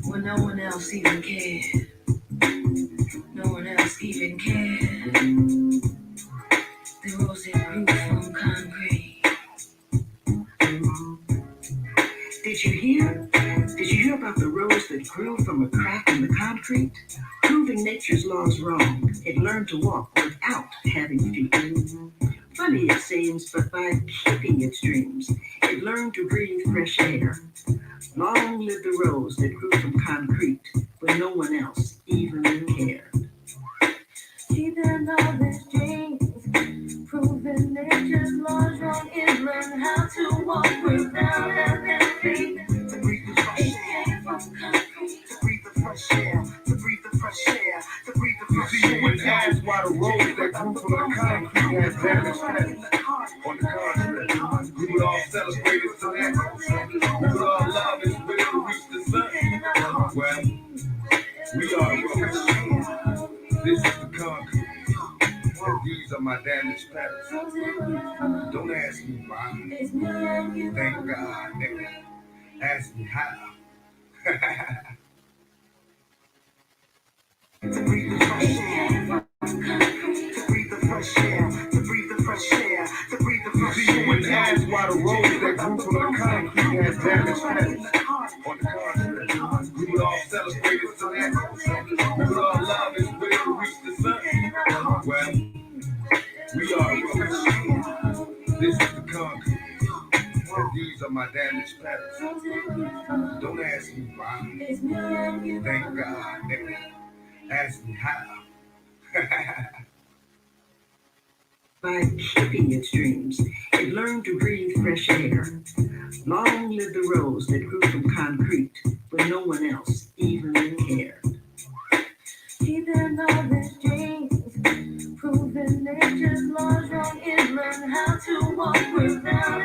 when no one else even cared. No one else even cared. The rose that grew from concrete. Did you hear? Did you hear about the rose that grew from a crack in the concrete? Proving nature's laws wrong, it learned to walk without having feet. Funny it seems, but by keeping its dreams, it learned to breathe fresh air. Long live the rose that grew from concrete, when no one else even cared. Keeping all his dreams, proving nature's laws wrong, it learned how to walk without having feet. To breathe the fresh air, to breathe the fresh air, to breathe the fresh air, to breathe the fresh air. You would ask why the rose that grew from the concrete has vanished on the continent. We would all celebrate it tonight. Well, we are rose. This is the concrete. And these are my damaged petals. Don't ask me why. Thank God, nigga. Ask me how. To breathe the fresh air, to breathe the fresh air, to breathe the fresh air, to breathe the fresh air. You wouldn't ask why the rose that grew from the concrete has damaged petals. On the contrary, we would all celebrate it so that we would all love its way to reach the sun. Well, we are rose. This is the concrete. And these are my damaged petals. Don't ask me why. Thank God, nigga. Ask me how. By keeping its dreams, it learned to breathe fresh air. Long live the rose that grew from concrete when no one else even cared. Keeping all his dreams, proving nature's laws wrong, is learn how to walk without